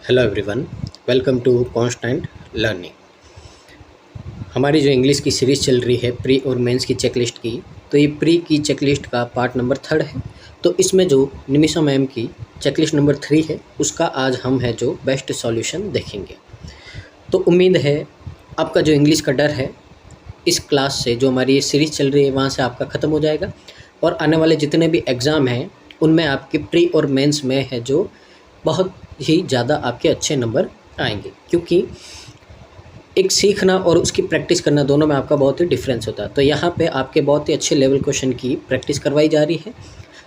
Hello everyone, welcome to constant learning. हमारी जो English की सीरीज़ चल रही है प्री और मेंस की चेकलिस्ट की, तो ये प्री की चेकलिस्ट का पार्ट नंबर 3 है। तो इसमें जो निमिषा मैम की चेकलिस्ट नंबर 3 है, उसका आज हम है जो बेस्ट सॉल्यूशन देखेंगे। तो उम्मीद है आपका जो इंग्लिश का डर है इस क्लास से, जो हमारी ये सीरीज़ चल रही है वहाँ से आपका ख़त्म हो जाएगा और आने वाले जितने भी एग्ज़ाम हैं उनमें आपके प्री और मेंस में है जो बहुत ही ज़्यादा आपके अच्छे नंबर आएंगे, क्योंकि एक सीखना और उसकी प्रैक्टिस करना दोनों में आपका बहुत ही डिफरेंस होता है। तो यहाँ पे आपके बहुत ही अच्छे लेवल क्वेश्चन की प्रैक्टिस करवाई जा रही है,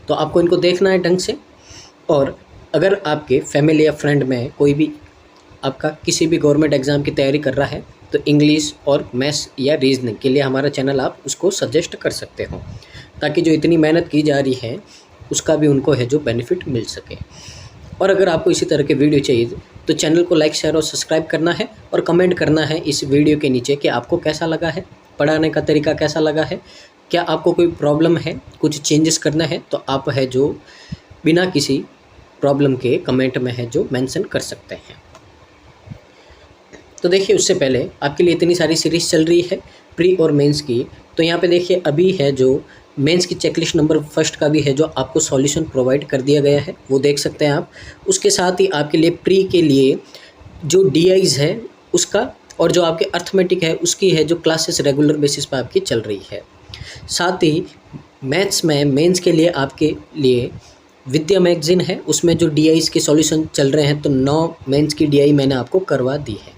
तो आपको इनको देखना है ढंग से। और अगर आपके फैमिली या फ्रेंड में कोई भी आपका किसी भी गवर्नमेंट एग्ज़ाम की तैयारी कर रहा है तो इंग्लिश और मैथ्स या रीजनिंग के लिए हमारा चैनल आप उसको सजेस्ट कर सकते हो, ताकि जो इतनी मेहनत की जा रही है उसका भी उनको है जो बेनिफिट मिल सके। और अगर आपको इसी तरह के वीडियो चाहिए तो चैनल को लाइक, शेयर और सब्सक्राइब करना है और कमेंट करना है इस वीडियो के नीचे कि आपको कैसा लगा है, पढ़ाने का तरीका कैसा लगा है, क्या आपको कोई प्रॉब्लम है, कुछ चेंजेस करना है, तो आप है जो बिना किसी प्रॉब्लम के कमेंट में है जो मेंशन कर सकते हैं। तो देखिए, उससे पहले आपके लिए इतनी सारी सीरीज़ चल रही है प्री और मेंस की, तो यहाँ पे देखिए अभी है जो मेंस की चेकलिस्ट नंबर फर्स्ट का भी है जो आपको सॉल्यूशन प्रोवाइड कर दिया गया है, वो देख सकते हैं आप। उसके साथ ही आपके लिए प्री के लिए जो डीआईज़ है उसका और जो आपके अर्थमेटिक है उसकी है जो क्लासेस रेगुलर बेसिस पर आपकी चल रही है। साथ ही मैथ्स में मेंस के लिए आपके लिए विद्या मैगजीन है, उसमें जो डीआईज़ के सॉल्यूशन चल रहे हैं, तो 9 मेंस की डीआई मैंने आपको करवा दी है।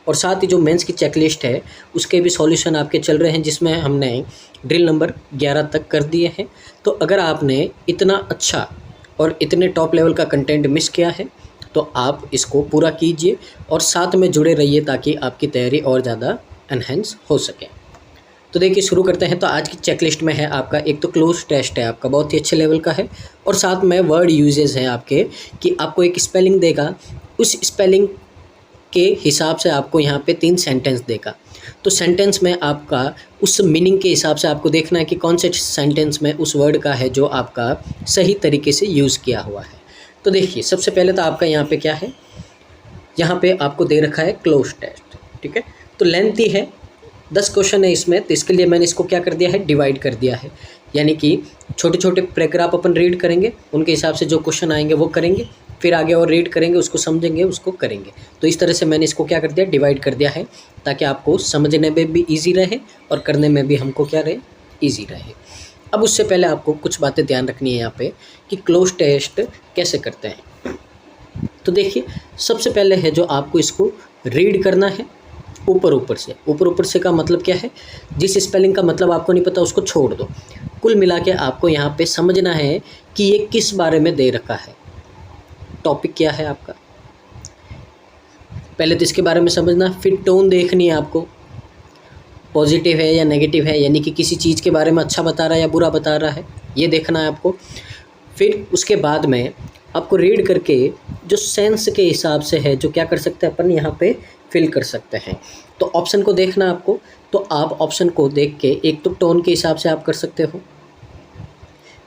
और साथ ही जो मेंस की चेकलिस्ट है उसके भी सॉल्यूशन आपके चल रहे हैं, जिसमें हमने ड्रिल नंबर 11 तक कर दिए हैं। तो अगर आपने इतना अच्छा और इतने टॉप लेवल का कंटेंट मिस किया है तो आप इसको पूरा कीजिए और साथ में जुड़े रहिए, ताकि आपकी तैयारी और ज़्यादा एनहेंस हो सके। तो देखिए, शुरू करते हैं। तो आज की चेकलिस्ट में है आपका एक तो क्लोज टेस्ट है आपका, बहुत ही अच्छे लेवल का है, और साथ में वर्ड यूजेस हैं आपके कि आपको एक स्पेलिंग देगा, उस स्पेलिंग के हिसाब से आपको यहाँ पे 3 सेंटेंस देगा। तो सेंटेंस में आपका उस मीनिंग के हिसाब से आपको देखना है कि कौन से सेंटेंस में उस वर्ड का है जो आपका सही तरीके से यूज़ किया हुआ है। तो देखिए, सबसे पहले तो आपका यहाँ पे क्या है, यहाँ पे आपको दे रखा है क्लोज टेस्ट, ठीक है। तो लेंथी है, 10 क्वेश्चन है इसमें, तो इसके लिए मैंने इसको क्या कर दिया है, डिवाइड कर दिया है। यानी कि छोटे छोटे पैराग्राफ अपन रीड करेंगे, उनके हिसाब से जो क्वेश्चन आएंगे वो करेंगे, फिर आगे और रीड करेंगे, उसको समझेंगे, उसको करेंगे। तो इस तरह से मैंने इसको क्या कर दिया, डिवाइड कर दिया है, ताकि आपको समझने में भी ईजी रहे और करने में भी हमको क्या रहे, ईजी रहे। अब उससे पहले आपको कुछ बातें ध्यान रखनी है यहाँ पे कि क्लोज टेस्ट कैसे करते हैं। तो देखिए, सबसे पहले है जो आपको इसको रीड करना है ऊपर ऊपर से। ऊपर ऊपर से का मतलब क्या है, जिस स्पेलिंग का मतलब आपको नहीं पता उसको छोड़ दो। कुल मिला के आपको यहाँ पे समझना है कि ये किस बारे में दे रखा है, टॉपिक क्या है आपका। पहले तो इसके बारे में समझना, फिर टोन देखनी है आपको, पॉजिटिव है या नेगेटिव है, यानी कि किसी चीज़ के बारे में अच्छा बता रहा है या बुरा बता रहा है, ये देखना है आपको। फिर उसके बाद में आपको रीड करके जो सेंस के हिसाब से है जो क्या कर सकते हैं अपन यहाँ पे फिल कर सकते हैं। तो ऑप्शन को देखना आपको, तो आप ऑप्शन को देख के एक तो टोन के हिसाब से आप कर सकते हो।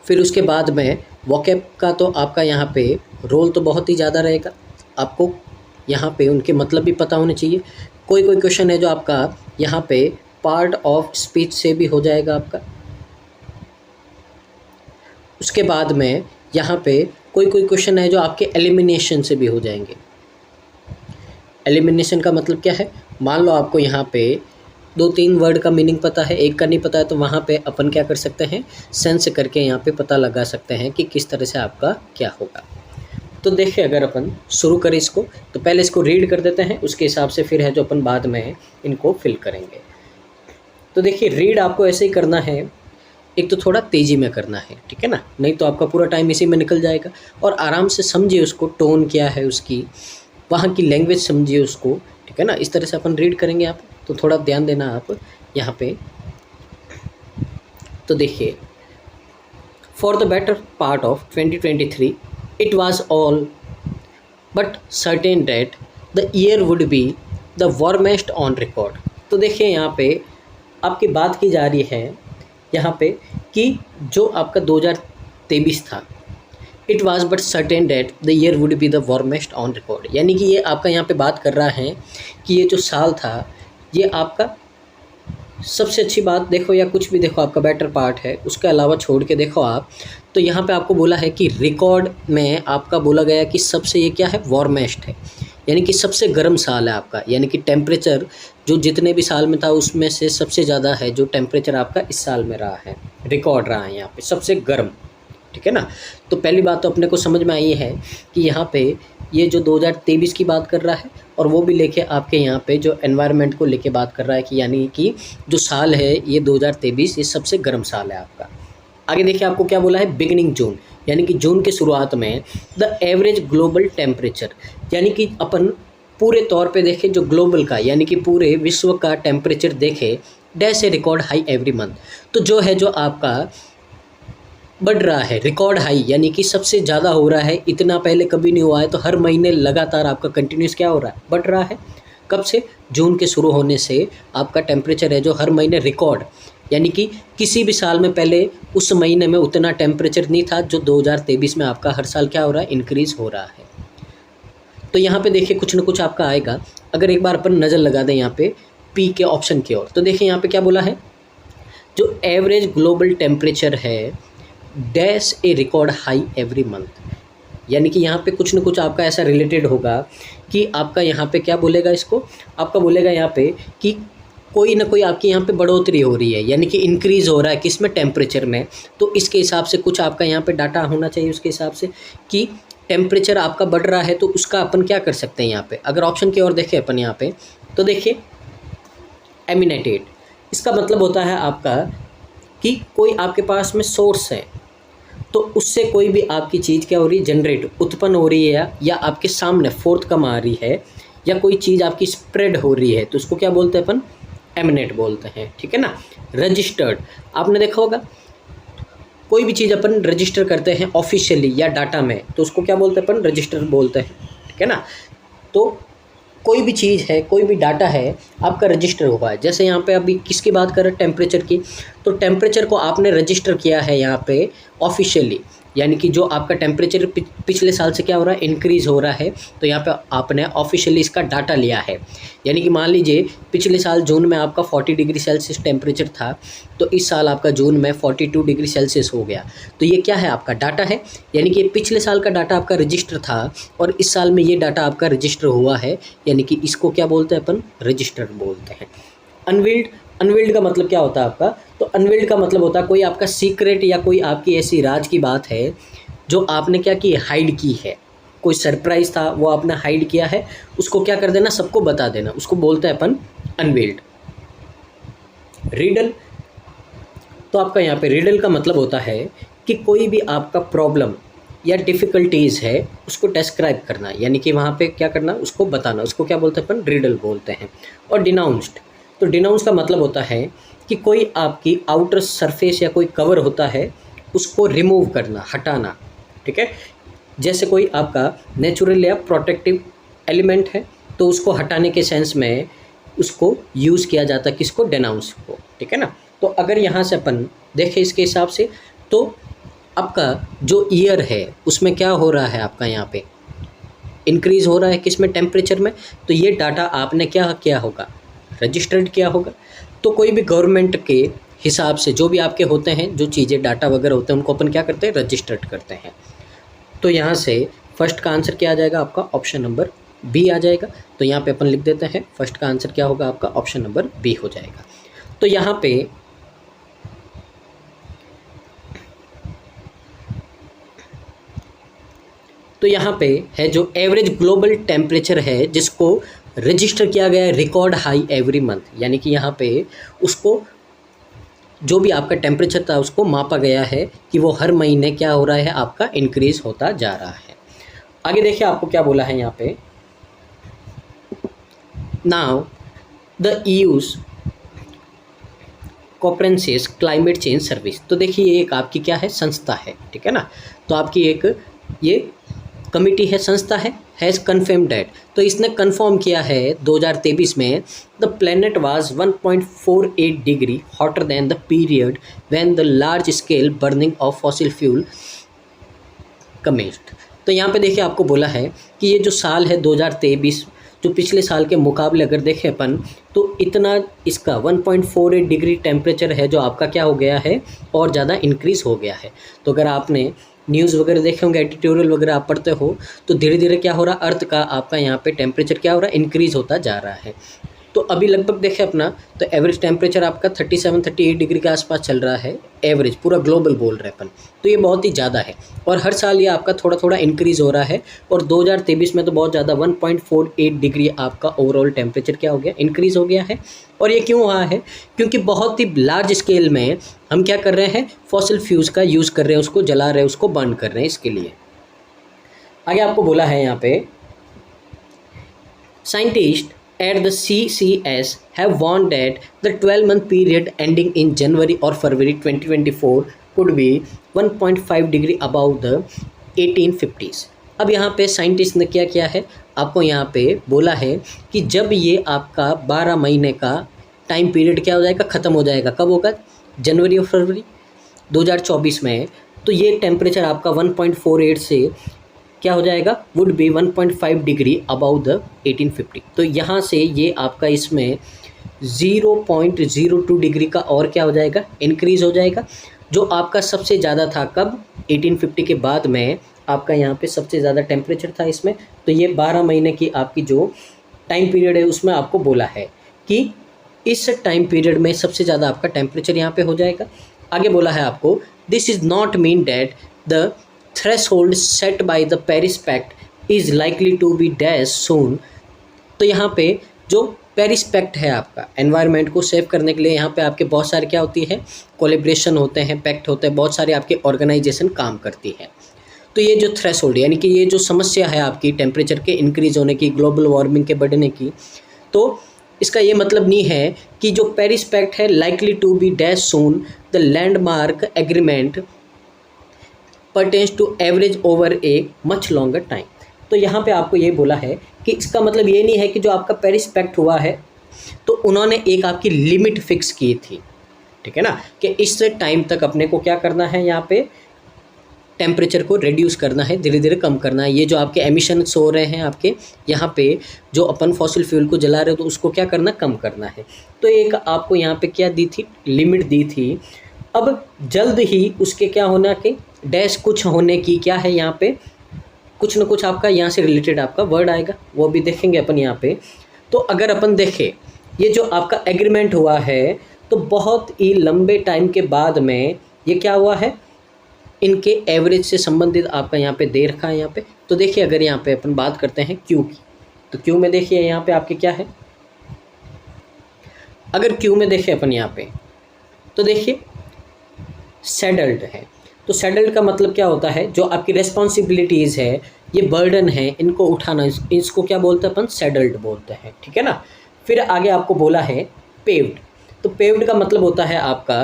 फिर उसके बाद में वोकैब का तो आपका यहाँ पे रोल तो बहुत ही ज़्यादा रहेगा, आपको यहाँ पे उनके मतलब भी पता होने चाहिए। कोई कोई क्वेश्चन है जो आपका यहाँ पे पार्ट ऑफ स्पीच से भी हो जाएगा आपका। उसके बाद में यहाँ पे कोई कोई क्वेश्चन है जो आपके एलिमिनेशन से भी हो जाएंगे। एलिमिनेशन का मतलब क्या है, मान लो आपको यहाँ पे 2-3 वर्ड का मीनिंग पता है, एक का नहीं पता है, तो वहाँ पे अपन क्या कर सकते हैं, सेंस करके यहाँ पे पता लगा सकते हैं कि किस तरह से आपका क्या होगा। तो देखिए, अगर अपन शुरू करें इसको, तो पहले इसको रीड कर देते हैं, उसके हिसाब से फिर है जो अपन बाद में इनको फिल करेंगे। तो देखिए, रीड आपको ऐसे ही करना है, एक तो थोड़ा तेज़ी में करना है, ठीक है ना, नहीं तो आपका पूरा टाइम इसी में निकल जाएगा। और आराम से समझिए उसको, टोन क्या है उसकी, वहाँ की लैंग्वेज समझिए उसको, ठीक है ना। इस तरह से अपन रीड करेंगे आप, तो थोड़ा ध्यान देना आप यहाँ पे। तो देखिए, for the better part of 2023 it was all but certain that the year would be the warmest on record. तो देखिए, यहाँ पे आपकी बात की जा रही है यहाँ पे कि जो आपका 2023 था, it was but certain that the year would be the warmest on record, यानी कि ये आपका यहाँ पे बात कर रहा है कि ये जो साल था ये आपका सबसे अच्छी बात देखो या कुछ भी देखो आपका बेटर पार्ट है, उसके अलावा छोड़ के देखो आप, तो यहाँ पे आपको बोला है कि रिकॉर्ड में आपका बोला गया कि सबसे ये क्या है, वार्मेस्ट है, यानी कि सबसे गर्म साल है आपका, यानी कि टेम्परेचर जो जितने भी साल में था उसमें से सबसे ज़्यादा है जो टेम्परेचर आपका इस साल में रहा है, रिकॉर्ड रहा है यहाँ पे सबसे गर्म। ठीक है ना। तो पहली बात तो अपने को समझ में आई है कि यहाँ पे ये जो 2023 की बात कर रहा है और वो भी लेके आपके यहाँ पे जो एनवायरनमेंट को लेके बात कर रहा है कि यानी कि जो साल है ये 2023 ये सबसे गर्म साल है आपका। आगे देखिए आपको क्या बोला है, बिगिनिंग जून, यानी कि जून के शुरुआत में द एवरेज ग्लोबल टेम्परेचर, यानी कि अपन पूरे तौर पे देखें जो ग्लोबल का यानी कि पूरे विश्व का टेम्परेचर देखें, डैश ए रिकॉर्ड हाई एवरी मंथ, तो जो है जो आपका बढ़ रहा है, रिकॉर्ड हाई यानी कि सबसे ज़्यादा हो रहा है, इतना पहले कभी नहीं हुआ है। तो हर महीने लगातार आपका कंटिन्यूस क्या हो रहा है, बढ़ रहा है। कब से, जून के शुरू होने से आपका टेम्परेचर है जो हर महीने रिकॉर्ड, यानी कि किसी भी साल में पहले उस महीने में उतना टेम्परेचर नहीं था जो 2023 में आपका हर साल क्या हो रहा है, इंक्रीज़ हो रहा है। तो यहाँ पे देखिए कुछ ना कुछ आपका आएगा। अगर एक बार अपन नज़र लगा दें यहाँ पे पी के ऑप्शन की ओर, तो देखिए यहाँ पे क्या बोला है, जो एवरेज ग्लोबल टेम्परेचर है डैश ए रिकॉर्ड हाई एवरी मंथ, यानी कि यहाँ पे कुछ न कुछ आपका ऐसा रिलेटेड होगा कि आपका यहाँ पे क्या बोलेगा, इसको आपका बोलेगा यहाँ पे कि कोई ना कोई आपकी यहाँ पे बढ़ोतरी हो रही है, यानी कि इंक्रीज़ हो रहा है किसमें, टेम्परेचर में। तो इसके हिसाब से कुछ आपका यहाँ पे डाटा होना चाहिए उसके हिसाब से कि टेम्परेचर आपका बढ़ रहा है, तो उसका अपन क्या कर सकते हैं यहाँ पे। अगर ऑप्शन की ओर देखें अपन यहाँ पे, तो देखिए एमिनेटेड, इसका मतलब होता है आपका कि कोई आपके पास में सोर्स है तो उससे कोई भी आपकी चीज़ क्या हो रही है, जनरेट, उत्पन्न हो रही है या आपके सामने फोर्थ कम आ रही है या कोई चीज़ आपकी स्प्रेड हो रही है, तो उसको क्या बोलते हैं अपन, एमिनेट बोलते हैं। ठीक है ना। रजिस्टर्ड, आपने देखा होगा कोई भी चीज़ अपन रजिस्टर करते हैं ऑफिशियली या डाटा में, तो उसको क्या बोलते हैं अपन, रजिस्टर बोलते हैं। ठीक है ना। तो कोई भी चीज़ है, कोई भी डाटा है आपका रजिस्टर हुआ है। जैसे यहाँ पे अभी किसकी बात कर रहे हैं, टेम्परेचर की, तो टेम्परेचर को आपने रजिस्टर किया है यहाँ पे ऑफिशियली, यानी कि जो आपका टेम्परेचर पिछले साल से क्या हो रहा है, इंक्रीज़ हो रहा है। तो यहाँ पे आपने ऑफिशियली इसका डाटा लिया है, यानी कि मान लीजिए पिछले साल जून में आपका 40 डिग्री सेल्सियस टेम्परेचर था, तो इस साल आपका जून में 42 डिग्री सेल्सियस हो गया। तो ये क्या है, आपका डाटा है, यानी कि पिछले साल का डाटा आपका रजिस्टर था और इस साल में ये डाटा आपका रजिस्टर हुआ है, यानी कि इसको क्या बोलते हैं अपन, रजिस्टर बोलते हैं। अनवील्ड, अनवील्ड का मतलब क्या होता है आपका, तो अनवील्ड का मतलब होता है कोई आपका सीक्रेट या कोई आपकी ऐसी राज की बात है जो आपने क्या की, हाइड की है, कोई सरप्राइज़ था वो आपने हाइड किया है, उसको क्या कर देना, सबको बता देना, उसको बोलते हैं अपन अनवील्ड। रिडल, तो आपका यहाँ पे रिडल का मतलब होता है कि कोई भी आपका प्रॉब्लम या डिफ़िकल्टीज़ है उसको डिस्क्राइब करना, यानी कि वहाँ पे क्या करना, उसको बताना, उसको क्या बोलते हैं अपन, रिडल बोलते हैं। और डिनाउंस्ड, तो डिनाउंस का मतलब होता है कि कोई आपकी आउटर सरफेस या कोई कवर होता है उसको रिमूव करना, हटाना। ठीक है। जैसे कोई आपका नेचुरल या प्रोटेक्टिव एलिमेंट है तो उसको हटाने के सेंस में उसको यूज़ किया जाता है, किसको, डिनाउंस को। ठीक है ना। तो अगर यहाँ से अपन देखें इसके हिसाब से, तो आपका जो ईयर है उसमें क्या हो रहा है, आपका यहाँ पे इंक्रीज़ हो रहा है किसमें, टेम्परेचर में। तो ये डाटा आपने क्या किया होगा, रजिस्टर्ड किया होगा। तो कोई भी गवर्नमेंट के हिसाब से जो भी आपके होते हैं, जो चीज़ें डाटा वगैरह होते हैं, उनको अपन क्या करते हैं, रजिस्टर्ड करते हैं। तो यहाँ से फर्स्ट का आंसर क्या आ जाएगा, आपका ऑप्शन नंबर बी आ जाएगा। तो यहाँ पे अपन लिख देते हैं फर्स्ट का आंसर क्या होगा, आपका ऑप्शन नंबर बी हो जाएगा। तो यहाँ पे है जो एवरेज ग्लोबल टेम्परेचर है जिसको रजिस्टर किया गया है रिकॉर्ड हाई एवरी मंथ, यानी कि यहाँ पे उसको जो भी आपका टेम्परेचर था उसको मापा गया है कि वो हर महीने क्या हो रहा है, आपका इंक्रीज़ होता जा रहा है। आगे देखिए आपको क्या बोला है यहाँ पे, now the EU's Copernicus climate change service, तो देखिए ये एक आपकी क्या है, संस्था है। ठीक है ना। तो आपकी एक ये कमिटी है, संस्था है, हैज़ कन्फर्म डेट, तो इसने कन्फर्म किया है 2023 में the planet was 1.48 degree hotter than the period when the large scale burning of fossil fuel commenced. तो यहाँ पे देखिए आपको बोला है कि ये जो साल है 2023, जो पिछले साल के मुकाबले अगर देखें अपन, तो इतना इसका 1.48 डिग्री टेम्परेचर है जो आपका क्या हो गया है और ज़्यादा इंक्रीज़ हो गया है। तो अगर आपने न्यूज़ वगैरह देखे होंगे, एडिटोरियल वगैरह आप पढ़ते हो, तो धीरे धीरे क्या हो रहा है, अर्थ का आपका यहाँ पे टेम्परेचर क्या हो रहा है, इंक्रीज़ होता जा रहा है। तो अभी लगभग देखें अपना, तो एवरेज टेम्परेचर आपका 37-38 डिग्री के आसपास चल रहा है, एवरेज पूरा ग्लोबल बोल रहे हैं अपन। तो ये बहुत ही ज़्यादा है और हर साल ये आपका थोड़ा थोड़ा इंक्रीज़ हो रहा है। और 2023 में तो बहुत ज़्यादा 1.48 डिग्री आपका ओवरऑल टेम्परेचर क्या हो गया, इंक्रीज़ हो गया है। और ये क्यों हुआ है, क्योंकि बहुत ही लार्ज स्केल में हम क्या कर रहे हैं, फॉसिल फ्यूल्स का यूज़ कर रहे हैं, उसको जला रहे हैं, उसको बर्न कर रहे हैं। इसके लिए आगे आपको बोला है यहाँ पे, scientist at the CCS have warned that the 12-month period ending in January or February 2024 could be 1.5 degree above the 1850s। अब यहाँ पे साइंटिस्ट ने क्या किया है, आपको यहाँ पे बोला है कि जब ये आपका 12 महीने का टाइम पीरियड क्या हो जाएगा, ख़त्म हो जाएगा। कब होगा, जनवरी और फरवरी 2024 में। तो ये टेम्परेचर आपका 1.48 से क्या हो जाएगा, would be 1.5 degree about the 1850। तो यहाँ से ये आपका इसमें 0.02 डिग्री का और क्या हो जाएगा, इंक्रीज़ हो जाएगा। जो आपका सबसे ज़्यादा था कब, 1850 के बाद में आपका यहाँ पे सबसे ज़्यादा टेम्परेचर था इसमें। तो ये 12 महीने की आपकी जो टाइम पीरियड है उसमें आपको बोला है कि इस टाइम पीरियड में सबसे ज़्यादा आपका टेम्परेचर यहाँ पे हो जाएगा। आगे बोला है आपको, this is not mean that the threshold set by the Paris pact is likely to be dash soon. तो यहाँ पे जो पेरिस पैक्ट है आपका, एनवायरनमेंट को सेव करने के लिए यहाँ पे आपके बहुत सारे क्या होती है, कोलेब्रेशन होते हैं, पैक्ट होते हैं, बहुत सारे आपके ऑर्गेनाइजेशन काम करती है। तो ये जो थ्रेशोल्ड यानी कि ये जो समस्या है आपकी टेम्परेचर के इंक्रीज़ होने की, ग्लोबल वार्मिंग के बढ़ने की, तो इसका ये मतलब नहीं है कि जो पेरिस पैक्ट है likely to be dash soon the landmark agreement pertains to average over a much longer time. तो यहाँ पे आपको ये बोला है कि इसका मतलब ये नहीं है कि जो आपका पेरिस पैक्ट हुआ है तो उन्होंने एक आपकी लिमिट फिक्स की थी, ठीक है ना, कि इस टाइम तक अपने को क्या करना है, यहाँ पे टेम्परेचर को रिड्यूस करना है, धीरे धीरे कम करना है। ये जो आपके एमिशंस हो रहे हैं आपके यहाँ पे, जो अपन फॉसिल फ्यूल को जला रहे हो, तो उसको क्या करना, कम करना है। तो एक आपको यहाँ पे क्या दी थी, लिमिट दी थी। अब जल्द ही उसके क्या होना कि डैश कुछ होने की क्या है, यहाँ पे कुछ ना कुछ आपका यहाँ से रिलेटेड आपका वर्ड आएगा, वो भी देखेंगे अपन यहाँ पे। तो अगर अपन देखें ये जो आपका एग्रीमेंट हुआ है, तो बहुत ही लंबे टाइम के बाद में ये क्या हुआ है, इनके एवरेज से संबंधित आपका यहाँ पे दे रखा है यहाँ पे। तो देखिए अगर यहाँ पे अपन बात करते हैं क्यू की, तो क्यू में देखिए यहाँ पे आपके क्या है, अगर क्यू में देखिए अपन यहाँ पे, तो देखिए सेटल्ड है। तो सेटल्ड का मतलब क्या होता है, जो आपकी रेस्पॉन्सिबिलिटीज़ है, ये बर्डन है, इनको उठाना, इसको क्या बोलते हैं अपन, सेटल्ड बोलते हैं, ठीक है ना। फिर आगे आपको बोला है पेव्ड। तो पेव्ड का मतलब होता है आपका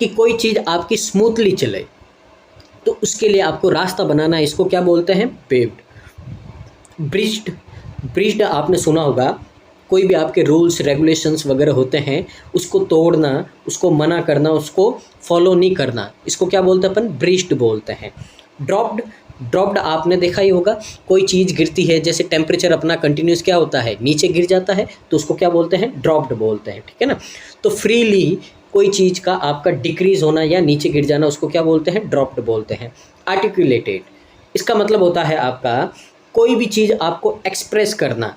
कि कोई चीज़ आपकी स्मूथली चले, तो उसके लिए आपको रास्ता बनाना है, इसको क्या बोलते हैं, पेव्ड। ब्रिज्ड, ब्रिज्ड आपने सुना होगा, कोई भी आपके रूल्स रेगुलेशंस वगैरह होते हैं, उसको तोड़ना, उसको मना करना, उसको फॉलो नहीं करना, इसको क्या बोलते हैं अपन, ब्रिज्ड बोलते हैं। ड्रॉप्ड, ड्रॉप्ड आपने देखा ही होगा, कोई चीज़ गिरती है, जैसे टेम्परेचर अपना कंटिन्यूस क्या होता है, नीचे गिर जाता है, तो उसको क्या बोलते हैं, ड्रॉप्ड बोलते हैं, ठीक है ना। तो फ्रीली कोई चीज़ का आपका डिक्रीज़ होना या नीचे गिर जाना, उसको क्या बोलते हैं, ड्रॉप्ड बोलते हैं। आर्टिकुलेटेड, इसका मतलब होता है आपका कोई भी चीज़ आपको एक्सप्रेस करना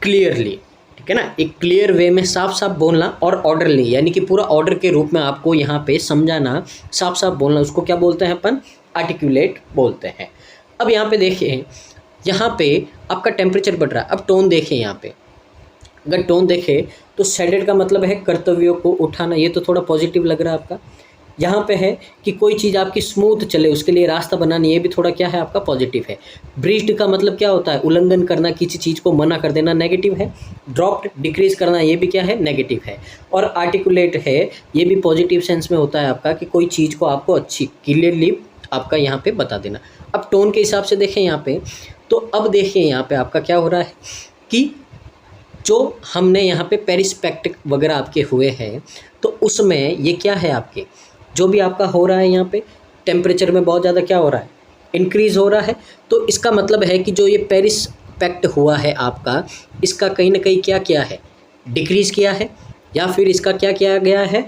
क्लियरली, ठीक है ना, एक क्लियर वे में साफ साफ बोलना, और ऑर्डरली यानी कि पूरा ऑर्डर के रूप में आपको यहाँ पे समझाना, साफ साफ बोलना, उसको क्या बोलते हैं अपन, आर्टिकुलेट बोलते हैं। अब यहाँ पे देखिए, यहाँ पे आपका टेम्परेचर बढ़ रहा है। अब टोन देखिए यहाँ पे, अगर टोन देखें तो सेडेड का मतलब है कर्तव्यों को उठाना, ये तो थोड़ा पॉजिटिव लग रहा है आपका। यहाँ पे है कि कोई चीज़ आपकी स्मूथ चले, उसके लिए रास्ता बनाना, ये भी थोड़ा क्या है आपका पॉजिटिव है। ब्रीज्ड का मतलब क्या होता है, उल्लंघन करना, किसी चीज़ को मना कर देना, नेगेटिव है। ड्रॉप्ड, डिक्रीज करना, ये भी क्या है, नेगेटिव है। और आर्टिकुलेट है, ये भी पॉजिटिव सेंस में होता है आपका कि कोई चीज़ को आपको अच्छी क्लियरली आपका यहाँ पे बता देना। अब टोन के हिसाब से देखें यहाँ पे, तो अब देखिए यहाँ पे आपका क्या हो रहा है कि जो हमने यहाँ पे पेरिस पैक्ट वगैरह आपके हुए हैं, तो उसमें ये क्या है आपके, जो भी आपका हो रहा है यहाँ पे टेम्परेचर में बहुत ज़्यादा क्या हो रहा है, इंक्रीज़ हो रहा है, तो इसका मतलब है कि जो ये पेरिस पैक्ट हुआ है आपका, इसका कहीं ना कहीं क्या किया है, डिक्रीज़ किया है, या फिर इसका क्या किया गया है,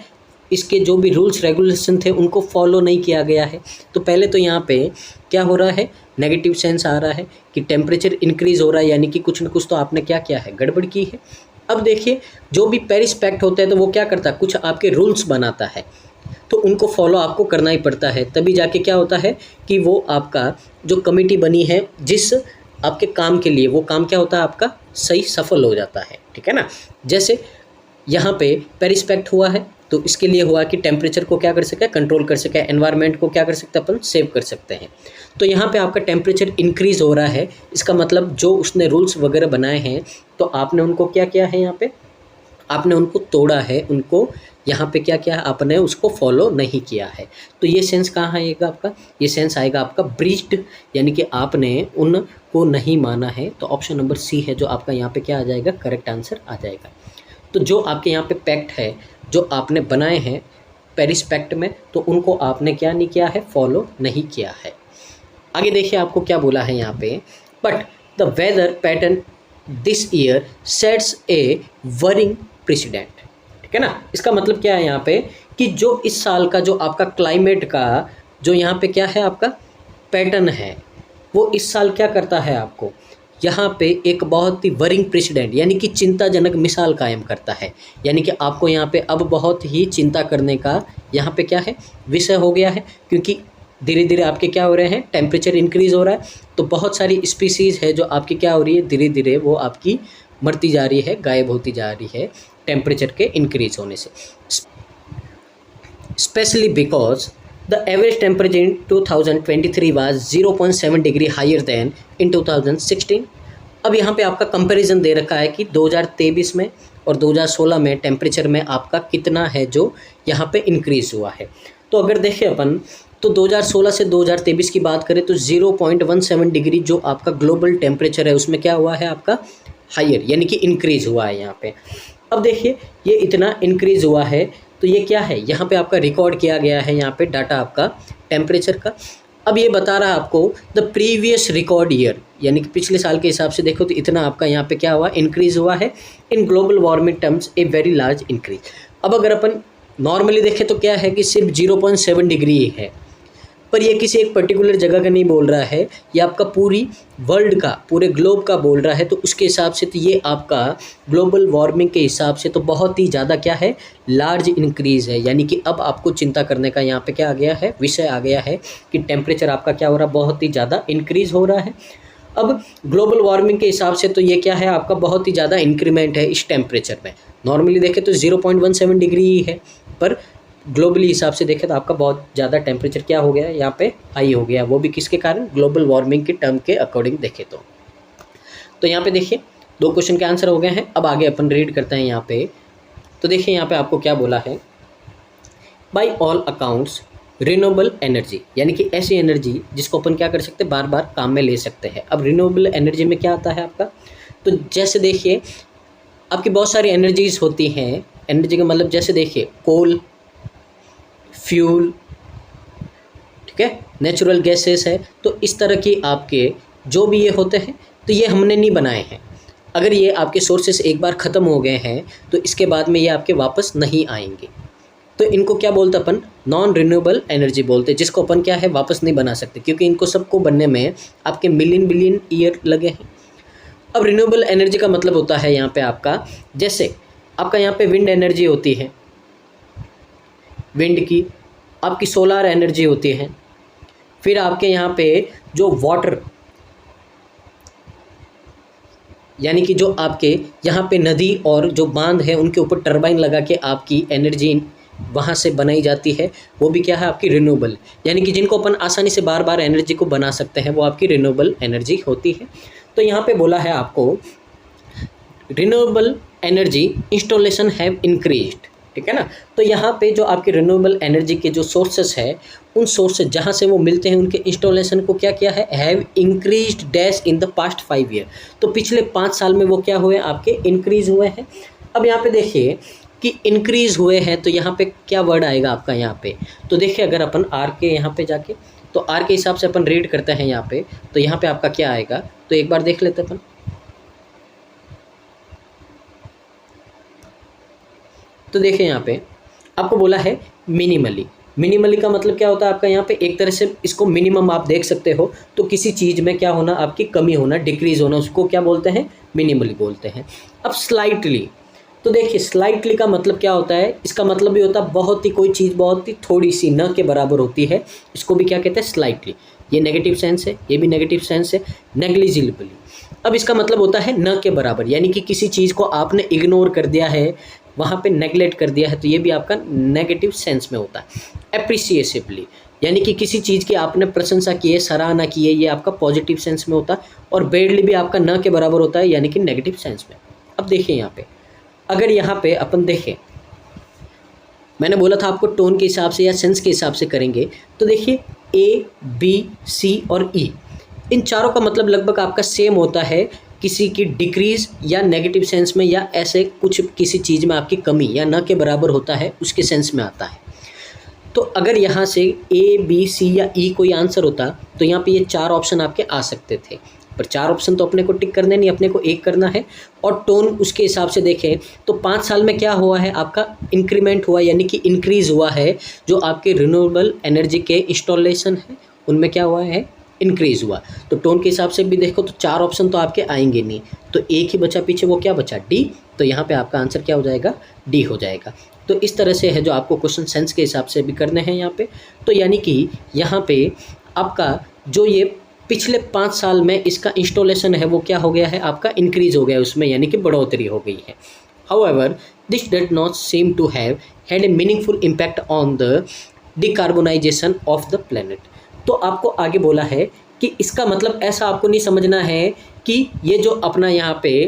इसके जो भी रूल्स रेगुलेशन थे उनको फॉलो नहीं किया गया है। तो पहले तो यहाँ पे क्या हो रहा है, नेगेटिव सेंस आ रहा है कि टेम्परेचर इंक्रीज़ हो रहा है, यानी कि कुछ ना कुछ तो आपने क्या किया है, गड़बड़ की है। अब देखिए, जो भी पेरिस पैक्ट होता है तो वो क्या करता है, कुछ आपके रूल्स बनाता है, तो उनको फॉलो आपको करना ही पड़ता है, तभी जाके क्या होता है कि वो आपका जो कमेटी बनी है जिस आपके काम के लिए, वो काम क्या होता है आपका सही सफल हो जाता है, ठीक है ना। जैसे यहाँ पे पेरिस पैक्ट हुआ है, तो इसके लिए हुआ कि टेम्परेचर को क्या कर सके, कंट्रोल कर सके, एनवायरनमेंट को क्या कर सकते हैं, अपन सेव कर सकते हैं। तो यहाँ पे आपका टेम्परेचर इंक्रीज़ हो रहा है, इसका मतलब जो उसने रूल्स वगैरह बनाए हैं तो आपने उनको क्या किया है, यहाँ पे आपने उनको तोड़ा है, उनको यहाँ पे क्या किया है, आपने उसको फॉलो नहीं किया है। तो ये सेंस कहाँ आएगा आपका, ये सेंस आएगा आपका ब्रीच्ड, यानी कि आपने उनको नहीं माना है। तो ऑप्शन नंबर सी है जो आपका यहाँ पे क्या आ जाएगा, करेक्ट आंसर आ जाएगा। तो जो आपके यहाँ पे पैक्ट है जो आपने बनाए हैं पेरिस पैक्ट में, तो उनको आपने क्या नहीं किया है, फॉलो नहीं किया है। आगे देखिए आपको क्या बोला है यहाँ पे, but the weather pattern this year sets a worrying precedent, ठीक है ना। इसका मतलब क्या है यहाँ पे कि जो इस साल का जो आपका क्लाइमेट का जो यहाँ पे क्या है आपका पैटर्न है, वो इस साल क्या करता है, आपको यहाँ पे एक बहुत ही वरिंग प्रेसिडेंट यानी कि चिंताजनक मिसाल कायम करता है। यानी कि आपको यहाँ पे अब बहुत ही चिंता करने का यहाँ पे क्या है, विषय हो गया है, क्योंकि धीरे धीरे आपके क्या हो रहे हैं, टेम्परेचर इंक्रीज़ हो रहा है, तो बहुत सारी स्पीसीज़ है जो आपकी क्या हो रही है, धीरे धीरे वो आपकी मरती जा रही है, गायब होती जा रही है टेम्परेचर के इंक्रीज़ होने से। Specially because the average temperature in 2023 was 0.7 degree higher than in 2016। अब यहाँ पे आपका कंपैरिजन दे रखा है कि 2023 में और 2016 में टेम्परेचर में आपका कितना है जो यहाँ पे इंक्रीज़ हुआ है। तो अगर देखें अपन तो 2016 से 2023 की बात करें तो 0.17 डिग्री जो आपका ग्लोबल टेम्परेचर है उसमें क्या हुआ है आपका हायर, यानी कि इंक्रीज़ हुआ है यहाँ पे। अब देखिए ये इतना इंक्रीज़ हुआ है तो ये क्या है, यहाँ पे आपका रिकॉर्ड किया गया है यहाँ पे डाटा आपका टेम्परेचर का। अब ये बता रहा है आपको द प्रीवियस रिकॉर्ड ईयर, यानी कि पिछले साल के हिसाब से देखो तो इतना आपका यहाँ पे क्या हुआ, इंक्रीज़ हुआ है in global warming terms a very large increase. अब अगर अपन नॉर्मली देखें तो क्या है कि सिर्फ 0.7 डिग्री है, पर ये किसी एक पर्टिकुलर जगह का नहीं बोल रहा है, ये आपका पूरी वर्ल्ड का, पूरे ग्लोब का बोल रहा है। तो उसके हिसाब से तो ये आपका ग्लोबल वार्मिंग के हिसाब से तो बहुत ही ज़्यादा क्या है, लार्ज इंक्रीज़ है। यानी कि अब आपको चिंता करने का यहाँ पे क्या आ गया है, विषय आ गया है कि टेम्परेचर आपका क्या हो रहा है, बहुत ही ज़्यादा इंक्रीज़ हो रहा है। अब ग्लोबल वार्मिंग के हिसाब से तो ये क्या है आपका बहुत ही ज़्यादा इंक्रीमेंट है इस टेम्परेचर में। नॉर्मली देखें तो 0.17 डिग्री ही है, पर ग्लोबली हिसाब से देखें तो आपका बहुत ज़्यादा टेम्परेचर क्या हो गया है, यहाँ पे हाई हो गया, वो भी किसके कारण, ग्लोबल वार्मिंग के टर्म के अकॉर्डिंग देखें तो यहाँ पे देखिए 2 क्वेश्चन के आंसर हो गए हैं। अब आगे अपन रीड करते हैं यहाँ पे। तो देखिए यहाँ पे आपको क्या बोला है, by all accounts renewable energy, यानी कि ऐसी एनर्जी जिसको अपन क्या कर सकते हैं, बार बार काम में ले सकते हैं। अब रिन्यूएबल एनर्जी में क्या आता है आपका, तो जैसे देखिए आपकी बहुत सारी एनर्जीज होती हैं। एनर्जी का मतलब जैसे देखिए कोल, फ्यूल, ठीक है, नेचुरल गैसेस है। तो इस तरह की आपके जो भी ये होते हैं तो ये हमने नहीं बनाए हैं। अगर ये आपके सोर्सेस एक बार ख़त्म हो गए हैं तो इसके बाद में ये आपके वापस नहीं आएंगे। तो इनको क्या बोलते हैं अपन, नॉन रिन्यूएबल एनर्जी बोलते हैं, जिसको अपन क्या है वापस नहीं बना सकते, क्योंकि इनको सबको बनने में आपके मिलियन बिलियन ईयर लगे हैं। अब रिन्यूएबल एनर्जी का मतलब होता है यहाँ पे आपका, जैसे आपका यहाँ पे विंड एनर्जी होती है, विंड की आपकी सोलार एनर्जी होती है, फिर आपके यहाँ पे जो वाटर यानी कि जो आपके यहाँ पे नदी और जो बांध है उनके ऊपर टरबाइन लगा के आपकी एनर्जी वहाँ से बनाई जाती है, वो भी क्या है आपकी रिन्यूएबल, यानी कि जिनको अपन आसानी से बार बार एनर्जी को बना सकते हैं वो आपकी रिन्यूएबल एनर्जी होती है। तो यहाँ पे बोला है आपको renewable energy installation have increased, ठीक है ना। तो यहाँ पे जो आपके रिन्यूएबल एनर्जी के जो सोर्सेस है, उन सोर्सेस जहाँ से वो मिलते हैं उनके इंस्टॉलेशन को क्या किया है, have increased dash in the past 5 year. तो पिछले 5 साल में वो क्या हुए आपके, इंक्रीज़ हुए हैं। अब यहाँ पे देखिए कि इंक्रीज़ हुए हैं तो यहाँ पे क्या वर्ड आएगा आपका यहाँ पे, तो देखिए अगर अपन आर के यहाँ पे जाके तो आर के हिसाब से अपन रीड करते हैं यहाँ पे, तो यहाँ पे आपका क्या आएगा, तो एक बार देख लेते हैं अपन। तो देखिए यहाँ पे आपको बोला है मिनिमली। मिनिमली का मतलब क्या होता है आपका यहाँ पे, एक तरह से इसको मिनिमम आप देख सकते हो, तो किसी चीज़ में क्या होना, आपकी कमी होना, डिक्रीज होना, उसको क्या बोलते हैं, मिनिमली बोलते हैं। अब स्लाइटली, तो देखिए स्लाइटली का मतलब क्या होता है, इसका मतलब भी होता है बहुत ही, कोई चीज़ बहुत ही थोड़ी सी, न के बराबर होती है, इसको भी क्या कहते हैं, स्लाइटली। ये नेगेटिव सेंस है, ये भी नेगेटिव सेंस है। नेग्लिजिबली, अब इसका मतलब होता है न के बराबर, यानी कि किसी चीज़ को आपने इग्नोर कर दिया है, वहाँ पे नेगलेक्ट कर दिया है, तो ये भी आपका नेगेटिव सेंस में होता है। एप्रिसिएटिवली, यानी कि किसी चीज़ की आपने प्रशंसा की है, सराहना की है, ये आपका पॉजिटिव सेंस में होता है। और बैडली भी आपका न के बराबर होता है, यानी कि नेगेटिव सेंस में। अब देखिए यहाँ पे, अगर यहाँ पे अपन देखें, मैंने बोला था आपको टोन के हिसाब से या सेंस के हिसाब से करेंगे, तो देखिए ए, बी, सी और ई, इन चारों का मतलब लगभग आपका सेम होता है। किसी की डिक्रीज या नेगेटिव सेंस में, या ऐसे कुछ किसी चीज़ में आपकी कमी या न के बराबर होता है, उसके सेंस में आता है। तो अगर यहाँ से ए, बी, सी या ई कोई आंसर होता, तो यहाँ पे ये 4 ऑप्शन आपके आ सकते थे, पर 4 ऑप्शन तो अपने को टिक करने नहीं, अपने को एक करना है। और टोन उसके हिसाब से देखें तो 5 साल में क्या हुआ है, आपका इंक्रीमेंट हुआ, यानी कि इंक्रीज़ हुआ है। जो आपके रिन्यूएबल एनर्जी के इंस्टॉलेशन है, उनमें क्या हुआ है, इंक्रीज़ हुआ। तो टोन के हिसाब से भी देखो तो 4 ऑप्शन तो आपके आएंगे नहीं, तो एक ही बचा पीछे, वो क्या बचा, डी। तो यहाँ पे आपका आंसर क्या हो जाएगा, डी हो जाएगा। तो इस तरह से है जो आपको क्वेश्चन सेंस के हिसाब से भी करने हैं यहाँ पे। तो यानी कि यहाँ पे आपका जो ये पिछले 5 साल में इसका इंस्टॉलेशन है, वो क्या हो गया है, आपका इंक्रीज़ हो गया है उसमें, यानी कि बढ़ोतरी हो गई है। However this did not seem to have had a meaningful impact on the decarbonisation of the planet. तो आपको आगे बोला है कि इसका मतलब ऐसा आपको नहीं समझना है कि ये जो अपना यहाँ पे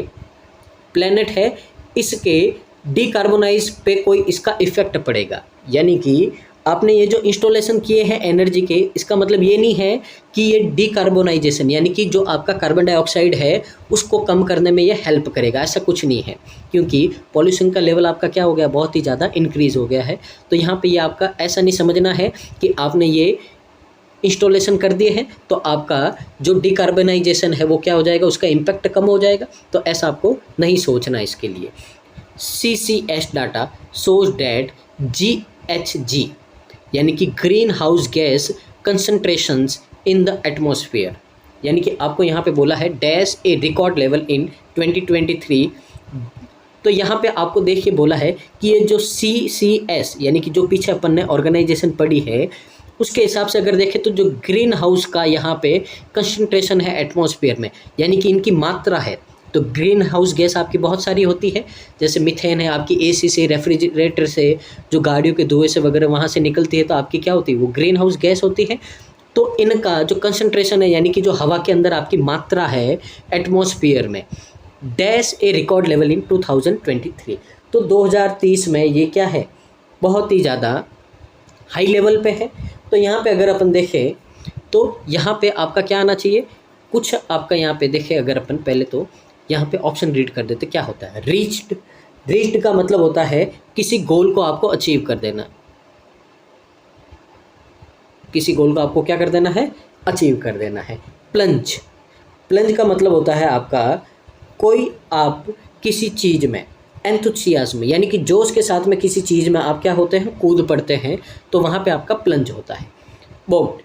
प्लेनेट है, इसके डिकार्बोनाइज पे कोई इसका इफ़ेक्ट पड़ेगा। यानी कि आपने ये जो इंस्टॉलेशन किए हैं एनर्जी के, इसका मतलब ये नहीं है कि ये डिकार्बोनाइजेशन, यानी कि जो आपका कार्बन डाइऑक्साइड है उसको कम करने में ये हेल्प करेगा, ऐसा कुछ नहीं है। क्योंकि पॉल्यूशन का लेवल आपका क्या हो गया, बहुत ही ज़्यादा इंक्रीज़ हो गया है। तो यहाँ पे ये आपका ऐसा नहीं समझना है कि आपने ये इंस्टॉलेशन कर दिए हैं तो आपका जो डिकार्बनाइजेशन है वो क्या हो जाएगा, उसका इम्पैक्ट कम हो जाएगा। तो ऐसा आपको नहीं सोचना इसके लिए। CCS data shows that GHG, यानी कि green house gas concentrations in the atmosphere, यानी कि आपको यहाँ पे बोला है dash A record level in 2023। तो यहाँ पे आपको देखिए बोला है कि ये जो CCS, यानी कि जो पीछे अपन ने ऑर्गेनाइजेशन पढ़ी है, उसके हिसाब से अगर देखें तो जो ग्रीन हाउस का यहाँ पे कंसंट्रेशन है एटमॉस्फेयर में, यानी कि इनकी मात्रा है। तो ग्रीन हाउस गैस आपकी बहुत सारी होती है, जैसे मीथेन है आपकी AC से, रेफ्रिजरेटर से, जो गाड़ियों के धुएं से वगैरह वहाँ से निकलती है, तो आपकी क्या होती है, वो ग्रीन हाउस गैस होती है। तो इनका जो कंसंट्रेशन है, यानी कि जो हवा के अंदर आपकी मात्रा है एटमॉस्फेयर में, dash A record level in 2023। तो 2030 में ये क्या है, बहुत ही ज़्यादा हाई लेवल पे है। तो यहाँ पे अगर अपन देखें तो यहाँ पे आपका क्या आना चाहिए, कुछ आपका यहाँ पे देखें, अगर अपन पहले तो यहाँ पे ऑप्शन रीड कर देते, क्या होता है रीच्ड। रीच्ड का मतलब होता है किसी गोल को आपको अचीव कर देना, किसी गोल को आपको क्या कर देना है, अचीव कर देना है। प्लंज, प्लंज का मतलब होता है आपका कोई आप किसी चीज़ में एंथुसियाज्म, यानी कि जोश के साथ में किसी चीज़ में आप क्या होते हैं, कूद पड़ते हैं, तो वहाँ पे आपका प्लंज होता है। बोट,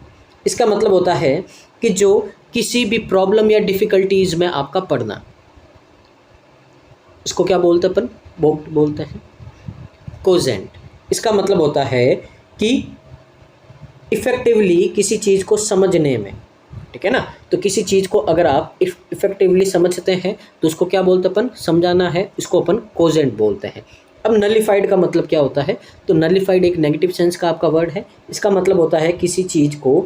इसका मतलब होता है कि जो किसी भी प्रॉब्लम या डिफ़िकल्टीज़ में आपका पड़ना, इसको क्या बोलते हैं अपन, बोट बोलते हैं। कोजेंट, इसका मतलब होता है कि इफ़ेक्टिवली किसी चीज़ को समझने में, ठीक है ना। तो किसी चीज़ को अगर आप इफ़ेक्टिवली समझते हैं तो उसको क्या बोलते हैं अपन, समझाना है, इसको अपन कोजेंट बोलते हैं। अब नलिफाइड का मतलब क्या होता है, तो नलिफाइड एक नेगेटिव सेंस का आपका वर्ड है। इसका मतलब होता है किसी चीज़ को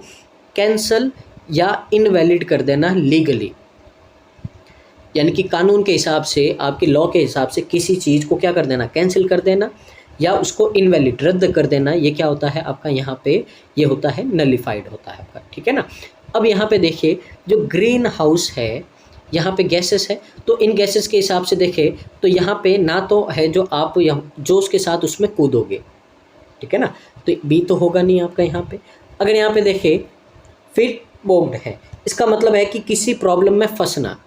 कैंसल या इनवैलिड कर देना लीगली, यानी कि कानून के हिसाब से, आपके लॉ के हिसाब से किसी चीज़ को क्या कर देना, कैंसिल कर देना या उसको इनवैलिड, रद्द कर देना, ये क्या होता है आपका यहाँ पे, ये होता है नलिफाइड होता है आपका, ठीक है ना। अब यहाँ पे देखिए जो ग्रीन हाउस है, यहाँ पे गैसेस है, तो इन गैसेस के हिसाब से देखें तो यहाँ पे ना तो है जो आप जोश के साथ उसमें कूदोगे, ठीक है ना, तो बी तो होगा नहीं आपका यहाँ पे। अगर यहाँ पे देखें फिर बोग्ड है, इसका मतलब है कि किसी प्रॉब्लम में फंसना।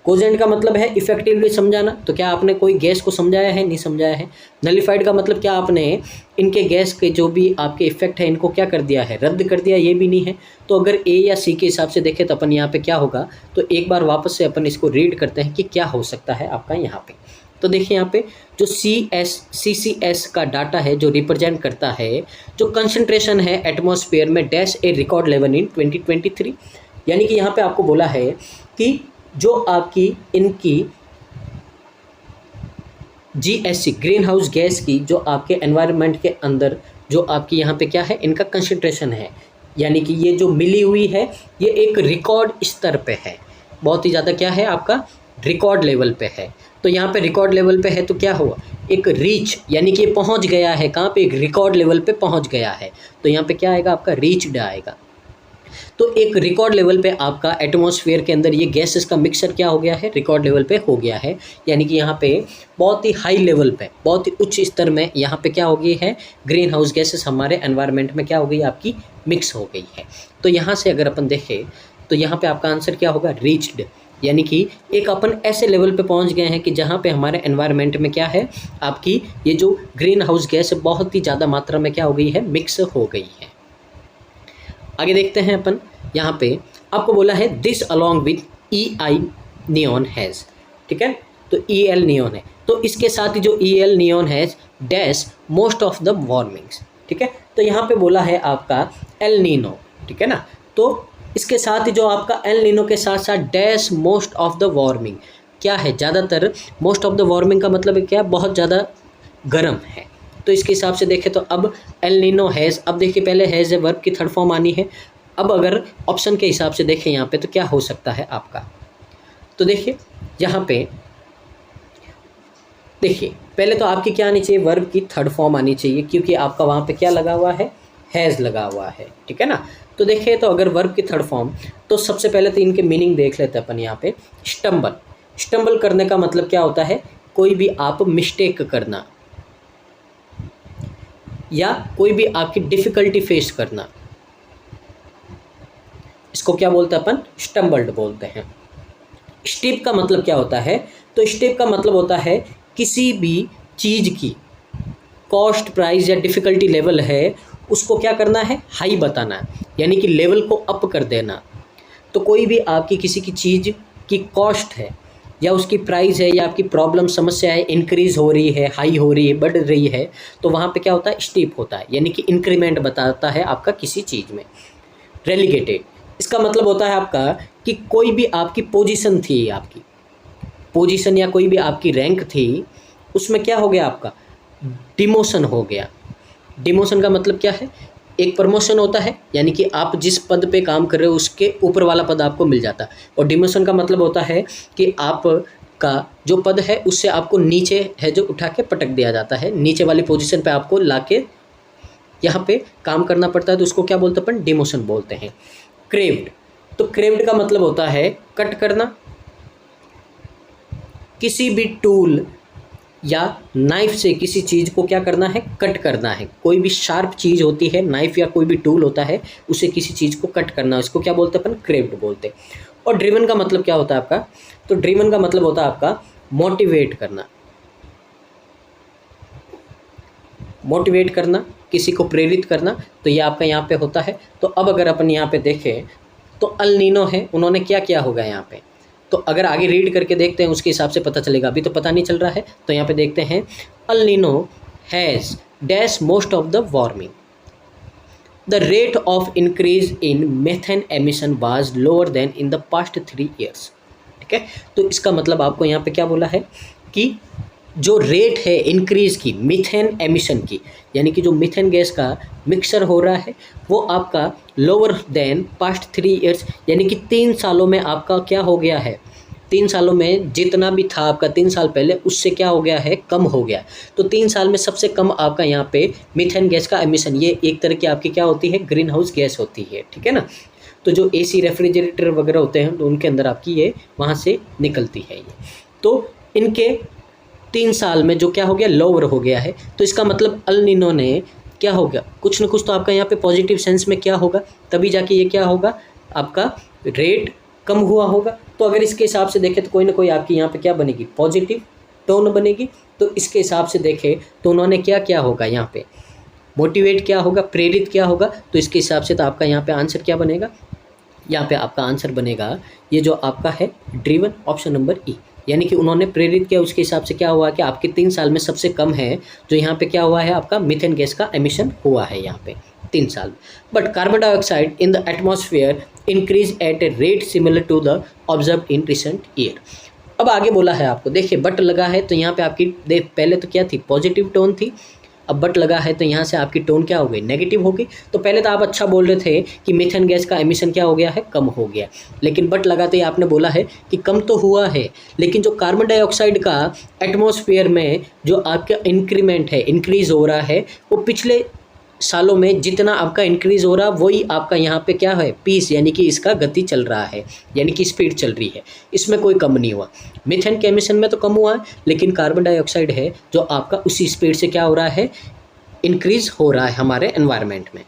कोजेंट का मतलब है इफेक्टिवली समझाना, तो क्या आपने कोई गैस को समझाया है, नहीं समझाया है। नलिफाइड का मतलब क्या आपने इनके गैस के जो भी आपके इफेक्ट है इनको क्या कर दिया है, रद्द कर दिया, ये भी नहीं है। तो अगर ए या सी के हिसाब से देखें तो अपन यहाँ पे क्या होगा, तो एक बार वापस से अपन इसको रीड करते हैं कि क्या हो सकता है आपका यहाँ पे। तो देखिए यहाँ पे जो CCS का डाटा है जो रिप्रेजेंट करता है जो कंसंट्रेशन है एटमॉस्फेयर में dash A record level in 2023, यानी कि यहाँ पे आपको बोला है कि जो आपकी इनकी GHG ग्रीन हाउस गैस की जो आपके एनवायरनमेंट के अंदर जो आपकी यहाँ पे क्या है इनका कंसंट्रेशन है, यानी कि ये जो मिली हुई है ये एक रिकॉर्ड स्तर पे है, बहुत ही ज़्यादा क्या है आपका रिकॉर्ड लेवल पे है। तो यहाँ पे रिकॉर्ड लेवल पे है तो क्या हुआ, एक रीच, यानी कि पहुँच गया है कहाँ पे, एक रिकॉर्ड लेवल पे पहुँच गया है। तो यहाँ पे क्या आएगा आपका रीच्ड आएगा। तो एक रिकॉर्ड लेवल पे आपका एटमॉस्फेयर के अंदर ये गैसेस का मिक्सचर क्या हो गया है, रिकॉर्ड लेवल पे हो गया है, यानी कि यहाँ पे बहुत ही हाई लेवल पे, बहुत ही उच्च स्तर में यहाँ पे क्या हो गई है, ग्रीन हाउस गैसेस हमारे एनवायरनमेंट में क्या हो गई, आपकी मिक्स हो गई है। तो यहाँ से अगर अपन देखें तो यहाँ पे आपका आंसर क्या होगा, रीच्ड, यानी कि एक अपन ऐसे लेवल पे पहुँच गए हैं कि जहाँ पे हमारे एनवायरनमेंट में क्या है, आपकी ये जो ग्रीन हाउस गैस बहुत ही ज़्यादा मात्रा में क्या हो गई है, मिक्स हो गई है। आगे देखते हैं अपन, यहाँ पे आपको बोला है this along with EI neon has, ठीक है, तो EL नियॉन है, तो इसके साथ ही जो EL Nino has dash most of the warmings, ठीक है। तो यहाँ पे बोला है आपका एल नीनो, ठीक है ना, तो इसके साथ ही जो आपका एल नीनो के साथ साथ dash most of the warming क्या है, ज़्यादातर, मोस्ट ऑफ द वार्मिंग का मतलब है क्या, बहुत ज़्यादा गर्म है। तो इसके हिसाब से देखें तो अब एल नीनो हैज़, अब देखिए पहले हैज़ है वर्ब की थर्ड फॉर्म आनी है। अब अगर ऑप्शन के हिसाब से देखें यहाँ पे तो क्या हो सकता है आपका, तो देखिए यहाँ पे देखिए पहले तो आपकी क्या आनी चाहिए, वर्ब की थर्ड फॉर्म आनी चाहिए, क्योंकि आपका वहाँ पे क्या लगा हुआ है, हैज़ लगा हुआ है, ठीक है ना। तो देखिए तो अगर वर्ब की थर्ड फॉर्म, तो सबसे पहले तो इनके मीनिंग देख लेते हैं अपन यहाँ पे। स्टम्बल करने का मतलब क्या होता है, कोई भी आप मिस्टेक करना या कोई भी आपकी डिफ़िकल्टी फेस करना, इसको क्या बोलते हैं अपन, स्टम्बल्ड बोलते हैं। स्टेप का मतलब क्या होता है, तो स्टेप का मतलब होता है किसी भी चीज़ की कॉस्ट, प्राइस या डिफ़िकल्टी लेवल है उसको क्या करना है, हाई बताना है, यानी कि लेवल को अप कर देना। तो कोई भी आपकी किसी की चीज़ की कॉस्ट है या उसकी प्राइस है या आपकी प्रॉब्लम, समस्या है, इंक्रीज़ हो रही है, हाई हो रही है, बढ़ रही है, तो वहाँ पे क्या होता है, स्टेप होता है, यानी कि इंक्रीमेंट बताता है आपका किसी चीज़ में। रेलीगेटेड, इसका मतलब होता है आपका कि कोई भी आपकी पोजीशन थी, आपकी पोजीशन या कोई भी आपकी रैंक थी, उसमें क्या हो गया आपका, डिमोशन हो गया। डिमोशन का मतलब क्या है, एक प्रमोशन होता है, यानी कि आप जिस पद पे काम कर रहे हो उसके ऊपर वाला पद आपको मिल जाता है, और डिमोशन का मतलब होता है कि आप का जो पद है उससे आपको नीचे है जो उठा के पटक दिया जाता है, नीचे वाली पोजीशन पे आपको लाके यहाँ पे काम करना पड़ता है, तो उसको क्या बोलते हैं अपन, डिमोशन बोलते हैं। क्रेव्ड, तो क्रेव्ड का मतलब होता है कट करना, किसी भी टूल या नाइफ से किसी चीज़ को क्या करना है, कट करना है। कोई भी शार्प चीज़ होती है, नाइफ या कोई भी टूल होता है, उसे किसी चीज़ को कट करना, इसको क्या बोलते हैं अपन, क्रेव्ड बोलते हैं। और ड्रिवन का मतलब क्या होता है आपका, तो ड्रिवन का मतलब होता है आपका मोटिवेट करना, मोटिवेट करना, किसी को प्रेरित करना, तो ये आपका यहाँ पे होता है। तो अब अगर अपन यहाँ पे देखें तो एल नीनो है, उन्होंने क्या किया होगा यहाँ पे, तो अगर आगे रीड करके देखते हैं उसके हिसाब से पता चलेगा, अभी तो पता नहीं चल रहा है। तो यहाँ पे देखते हैं, El Nino has dash most of the warming, the rate of increase in methane emission was lower then in the past 3 years, ठीक है। तो इसका मतलब आपको यहाँ पे क्या बोला है कि जो रेट है इंक्रीज़ की मीथेन एमिशन की, यानी कि जो मीथेन गैस का मिक्सर हो रहा है वो आपका लोअर देन पास्ट 3 years, यानी कि 3 सालों में आपका क्या हो गया है, 3 सालों में जितना भी था आपका 3 साल पहले उससे क्या हो गया है, कम हो गया। तो 3 साल में सबसे कम आपका यहाँ पे मीथेन गैस का एमिशन, ये एक तरह की आपकी क्या होती है, ग्रीन हाउस गैस होती है, ठीक है ना। तो जो AC रेफ्रिजरेटर वगैरह होते हैं तो उनके अंदर आपकी ये वहाँ से निकलती है ये। तो इनके 3 साल में जो क्या हो गया, लोअर हो गया है। तो इसका मतलब एल नीनो ने क्या होगा, कुछ ना कुछ तो आपका यहाँ पे पॉजिटिव सेंस में क्या होगा, तभी जाके ये क्या होगा, आपका रेट कम हुआ होगा। तो अगर इसके हिसाब से देखें तो कोई ना कोई आपकी यहाँ पे क्या बनेगी, पॉजिटिव टोन बनेगी। तो इसके हिसाब से देखें तो उन्होंने क्या क्या होगा यहाँ पे, मोटिवेट क्या होगा, प्रेरित क्या होगा। तो इसके हिसाब से तो आपका यहाँ पे आंसर क्या बनेगा, यहाँ पे आपका आंसर बनेगा ये जो आपका है ड्रिवन, ऑप्शन नंबर ई। यानी कि उन्होंने प्रेरित किया, उसके हिसाब से क्या हुआ कि आपके 3 साल में सबसे कम है जो यहाँ पे क्या हुआ है, आपका मीथेन गैस का एमिशन हुआ है यहाँ पे 3 साल। But carbon dioxide in the atmosphere increase at a rate similar to the observe in recent year. अब आगे बोला है आपको, देखिए बट लगा है तो यहाँ पे आपकी देख पहले तो क्या थी, पॉजिटिव टोन थी, अब बट लगा है तो यहाँ से आपकी टोन क्या हो गई, नेगेटिव हो गई। तो पहले तो आप अच्छा बोल रहे थे कि मीथेन गैस का एमिशन क्या हो गया है, कम हो गया, लेकिन बट लगाते ही आपने बोला है कि कम तो हुआ है, लेकिन जो कार्बन डाइऑक्साइड का एटमॉस्फेयर में जो आपका इंक्रीमेंट है, इंक्रीज हो रहा है, वो पिछले सालों में जितना आपका इंक्रीज हो रहा वही आपका यहाँ पे क्या है, पीस, यानी कि इसका गति चल रहा है, यानी कि स्पीड चल रही है, इसमें कोई कम नहीं हुआ। मीथेन के एमिशन में तो कम हुआ है, लेकिन कार्बन डाइऑक्साइड है जो आपका उसी स्पीड से क्या हो रहा है, इंक्रीज हो रहा है हमारे एनवायरनमेंट में।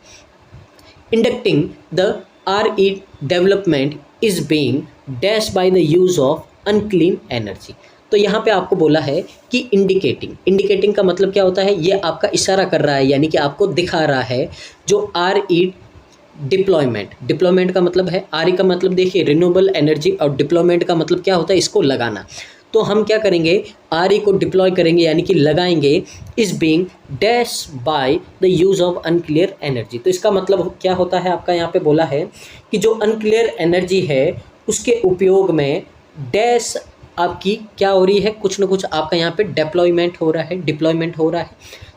Inducting the RE development is being dash by the use of unclean energy. तो यहाँ पे आपको बोला है कि इंडिकेटिंग का मतलब क्या होता है, ये आपका इशारा कर रहा है, यानी कि आपको दिखा रहा है। जो RE डिप्लॉयमेंट का मतलब है, RE का मतलब देखिए रिन्यूएबल एनर्जी, और डिप्लॉयमेंट का मतलब क्या होता है, इसको लगाना। तो हम क्या करेंगे, RE को डिप्लॉय करेंगे यानी कि लगाएंगे, is being dash by the use of unclear energy. तो इसका मतलब क्या होता है, आपका यहाँ पे बोला है कि जो अनक्लियर एनर्जी है उसके उपयोग में डैश आपकी क्या हो रही है, कुछ ना कुछ आपका यहाँ पे डिप्लॉयमेंट हो रहा है।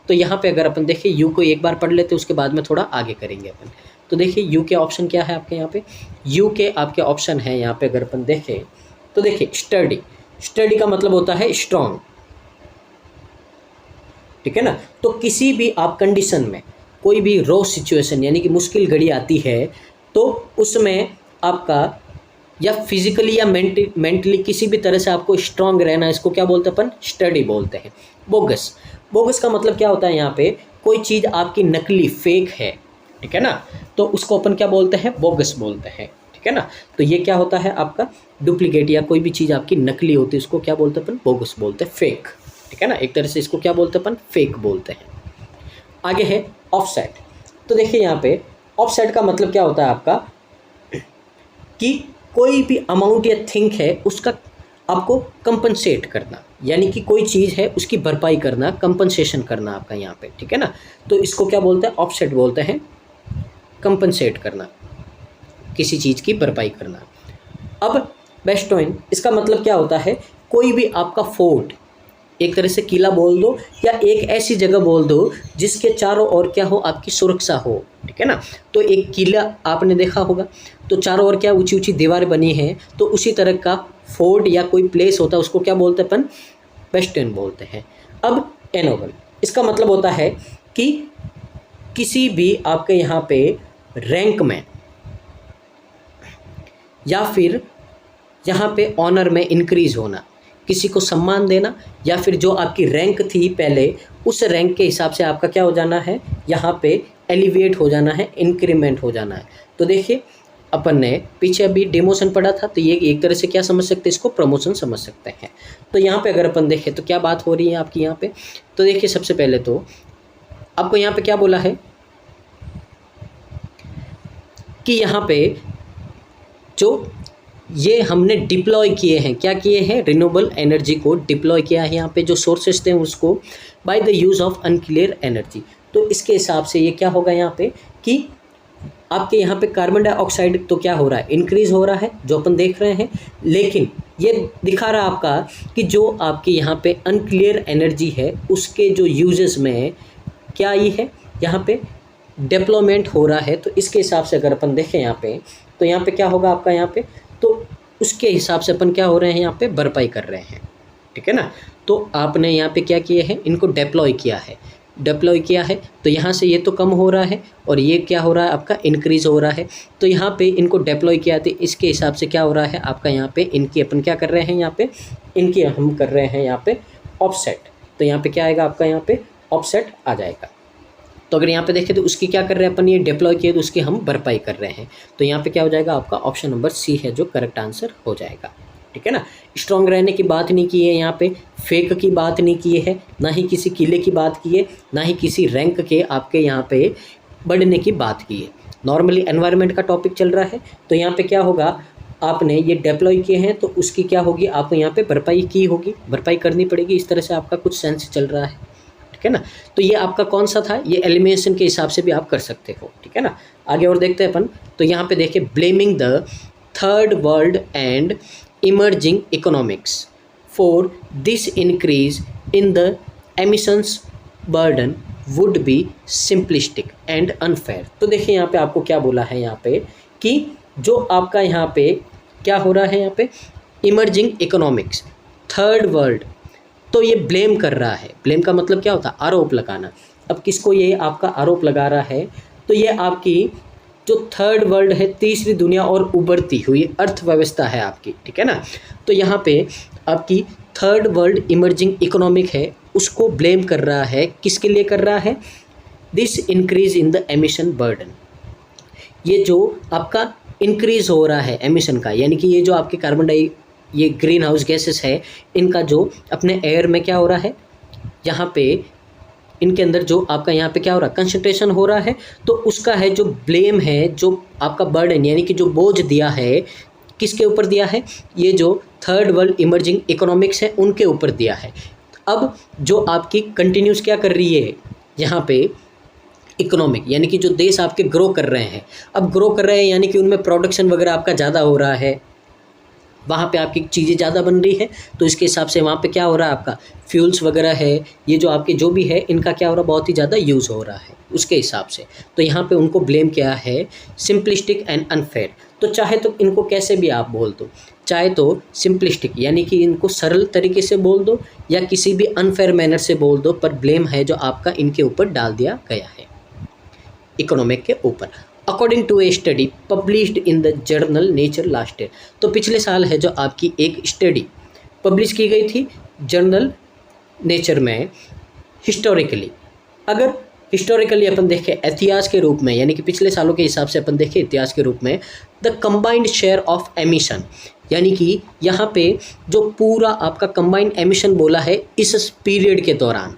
तो यहाँ पे अगर अपन देखें यू को एक बार पढ़ लेते, उसके बाद में थोड़ा आगे करेंगे अपन। तो देखिए यू के ऑप्शन क्या है आपके यहाँ पे, यू के आपके ऑप्शन है यहाँ पे अगर अपन देखें तो देखिए स्टडी का मतलब होता है स्ट्रॉन्ग, ठीक है ना। तो किसी भी आप कंडीशन में कोई भी रो सिचुएशन यानी कि मुश्किल घड़ी आती है तो उसमें आपका या फिजिकली या मेंटली किसी भी तरह से आपको स्ट्रांग रहना, इसको क्या बोलते हैं अपन, स्टडी बोलते हैं। बोगस का मतलब क्या होता है, यहाँ पे कोई चीज़ आपकी नकली फेक है, ठीक है ना, तो उसको अपन क्या बोलते हैं, बोगस बोलते हैं, ठीक है ना। तो ये क्या होता है आपका डुप्लीकेट, या कोई भी चीज़ आपकी नकली होती है उसको क्या बोलते हैं अपन, बोगस बोलते हैं, फेक, ठीक है ना। एक तरह से इसको क्या बोलते हैं अपन, फेक बोलते हैं। आगे है ऑफसेट। तो देखिए यहाँ पे ऑफसेट का मतलब क्या होता है आपका कि कोई भी अमाउंट या थिंग है उसका आपको कंपनसेट करना, यानी कि कोई चीज़ है उसकी भरपाई करना, कंपनसेशन करना आपका यहाँ पे, ठीक है ना। तो इसको क्या बोलते हैं, ऑफसेट बोलते हैं, कंपनसेट करना, किसी चीज़ की भरपाई करना। अब बेस्टोइन, इसका मतलब क्या होता है, कोई भी आपका फोर्ट, एक तरह से किला बोल दो या एक ऐसी जगह बोल दो जिसके चारों ओर क्या हो, आपकी सुरक्षा हो, ठीक है ना। तो एक किला आपने देखा होगा तो चारों ओर क्या ऊंची ऊंची दीवारें बनी हैं, तो उसी तरह का फोर्ट या कोई प्लेस होता है उसको क्या बोलते हैं अपन, बेस्टोइन बोलते हैं। अब एनोबल, इसका मतलब होता है कि किसी भी आपके यहाँ पे रैंक में या फिर यहाँ पे ऑनर में इंक्रीज होना, किसी को सम्मान देना, या फिर जो आपकी रैंक थी पहले उस रैंक के हिसाब से आपका क्या हो जाना है, यहाँ पे एलिवेट हो जाना है, इंक्रीमेंट हो जाना है। तो देखिए अपन ने पीछे अभी डिमोशन पढ़ा था, तो ये एक तरह से क्या समझ सकते हैं, इसको प्रमोशन समझ सकते हैं। तो यहाँ पे अगर अपन देखें तो क्या बात हो रही है आपकी यहाँ पे, तो देखिए सबसे पहले तो आपको यहाँ पे क्या बोला है कि यहाँ पे जो ये हमने डिप्लॉय किए हैं, क्या किए हैं, रिन्यूएबल एनर्जी को डिप्लॉय किया है यहाँ पे, जो सोर्सेस थे उसको by the use of unclear energy. तो इसके हिसाब से ये क्या होगा यहाँ पे कि आपके यहाँ पे कार्बन डाइऑक्साइड तो क्या हो रहा है, इंक्रीज हो रहा है जो अपन देख रहे हैं, लेकिन ये दिखा रहा है आपका कि जो आपके यहाँ पे अनक्लियर एनर्जी है उसके जो यूजेस में क्या आई है, यहाँ पे डेवलपमेंट हो रहा है। तो इसके हिसाब से अगर अपन देखें यहाँ पे, तो यहाँ पे क्या होगा आपका यहाँ पे, तो उसके हिसाब से अपन क्या हो रहे हैं, यहाँ पे भरपाई कर रहे हैं, ठीक है ना। तो आपने यहाँ पे क्या किए हैं, इनको डिप्लॉय किया है, तो यहाँ से ये तो कम हो रहा है और ये क्या हो रहा है आपका, इंक्रीज हो रहा है। तो यहाँ पे इनको डिप्लॉय किया था, इसके हिसाब से क्या हो रहा है आपका यहाँ पे, इनकी अपन क्या कर रहे हैं यहाँ पे, इनकी हम कर रहे हैं यहाँ पे ऑफसेट। तो यहाँ पे क्या आएगा आपका, यहाँ पे ऑफसेट आ जाएगा। तो अगर यहाँ पे देखें तो उसकी क्या कर रहे हैं अपन, ये डिप्लॉय किए तो उसकी हम भरपाई कर रहे हैं। तो यहाँ पे क्या हो जाएगा आपका ऑप्शन नंबर सी है जो करेक्ट आंसर हो जाएगा। ठीक है ना। स्ट्रॉन्ग रहने की बात नहीं की है यहाँ पे, फेक की बात नहीं की है, ना ही किसी किले की बात की है, ना ही किसी रैंक के आपके यहाँ पे बढ़ने की बात की है। नॉर्मली एनवायरनमेंट का टॉपिक चल रहा है। तो यहाँ पे क्या होगा, आपने ये डिप्लॉय किए हैं तो उसकी क्या होगी, आपको यहाँ पे भरपाई की होगी, भरपाई करनी पड़ेगी। इस तरह से आपका कुछ सेंस चल रहा है। ठीक है ना। तो ये आपका कौन सा था, ये एलिमिनेशन के हिसाब से भी आप कर सकते हो। ठीक है ना। आगे और देखते हैं अपन। तो यहाँ पे देखिए, blaming the third world and emerging economics for this increase in the emissions burden would be simplistic and unfair. तो देखिए यहाँ पे आपको क्या बोला है यहाँ पे कि जो आपका यहाँ पे क्या हो रहा है, यहाँ पे इमर्जिंग इकोनॉमिक्स, थर्ड वर्ल्ड, तो ये ब्लेम कर रहा है। ब्लेम का मतलब क्या होता है, आरोप लगाना। अब किसको ये आपका आरोप लगा रहा है, तो ये आपकी जो थर्ड वर्ल्ड है, तीसरी दुनिया और उभरती हुई अर्थव्यवस्था है आपकी। ठीक है ना। तो यहाँ पे आपकी थर्ड वर्ल्ड इमर्जिंग इकोनॉमिक है, उसको ब्लेम कर रहा है। किसके लिए कर रहा है, this increase in the emission burden, ये जो आपका इंक्रीज हो रहा है एमिशन का, यानी कि ये जो आपके कार्बन डाई, ये ग्रीन हाउस गैसेस है, इनका जो अपने एयर में क्या हो रहा है, यहाँ पे इनके अंदर जो आपका यहाँ पे क्या हो रहा है, कंसंट्रेशन हो रहा है। तो उसका है जो ब्लेम है, जो आपका बर्डन यानी कि जो बोझ दिया है, किसके ऊपर दिया है, ये जो थर्ड वर्ल्ड इमर्जिंग इकोनॉमिक्स है उनके ऊपर दिया है। अब जो आपकी कंटिन्यूस क्या कर रही है यहाँ पे, इकोनॉमिक, यानी कि जो देश आपके ग्रो कर रहे हैं, अब ग्रो कर रहे हैं यानी कि उनमें प्रोडक्शन वगैरह आपका ज़्यादा हो रहा है, वहाँ पे आपकी चीज़ें ज़्यादा बन रही है, तो इसके हिसाब से वहाँ पे क्या हो रहा है, आपका फ्यूल्स वगैरह है, ये जो आपके जो भी है, इनका क्या हो रहा है, बहुत ही ज़्यादा यूज़ हो रहा है उसके हिसाब से। तो यहाँ पे उनको ब्लेम किया है सिंपलिस्टिक एंड अनफेयर। तो चाहे तो इनको कैसे भी आप बोल दो, चाहे तो सिंपलिस्टिक यानी कि इनको सरल तरीके से बोल दो, या किसी भी अनफेयर मैनर से बोल दो, पर ब्लेम है जो आपका इनके ऊपर डाल दिया गया है, इकोनॉमिक के ऊपर। According to a study published in the journal Nature last year, तो पिछले साल है जो आपकी एक स्टडी पब्लिश की गई थी जर्नल नेचर में, हिस्टोरिकली, अगर हिस्टोरिकली अपन देखें इतिहास के रूप में, यानी कि पिछले सालों के हिसाब से अपन देखें इतिहास के रूप में, the combined share of emission, यानी कि यहाँ पे जो पूरा आपका कंबाइंड एमिशन बोला है इस पीरियड के दौरान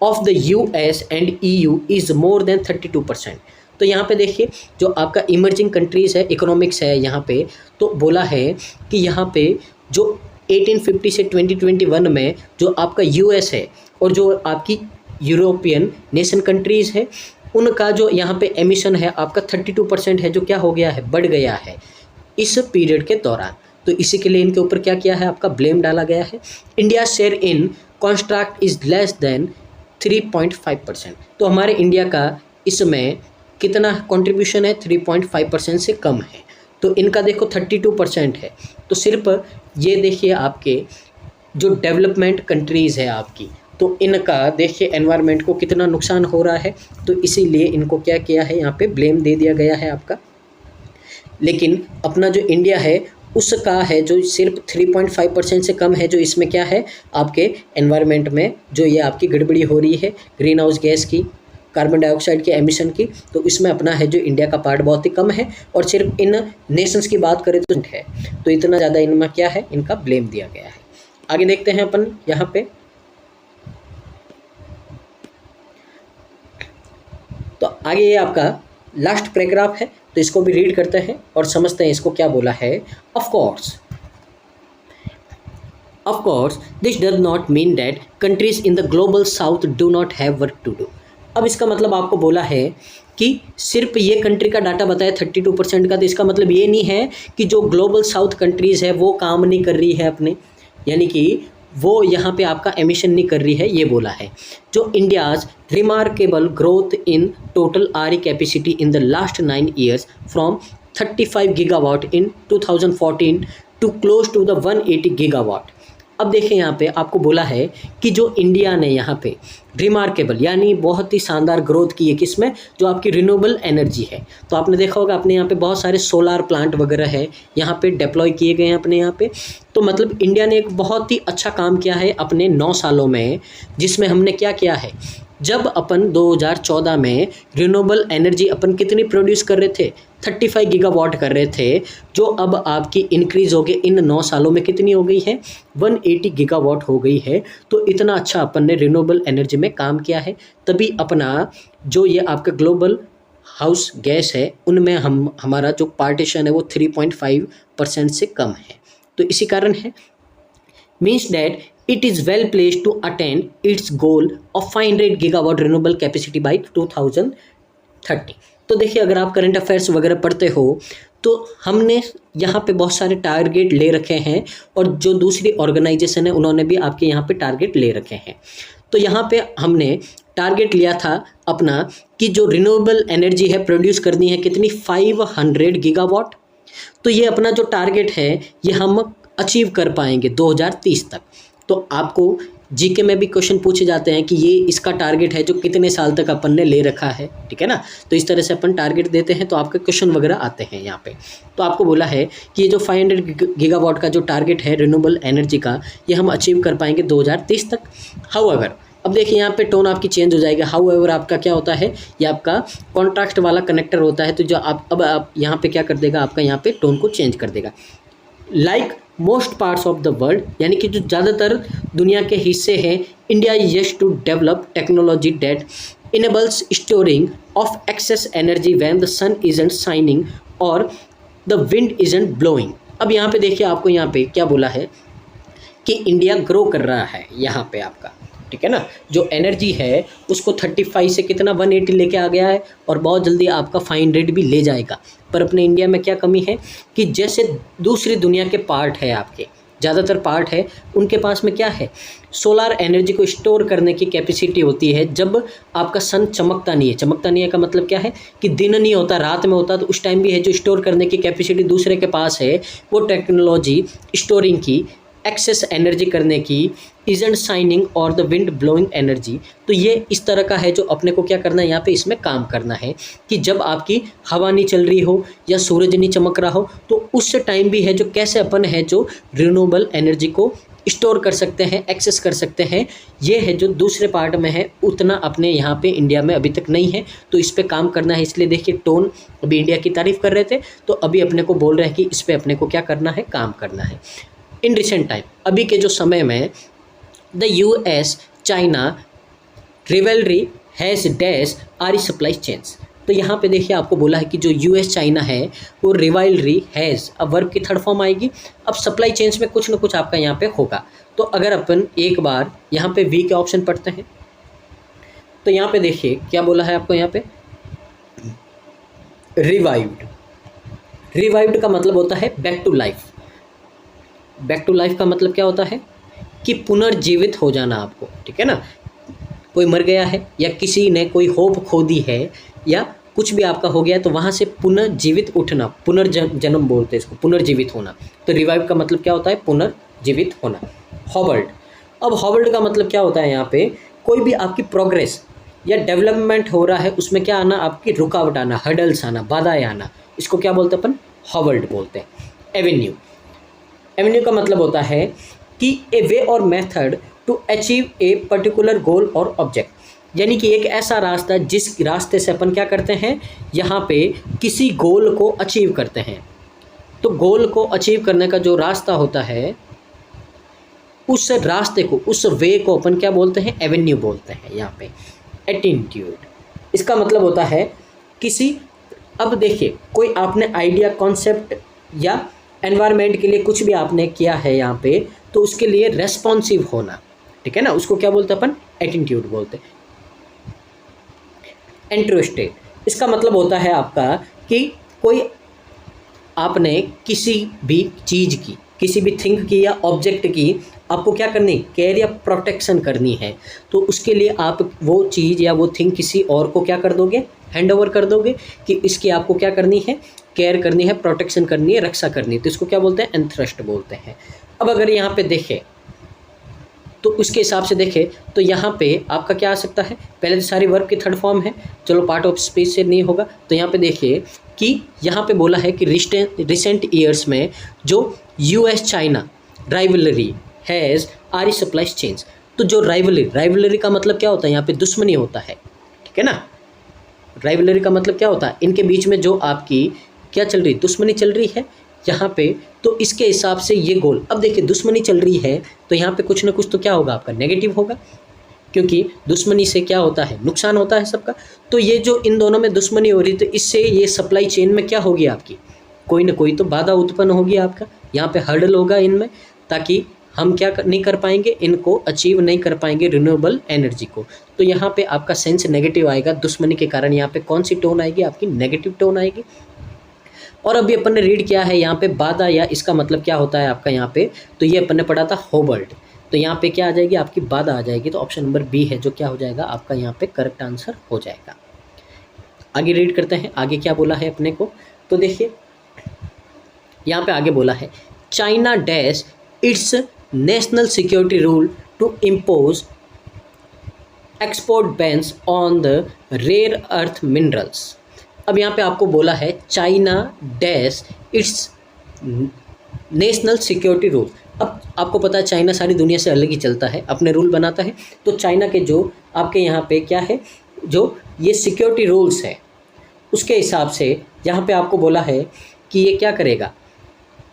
of the US and EU is more than 32%। तो यहाँ पे देखिए जो आपका इमर्जिंग कंट्रीज़ है, इकोनॉमिक्स है यहाँ पे, तो बोला है कि यहाँ पे जो 1850 से 2021 में जो आपका US है और जो आपकी यूरोपियन नेशन कंट्रीज़ है, उनका जो यहाँ पे एमिशन है आपका 32% है, जो क्या हो गया है, बढ़ गया है इस पीरियड के दौरान। तो इसी के लिए इनके ऊपर क्या किया है, आपका ब्लेम डाला गया है। India share in contract is less than 3.5%। तो हमारे इंडिया का इसमें कितना कंट्रीब्यूशन है, 3.5% से कम है। तो इनका देखो 32% है। तो सिर्फ ये देखिए आपके जो डेवलपमेंट कंट्रीज़ है आपकी, तो इनका देखिए एनवायरनमेंट को कितना नुकसान हो रहा है। तो इसीलिए इनको क्या किया है, यहाँ पे ब्लेम दे दिया गया है आपका। लेकिन अपना जो इंडिया है उसका है जो सिर्फ 3.5% से कम है, जो इसमें क्या है आपके एनवायरनमेंट में जो ये आपकी गड़बड़ी हो रही है ग्रीन हाउस गैस की, कार्बन डाइऑक्साइड के एमिशन की, तो इसमें अपना है जो इंडिया का पार्ट बहुत ही कम है। और सिर्फ इन नेशंस की बात करें तो है, तो इतना ज़्यादा इनमें क्या है, इनका ब्लेम दिया गया है। आगे देखते हैं अपन यहाँ पे। तो आगे ये आपका लास्ट पैराग्राफ है, तो इसको भी रीड करते हैं और समझते हैं इसको क्या बोला है। Of course this does not mean that countries in the global south do not have work to do. अब इसका मतलब आपको बोला है कि सिर्फ ये कंट्री का डाटा बताया 32% का, तो इसका मतलब ये नहीं है कि जो ग्लोबल साउथ कंट्रीज़ है वो काम नहीं कर रही है अपने, यानी कि वो यहाँ पे आपका एमिशन नहीं कर रही है, ये बोला है। जो India's remarkable growth in total RE capacity in the last 9 years from 35 gigawatt in 2014 to close to the 180 gigawatt. अब देखें यहाँ पे आपको बोला है कि जो इंडिया ने यहाँ पे रिमार्केबल यानी बहुत ही शानदार ग्रोथ की है किसमें, जो आपकी रिन्यूएबल एनर्जी है। तो आपने देखा होगा अपने यहाँ पे बहुत सारे सोलार प्लांट वगैरह है यहाँ पे डिप्लॉय किए गए हैं अपने यहाँ पे। तो मतलब इंडिया ने एक बहुत ही अच्छा काम किया है अपने 9 सालों में, जिसमें हमने क्या किया है जब अपन 2014 में रिन्यूएबल एनर्जी अपन कितनी प्रोड्यूस कर रहे थे, 35 गीगावाट कर रहे थे, जो अब आपकी इंक्रीज हो गई इन 9 सालों में कितनी हो गई है, 180 गीगावाट हो गई है। तो इतना अच्छा अपन ने रिन्यूएबल एनर्जी में काम किया है, तभी अपना जो ये आपका ग्लोबल हाउस गैस है उनमें हमारा जो पार्टीशन है वो 3.5% से कम है। तो इसी कारण है, means that it is well placed to attain its goal of 500 gigawatt renewable capacity by 2030। तो देखिए, अगर आप करंट अफेयर्स वगैरह पढ़ते हो तो हमने यहाँ पे बहुत सारे टारगेट ले रखे हैं, और जो दूसरी ऑर्गेनाइजेशन है उन्होंने भी आपके यहाँ पे टारगेट ले रखे हैं। तो यहाँ पे हमने टारगेट लिया था अपना कि जो रिन्यूएबल एनर्जी है प्रोड्यूस करनी है कितनी, 500 गीगावाट। तो ये अपना जो टारगेट है ये हम अचीव कर पाएंगे 2030 तक। तो आपको जीके में भी क्वेश्चन पूछे जाते हैं कि ये इसका टारगेट है जो कितने साल तक अपन ने ले रखा है, ठीक है ना। तो इस तरह से अपन टारगेट देते हैं तो आपके क्वेश्चन वगैरह आते हैं यहाँ पे। तो आपको बोला है कि ये जो 500 गीगावाट का जो टारगेट है रिन्यूएबल एनर्जी का, ये हम अचीव कर पाएंगे 2030 तक। हाउएवर, अब देखिए यहाँ पे टोन आपकी चेंज हो जाएगी। हाउएवर आपका क्या होता है, ये आपका कॉन्ट्रैक्ट वाला कनेक्टर होता है, तो जो आप यहाँ पे क्या कर देगा, आपका यहाँ पे टोन को चेंज कर देगा। Like most parts of the world, यानी कि जो ज़्यादातर दुनिया के हिस्से हैं, India is to develop technology that enables storing of excess energy when the sun isn't shining और द विंड इजंट ब्लोइंग। अब यहाँ पे देखिए, आपको यहाँ पे क्या बोला है कि इंडिया ग्रो कर रहा है यहाँ पे आपका, ठीक है ना। जो एनर्जी है उसको 35 से कितना 180 लेके आ गया है, और बहुत जल्दी आपका 500 भी ले जाएगा। पर अपने इंडिया में क्या कमी है कि जैसे दूसरी दुनिया के पार्ट है, आपके ज़्यादातर पार्ट है, उनके पास में क्या है, सोलार एनर्जी को स्टोर करने की कैपेसिटी होती है। जब आपका सन चमकता नहीं है, चमकता नहीं है का मतलब क्या है कि दिन नहीं होता, रात में होता, तो उस टाइम भी है जो स्टोर करने की कैपेसिटी दूसरे के पास है, वो टेक्नोलॉजी स्टोरिंग की, एक्सेस एनर्जी करने की, इजंट शाइनिंग और द विंड ब्लोइंग एनर्जी। तो ये इस तरह का है जो अपने को क्या करना है, यहाँ पे इसमें काम करना है कि जब आपकी हवा नहीं चल रही हो या सूरज नहीं चमक रहा हो, तो उस टाइम भी है जो कैसे अपन है जो रिन्यूएबल एनर्जी को स्टोर कर सकते हैं, एक्सेस कर सकते हैं। ये है जो दूसरे पार्ट में है, उतना अपने यहाँ पे इंडिया में अभी तक नहीं है, तो इस पर काम करना है। इसलिए देखिए, टोन अभी इंडिया की तारीफ कर रहे थे, तो अभी अपने को बोल रहे हैं कि इस पर अपने को क्या करना है, काम करना है। इन रिसेंट टाइम, अभी के जो समय में, the US China rivalry has dash our supply chains. तो यहाँ पे देखिए, आपको बोला है कि जो US चाइना है वो रिवाइलरी हैज़, अब वर्ब की थर्ड फॉर्म आएगी। अब सप्लाई चेन्स में कुछ ना कुछ आपका यहाँ पे होगा। तो अगर अपन एक बार यहाँ पे वी के ऑप्शन पढ़ते हैं, तो यहाँ पे देखिए क्या बोला है आपको, यहाँ पे रिवाइव्ड। रिवाइव्ड का मतलब होता है back to life. Back to life का मतलब क्या होता है कि पुनर्जीवित हो जाना आपको, ठीक है ना। कोई मर गया है या किसी ने कोई होप खो दी है या कुछ भी आपका हो गया, तो वहाँ से पुनर्जीवित उठना, पुनर्जन्म बोलते हैं इसको, पुनर्जीवित होना। तो रिवाइव का मतलब क्या होता है, पुनर्जीवित होना। हॉवर्ड, अब हॉवर्ड का मतलब क्या होता है, यहाँ पे कोई भी आपकी प्रोग्रेस या डेवलपमेंट हो रहा है उसमें क्या आना, आपकी रुकावट आना, हर्डल्स आना, बाधाएं आना, इसको क्या बोलते हैं अपन, हॉवर्ड बोलते हैं। एवेन्यू, एवेन्यू का मतलब होता है कि ए वे और method to achieve a particular goal और ऑब्जेक्ट, यानी कि एक ऐसा रास्ता जिस रास्ते से अपन क्या करते हैं, यहाँ पे किसी गोल को अचीव करते हैं। तो गोल को अचीव करने का जो रास्ता होता है, उस रास्ते को, उस वे को अपन क्या बोलते हैं, एवेन्यू बोलते हैं। यहाँ पे एटीट्यूड, इसका मतलब होता है किसी, अब देखिए कोई आपने आइडिया, कॉन्सेप्ट या एनवायरनमेंट के लिए कुछ भी आपने किया है यहाँ पे, तो उसके लिए रेस्पॉन्सिव होना, ठीक है ना, उसको क्या बोलते हैं अपन, एटीट्यूड बोलते हैं। इंटरेस्टेड, इसका मतलब होता है आपका कि कोई आपने किसी भी चीज़ की, किसी भी थिंग की या ऑब्जेक्ट की आपको क्या करनी, केयर या प्रोटेक्शन करनी है, तो उसके लिए आप वो चीज़ या वो थिंग किसी और को क्या कर दोगे, हैंड ओवर कर दोगे कि इसकी आपको क्या करनी है, केयर करनी है, प्रोटेक्शन करनी है, रक्षा करनी है। तो इसको क्या बोलते हैं, एंथ्रस्ट बोलते हैं। अब अगर यहाँ पे देखें तो उसके हिसाब से देखें तो यहाँ पे आपका क्या आ सकता है, पहले तो सारी वर्ब की थर्ड फॉर्म है, चलो पार्ट ऑफ स्पीच से नहीं होगा। तो यहाँ पे देखिए कि यहाँ पे बोला है कि रिसेंट ईयर्स में जो US China rivalry has are supply chains, तो जो राइवलरी का मतलब क्या होता है, यहाँ पे दुश्मनी होता है, ठीक है ना। राइवलरी का मतलब क्या होता है, इनके बीच में जो आपकी क्या चल रही, दुश्मनी चल रही है यहाँ पे, तो इसके हिसाब से ये गोल। अब देखिए दुश्मनी चल रही है तो यहाँ पे कुछ ना कुछ तो क्या होगा, आपका नेगेटिव होगा, क्योंकि दुश्मनी से क्या होता है, नुकसान होता है सबका। तो ये जो इन दोनों में दुश्मनी हो रही, तो इससे ये सप्लाई चेन में क्या होगी, आपकी कोई ना कोई तो बाधा उत्पन्न होगी, आपका यहाँ पे हर्डल होगा इनमें, ताकि हम क्या नहीं कर पाएंगे, इनको अचीव नहीं कर पाएंगे रिन्यूएबल एनर्जी को। तो यहाँ पे आपका सेंस नेगेटिव आएगा, दुश्मनी के कारण यहाँ पे कौन सी टोन आएगी, आपकी नेगेटिव टोन आएगी। और अभी अपन ने रीड किया है यहाँ पे बाधा, या इसका मतलब क्या होता है आपका यहाँ पे, तो ये अपन ने पढ़ा था होबर्ट, तो यहाँ पे क्या आ जाएगी, आपकी बाधा आ जाएगी। तो ऑप्शन नंबर बी है जो क्या हो जाएगा, आपका यहाँ पे करेक्ट आंसर हो जाएगा। आगे रीड करते हैं, आगे क्या बोला है अपने को, तो देखिए यहाँ पे आगे बोला है, China dash its national security rule to impose export bans on the rare earth minerals. अब यहाँ पे आपको बोला है China dash its national security rule. अब आपको पता है चाइना सारी दुनिया से अलग ही चलता है, अपने रूल बनाता है। तो चाइना के जो आपके यहाँ पे क्या है, जो ये सिक्योरिटी रूल्स है, उसके हिसाब से यहाँ पे आपको बोला है कि ये क्या करेगा,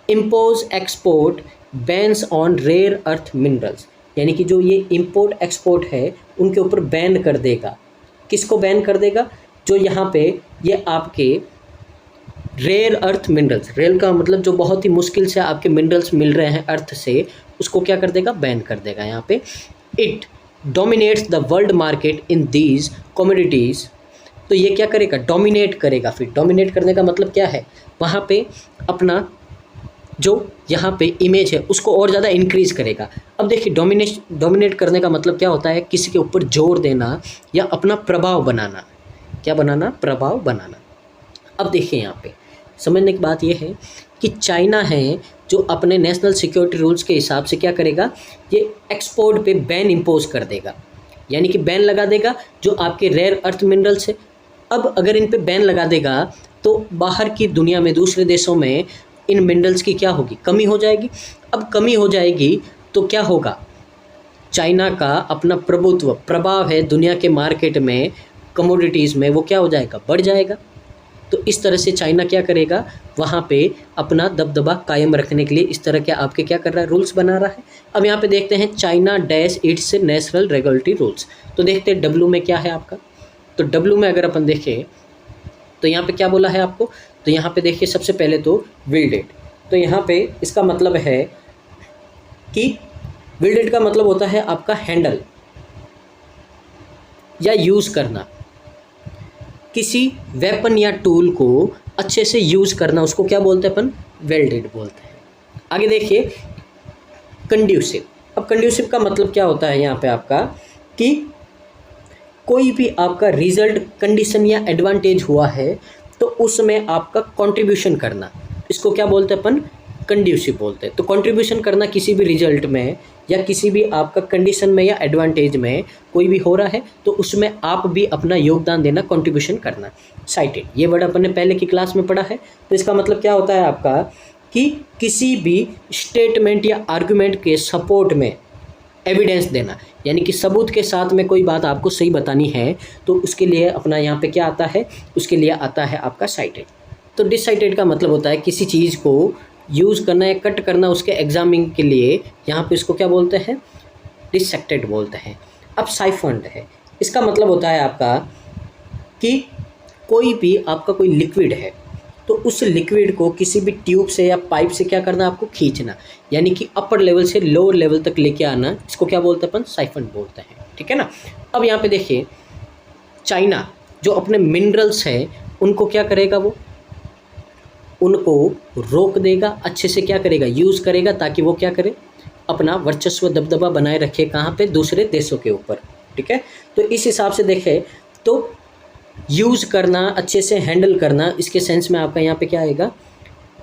impose export bans on rare earth minerals, यानी कि जो ये इम्पोर्ट एक्सपोर्ट है उनके ऊपर बैन कर देगा। किसको बैन कर देगा, जो यहाँ पे ये आपके रेयर अर्थ मिनरल्स, रेयर का मतलब जो बहुत ही मुश्किल से आपके मिनरल्स मिल रहे हैं अर्थ से, उसको क्या कर देगा, बैन कर देगा यहाँ पे। It dominates the world market in these commodities, तो ये क्या करेगा, डोमिनेट करेगा। फिर डोमिनेट करने का मतलब क्या है, वहाँ पे अपना जो यहाँ पे इमेज है उसको और ज़्यादा इंक्रीज़ करेगा। अब देखिए डोमिनेट करने का मतलब क्या होता है, किसी के ऊपर जोर देना या अपना प्रभाव बनाना। क्या बनाना, प्रभाव बनाना। अब देखिए यहाँ पे समझने की बात यह है कि चाइना है जो अपने नेशनल सिक्योरिटी रूल्स के हिसाब से क्या करेगा, ये एक्सपोर्ट पे बैन इम्पोज कर देगा, यानी कि बैन लगा देगा जो आपके रेयर अर्थ मिनरल्स है। अब अगर इन पे बैन लगा देगा तो बाहर की दुनिया में, दूसरे देशों में इन मिनरल्स की क्या होगी, कमी हो जाएगी। अब कमी हो जाएगी तो क्या होगा, चाइना का अपना प्रभुत्व, प्रभाव है दुनिया के मार्केट में, कमोडिटीज़ में, वो क्या हो जाएगा, बढ़ जाएगा। तो इस तरह से चाइना क्या करेगा, वहाँ पे अपना दबदबा कायम रखने के लिए इस तरह के आपके क्या कर रहा है, रूल्स बना रहा है। अब यहाँ पे देखते हैं China dash its national regulatory rules. तो देखते हैं डब्ल्यू में क्या है आपका। तो डब्ल्यू में अगर अपन देखें तो यहाँ पे क्या बोला है आपको, तो यहाँ पे देखिए सबसे पहले तो विल्डेड। तो यहाँ पे इसका मतलब है कि विल्डेड का मतलब होता है आपका हैंडल या यूज़ करना, किसी वेपन या टूल को अच्छे से यूज़ करना, उसको क्या बोलते हैं अपन, वेल्डेड बोलते हैं। आगे देखिए कंड्यूसिव। अब कंड्यूसिव का मतलब क्या होता है यहाँ पे आपका, कि कोई भी आपका रिजल्ट, कंडीशन या एडवांटेज हुआ है तो उसमें आपका कंट्रीब्यूशन करना, इसको क्या बोलते हैं अपन, कंड्यूसिव बोलते हैं। तो कंट्रीब्यूशन करना किसी भी रिजल्ट में या किसी भी आपका कंडीशन में या एडवांटेज में कोई भी हो रहा है तो उसमें आप भी अपना योगदान देना, कंट्रीब्यूशन करना। साइटेड, ये वर्ड अपन ने पहले की क्लास में पढ़ा है। तो इसका मतलब क्या होता है आपका, कि किसी भी स्टेटमेंट या आर्गुमेंट के सपोर्ट में एविडेंस देना, यानी कि सबूत के साथ में कोई बात आपको सही बतानी है तो उसके लिए अपना यहाँ पे क्या आता है, उसके लिए आता है आपका साइटेड। तो डिसाइटेड का मतलब होता है किसी चीज़ को यूज़ करना या कट करना उसके एग्जामिंग के लिए, यहाँ पे इसको क्या बोलते हैं, डिसेक्टेड बोलते हैं। अब साइफन्ड है, इसका मतलब होता है आपका कि कोई भी आपका कोई लिक्विड है तो उस लिक्विड को किसी भी ट्यूब से या पाइप से क्या करना, आपको खींचना, यानी कि अपर लेवल से लोअर लेवल तक लेके आना, इसको क्या बोलते हैं अपन, साइफन्ड बोलते हैं, ठीक है ना। अब यहाँ पे देखिए चाइना जो अपने मिनरल्स हैं उनको क्या करेगा, वो उनको रोक देगा, अच्छे से क्या करेगा, यूज़ करेगा, ताकि वो क्या करे, अपना वर्चस्व दबदबा बनाए रखे, कहाँ पे, दूसरे देशों के ऊपर, ठीक है। तो इस हिसाब से देखें तो यूज़ करना, अच्छे से हैंडल करना, इसके सेंस में आपका यहाँ पे क्या आएगा,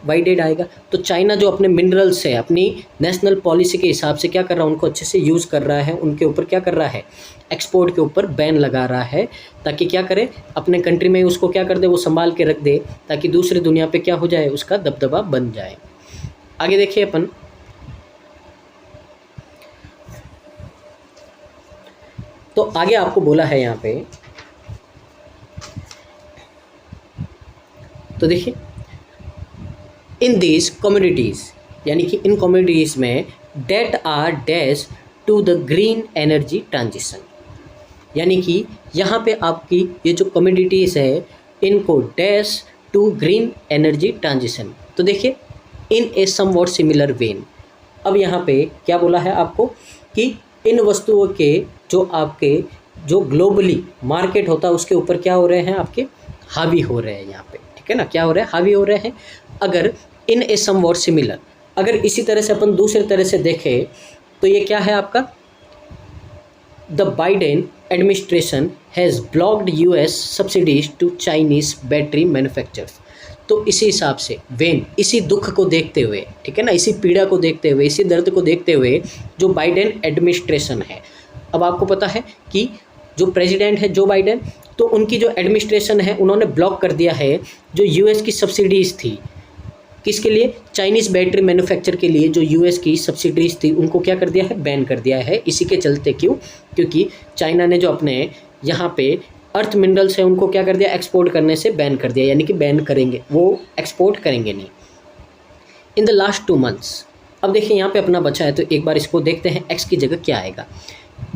वाइडेड आएगा। तो चाइना जो अपने मिनरल्स है अपनी नेशनल पॉलिसी के हिसाब से क्या कर रहा है, उनको अच्छे से यूज़ कर रहा है, उनके ऊपर क्या कर रहा है, एक्सपोर्ट के ऊपर बैन लगा रहा है, ताकि क्या करे, अपने कंट्री में उसको क्या कर दे, वो संभाल के रख दे, ताकि दूसरी दुनिया पे क्या हो जाए, उसका दबदबा बन जाए। आगे देखिए अपन तो आगे आपको बोला है यहाँ पे, तो देखिए इन दीज कम्युनिटीज़, यानी कि इन कम्युनिटीज़ में that are dash to the green energy transition, यानी कि यहाँ पे आपकी ये जो कम्युनिटीज़ है इनको dash to green energy transition. तो देखिए in a somewhat similar vein, अब यहाँ पे क्या बोला है आपको कि इन वस्तुओं के जो आपके जो ग्लोबली मार्केट होता है उसके ऊपर क्या हो रहे हैं, आपके हावी हो रहे हैं यहाँ पे, ठीक है ना, क्या हो रहा है, हावी हो रहे हैं। अगर इन ए समवॉट सिमिलर, अगर इसी तरह से अपन दूसरे तरह से देखें तो ये क्या है आपका, the Biden administration has blocked US subsidies to Chinese battery manufacturers. तो इसी हिसाब से वेन, इसी दुख को देखते हुए, ठीक है ना, इसी पीड़ा को देखते हुए, इसी दर्द को देखते हुए जो बाइडेन एडमिनिस्ट्रेशन है, अब आपको पता है कि जो प्रेसिडेंट है जो बाइडेन, तो उनकी जो एडमिनिस्ट्रेशन है उन्होंने ब्लॉक कर दिया है जो यूएस की सब्सिडीज़ थी, किसके लिए, चाइनीज़ बैटरी मैन्युफैक्चर के लिए जो यूएस की सब्सिडीज़ थी उनको क्या कर दिया है, बैन कर दिया है। इसी के चलते क्यों, क्योंकि चाइना ने जो अपने यहाँ पे अर्थ मिनरल्स है उनको क्या कर दिया, एक्सपोर्ट करने से बैन कर दिया, यानी कि बैन करेंगे, वो एक्सपोर्ट करेंगे नहीं। इन द लास्ट 2 months, अब देखिए यहाँ पे अपना बचा है तो एक बार इसको देखते हैं, एक्स की जगह क्या आएगा,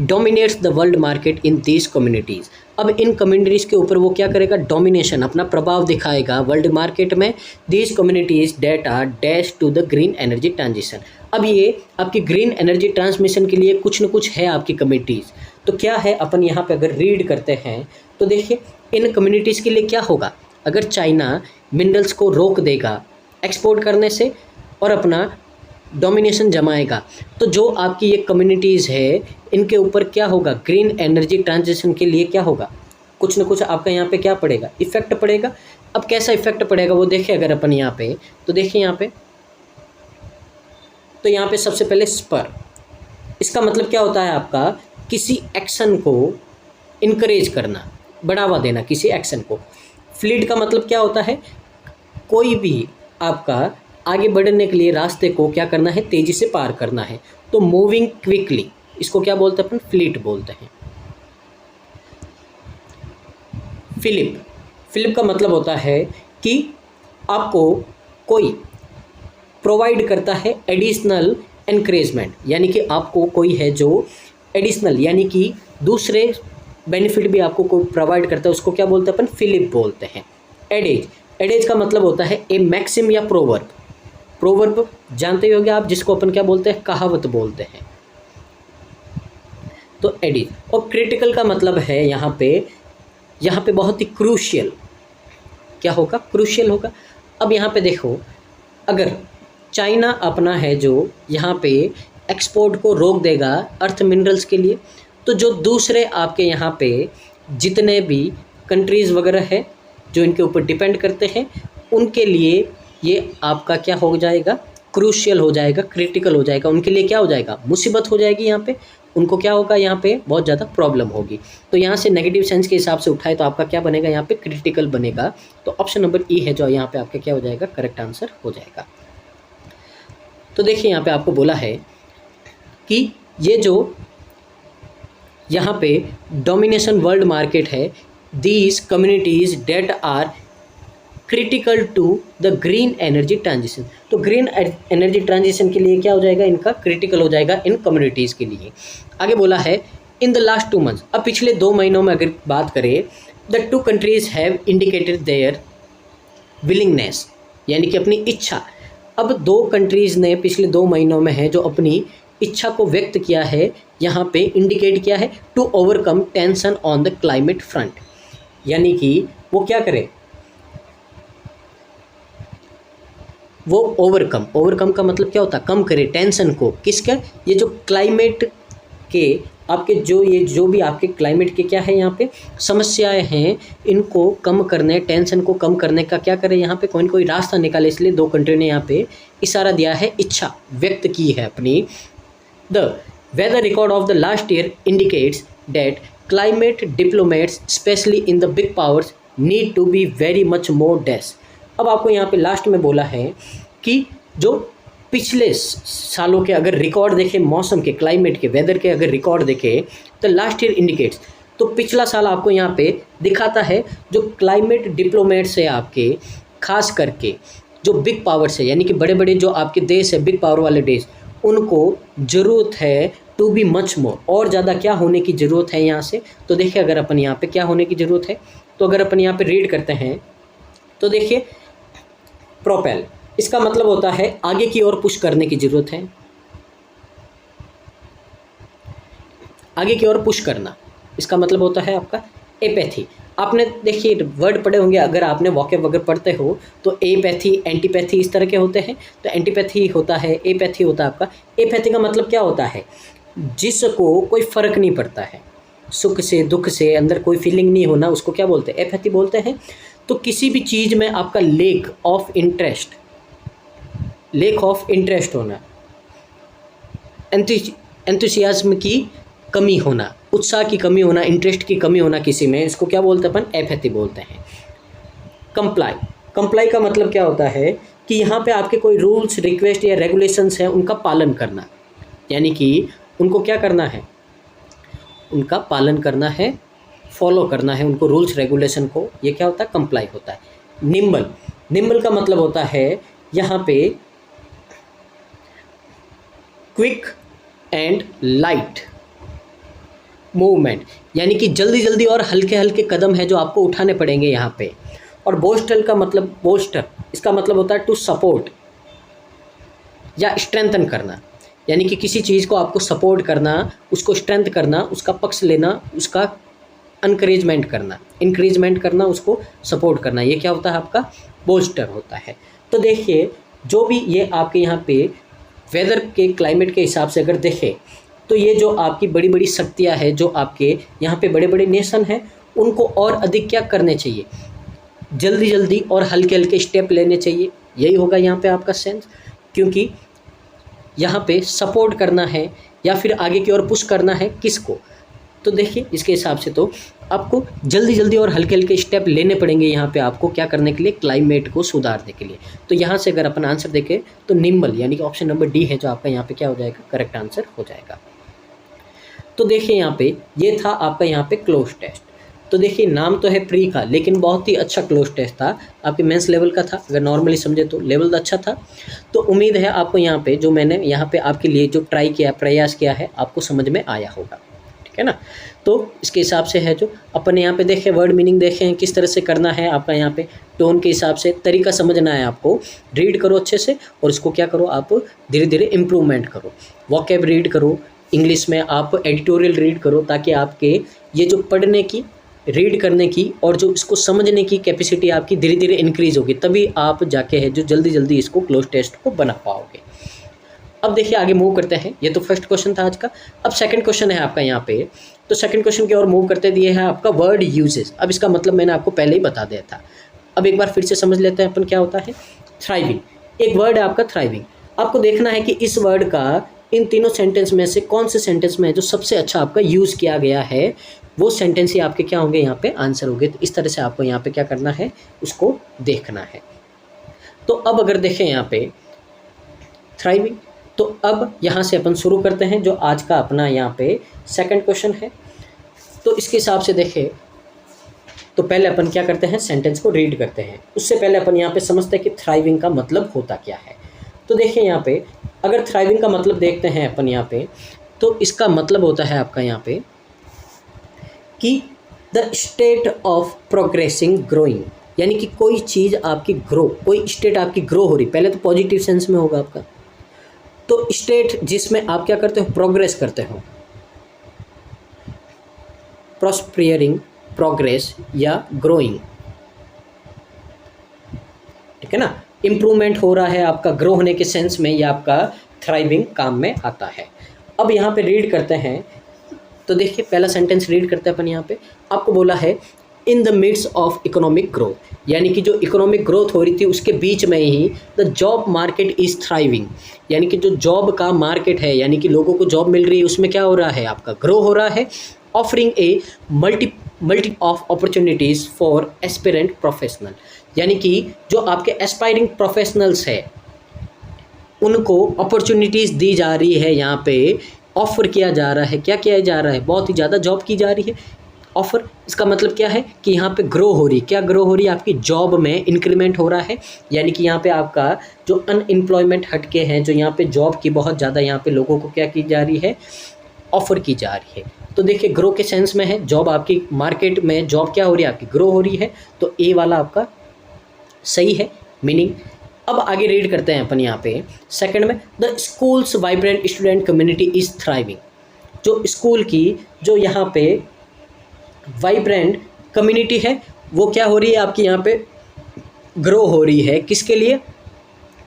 dominates the world market in these communities. अब इन कम्युनिटीज़ के ऊपर वो क्या करेगा, डोमिनेशन, अपना प्रभाव दिखाएगा वर्ल्ड मार्केट में, these communities that are dash to the green energy transition. अब ये आपकी ग्रीन एनर्जी ट्रांसमिशन के लिए कुछ न कुछ है आपकी कम्युनिटीज़, तो क्या है, अपन यहाँ पे अगर रीड करते हैं तो देखिए इन कम्युनिटीज़ के लिए क्या होगा, अगर चाइना मिनरल्स को रोक देगा एक्सपोर्ट करने से और अपना डोमिनेशन जमाएगा, तो जो आपकी ये कम्युनिटीज़ है इनके ऊपर क्या होगा, ग्रीन एनर्जी ट्रांजिशन के लिए क्या होगा, कुछ न कुछ आपका यहाँ पे क्या पड़ेगा, इफेक्ट पड़ेगा। अब कैसा इफेक्ट पड़ेगा वो देखिए, अगर अपन यहाँ पे तो देखिए यहाँ पे, तो यहाँ पे सबसे पहले स्पर, इसका मतलब क्या होता है आपका, किसी एक्शन को इनकरेज करना, बढ़ावा देना किसी एक्शन को। फ्लीट का मतलब क्या होता है, कोई भी आपका आगे बढ़ने के लिए रास्ते को क्या करना है, तेज़ी से पार करना है, तो मूविंग क्विकली, इसको क्या बोलते हैं अपन, फ्लीट बोलते हैं। फिलिप, फिलिप का मतलब होता है कि आपको कोई प्रोवाइड करता है एडिशनल एनकरेजमेंट, यानी कि आपको कोई है जो एडिशनल यानी कि दूसरे बेनिफिट भी आपको कोई प्रोवाइड करता है, उसको क्या बोलते हैं अपन, फिलिप बोलते हैं। एडेज, एडेज का मतलब होता है ए मैक्सिम या प्रोवर्ब, प्रोवर्ब जानते ही होंगे आप, जिसको अपन क्या बोलते हैं, कहावत बोलते हैं, तो एडिज। और क्रिटिकल का मतलब है यहाँ पे बहुत ही क्रूशियल, क्या होगा, क्रूशियल होगा। अब यहाँ पे देखो, अगर चाइना अपना है जो यहाँ पे एक्सपोर्ट को रोक देगा अर्थ मिनरल्स के लिए, तो जो दूसरे आपके यहाँ पे जितने भी कंट्रीज़ वगैरह है जो इनके ऊपर डिपेंड करते हैं उनके लिए ये आपका क्या हो जाएगा, क्रूशियल हो जाएगा, क्रिटिकल हो जाएगा, उनके लिए क्या हो जाएगा, मुसीबत हो जाएगी, यहाँ पे उनको क्या होगा, यहाँ पे बहुत ज़्यादा प्रॉब्लम होगी। तो यहाँ से नेगेटिव सेंस के हिसाब से उठाए तो आपका क्या बनेगा, यहाँ पे क्रिटिकल बनेगा। तो ऑप्शन नंबर ई है जो यहाँ पे आपका क्या हो जाएगा, करेक्ट आंसर हो जाएगा। तो देखिए यहाँ पे आपको बोला है कि ये जो यहाँ पे डोमिनेशन वर्ल्ड मार्केट है, these communities that are critical to the green energy transition. तो ग्रीन एनर्जी ट्रांजिशन के लिए क्या हो जाएगा, इनका क्रिटिकल हो जाएगा इन कम्युनिटीज़ के लिए। आगे बोला है इन द लास्ट 2 months, अब पिछले 2 महीनों में अगर बात करें, the 2 countries have indicated their willingness, यानी कि अपनी इच्छा। अब 2 कंट्रीज़ ने पिछले 2 महीनों में है जो अपनी इच्छा को व्यक्त किया है, यहाँ पे इंडिकेट किया है, to overcome tension on the climate front, यानी कि वो क्या करे, वो ओवरकम का मतलब क्या होता है, कम करे टेंशन को, किसका, ये जो क्लाइमेट के आपके जो भी आपके क्लाइमेट के क्या है यहाँ पे समस्याएं हैं, इनको कम करने, टेंशन को कम करने का क्या करे, यहाँ पे कोई न कोई रास्ता निकाले। इसलिए 2 कंट्री ने यहाँ पे इशारा दिया है, इच्छा व्यक्त की है अपनी। The weather record of the last year indicates that climate diplomats specially in the big powers need to be very much more dash. अब आपको यहाँ पे लास्ट में बोला है कि जो पिछले सालों के अगर रिकॉर्ड देखें, मौसम के, क्लाइमेट के, वेदर के अगर रिकॉर्ड देखें तो लास्ट ईयर इंडिकेट्स, तो पिछला साल आपको यहाँ पे दिखाता है जो क्लाइमेट डिप्लोमेट्स है आपके, खास करके जो बिग पावर्स है, यानी कि बड़े बड़े जो आपके देश है, बिग पावर वाले देश, उनको ज़रूरत है टू बी मच मोर, और ज़्यादा क्या होने की ज़रूरत है यहाँ से। तो देखिए अगर अपन यहाँ पे क्या होने की ज़रूरत है, तो अगर अपन यहाँ पे रीड करते हैं तो देखिए प्रोपेल, इसका मतलब होता है आगे की ओर पुश करने की ज़रूरत है, आगे की ओर पुश करना। इसका मतलब होता है आपका एपैथी। आपने देखिए वर्ड पढ़े होंगे, अगर आपने वॉकेब वगैरह पढ़ते हो तो एपैथी, एंटीपैथी इस तरह के होते हैं। तो एंटीपैथी होता है, एपैथी होता है आपका। एपैथी का मतलब क्या होता है, जिसको कोई फ़र्क नहीं पड़ता है, सुख से दुख से अंदर कोई फीलिंग नहीं होना, उसको क्या बोलते हैं, एपैथी बोलते हैं। तो किसी भी चीज़ में आपका लेक ऑफ इंटरेस्ट होना, एंथुसियाज्म की कमी होना, उत्साह की कमी होना, इंटरेस्ट की कमी होना किसी में, इसको क्या बोलते हैं अपन, एपैथी बोलते हैं। कंप्लाई का मतलब क्या होता है कि यहाँ पे आपके कोई रूल्स, रिक्वेस्ट या रेगुलेशंस हैं, उनका पालन करना, यानी कि उनको क्या करना है, उनका पालन करना है, फॉलो करना है उनको, रूल्स रेगुलेशन को, ये क्या होता है, कंप्लाई होता है। निम्बल का मतलब होता है यहाँ पे क्विक एंड लाइट मूवमेंट, यानी कि जल्दी जल्दी और हल्के हल्के कदम है जो आपको उठाने पड़ेंगे यहाँ पे। और बोस्टर का मतलब, बोस्टर इसका मतलब होता है टू सपोर्ट या स्ट्रेंथन करना, यानी कि किसी चीज़ को आपको सपोर्ट करना, उसको स्ट्रेंथ करना, उसका पक्ष लेना, उसका इनकरेजमेंट करना, उसको सपोर्ट करना, ये क्या होता है आपका, बोस्टर होता है। तो देखिए जो भी ये आपके यहाँ पे वेदर के, क्लाइमेट के हिसाब से अगर देखें तो ये जो आपकी बड़ी बड़ी शक्तियाँ हैं, जो आपके यहाँ पे बड़े बड़े नेशन हैं, उनको और अधिक क्या करने चाहिए, जल्दी जल्दी और हल्के हल्के स्टेप लेने चाहिए। यही होगा यहाँ पे आपका सेंस, क्योंकि यहाँ पे सपोर्ट करना है या फिर आगे की ओर पुश करना है किसको। तो देखिए इसके हिसाब से तो आपको जल्दी जल्दी और हल्के हल्के स्टेप लेने पड़ेंगे यहाँ पे आपको क्या करने के लिए, क्लाइमेट को सुधारने के लिए। तो यहाँ से अगर अपन आंसर देखें तो निम्बल, यानी कि ऑप्शन नंबर डी है जो आपका यहाँ पे क्या हो जाएगा, करेक्ट आंसर हो जाएगा। तो देखिए यहाँ पे ये था आपका यहाँ पे क्लोज टेस्ट। तो देखिए नाम तो है प्री का, लेकिन बहुत ही अच्छा क्लोज टेस्ट था, आपके मेंस लेवल का था। अगर नॉर्मली समझे तो लेवल अच्छा था। तो उम्मीद है आपको यहाँ पे जो मैंने यहाँ पे आपके लिए जो ट्राई किया, प्रयास किया है, आपको समझ में आया होगा, ठीक है ना। तो इसके हिसाब से है जो अपन यहाँ पे देखें, वर्ड मीनिंग देखें किस तरह से करना है, आपका यहाँ पे टोन के हिसाब से तरीका समझना है आपको। रीड करो अच्छे से और इसको क्या करो, आप धीरे धीरे इम्प्रूवमेंट करो। वॉकेब रीड करो, इंग्लिश में आप एडिटोरियल रीड करो, ताकि आपके ये जो पढ़ने की, रीड करने की और जो इसको समझने की कैपेसिटी आपकी धीरे धीरे इंक्रीज़ होगी, तभी आप जाके है जो जल्दी जल्दी इसको क्लोज टेस्ट को बना पाओगे। अब देखिए आगे मूव करते हैं। ये तो फर्स्ट क्वेश्चन था आज का। अब सेकंड क्वेश्चन है आपका यहाँ पे। तो सेकंड क्वेश्चन की ओर मूव करते दिए है आपका वर्ड यूजेस। अब इसका मतलब मैंने आपको पहले ही बता दिया था। अब एक बार फिर से समझ लेते हैं अपन क्या होता है। थ्राइविंग, एक वर्ड है आपका थ्राइविंग। आपको देखना है कि इस वर्ड का इन तीनों सेंटेंस में से कौन से सेंटेंस में है जो सबसे अच्छा आपका यूज़ किया गया है, वो सेंटेंस ही आपके क्या होंगे, यहाँ पे आंसर होंगे। तो इस तरह से आपको यहाँ पे क्या करना है, उसको देखना है। तो अब अगर देखें यहाँ पे थ्राइविंग, तो अब यहाँ से अपन शुरू करते हैं जो आज का अपना यहाँ पे सेकंड क्वेश्चन है। तो इसके हिसाब से देखें तो पहले अपन क्या करते हैं, सेंटेंस को रीड करते हैं। उससे पहले अपन यहाँ पे समझते हैं कि थ्राइविंग का मतलब होता क्या है। तो देखिए यहाँ पे अगर थ्राइविंग का मतलब देखते हैं अपन यहाँ पे, तो इसका मतलब होता है आपका यहाँ पे कि the state of progressing growing, यानी कि कोई चीज़ आपकी ग्रो, कोई स्टेट आपकी ग्रो हो रही। पहले तो पॉजिटिव सेंस में होगा आपका, तो स्टेट जिसमें आप क्या करते हो, प्रोग्रेस करते हो, प्रॉस्परिंग, प्रोग्रेस या ग्रोइंग, ठीक है ना। इम्प्रूवमेंट हो रहा है आपका, ग्रो होने के सेंस में, या आपका थ्राइविंग काम में आता है। अब यहाँ पे रीड करते हैं। तो देखिए पहला सेंटेंस रीड करते हैं अपन। यहाँ पे आपको बोला है in the midst of economic growth, यानी कि जो इकोनॉमिक ग्रोथ हो रही थी उसके बीच में ही the job market is thriving, यानी कि जो जॉब का मार्केट है, यानी कि लोगों को जॉब मिल रही है, उसमें क्या हो रहा है, आपका ग्रो हो रहा है। Offering a multi of opportunities for aspirant professional, यानी कि जो आपके एस्पायरिंग प्रोफेशनल्स है उनको अपॉर्चुनिटीज़ दी जा रही है, यहाँ पे ऑफ़र किया जा रहा है। क्या किया जा रहा है? बहुत ही ज़्यादा जॉब की जा रही है। ऑफ़र, इसका मतलब क्या है कि यहाँ पे ग्रो हो रही है। क्या ग्रो हो रही है? आपकी जॉब में इंक्रीमेंट हो रहा है, यानी कि यहाँ पे आपका जो अनएम्प्लॉयमेंट हटके हैं, जो यहाँ पे जॉब की बहुत ज़्यादा यहाँ पे लोगों को क्या की जा रही है, ऑफ़र की जा रही है। तो देखिए ग्रो के सेंस में है, जॉब आपकी मार्केट में जॉब क्या हो रही है, आपकी ग्रो हो रही है। तो ए वाला आपका सही है मीनिंग। अब आगे रीड करते हैं अपन यहाँ पे सेकंड में, the schools vibrant student community is thriving. जो स्कूल की जो यहाँ पे वाइब्रेंट कम्युनिटी है वो क्या हो रही है, आपकी यहाँ पे ग्रो हो रही है। किसके लिए?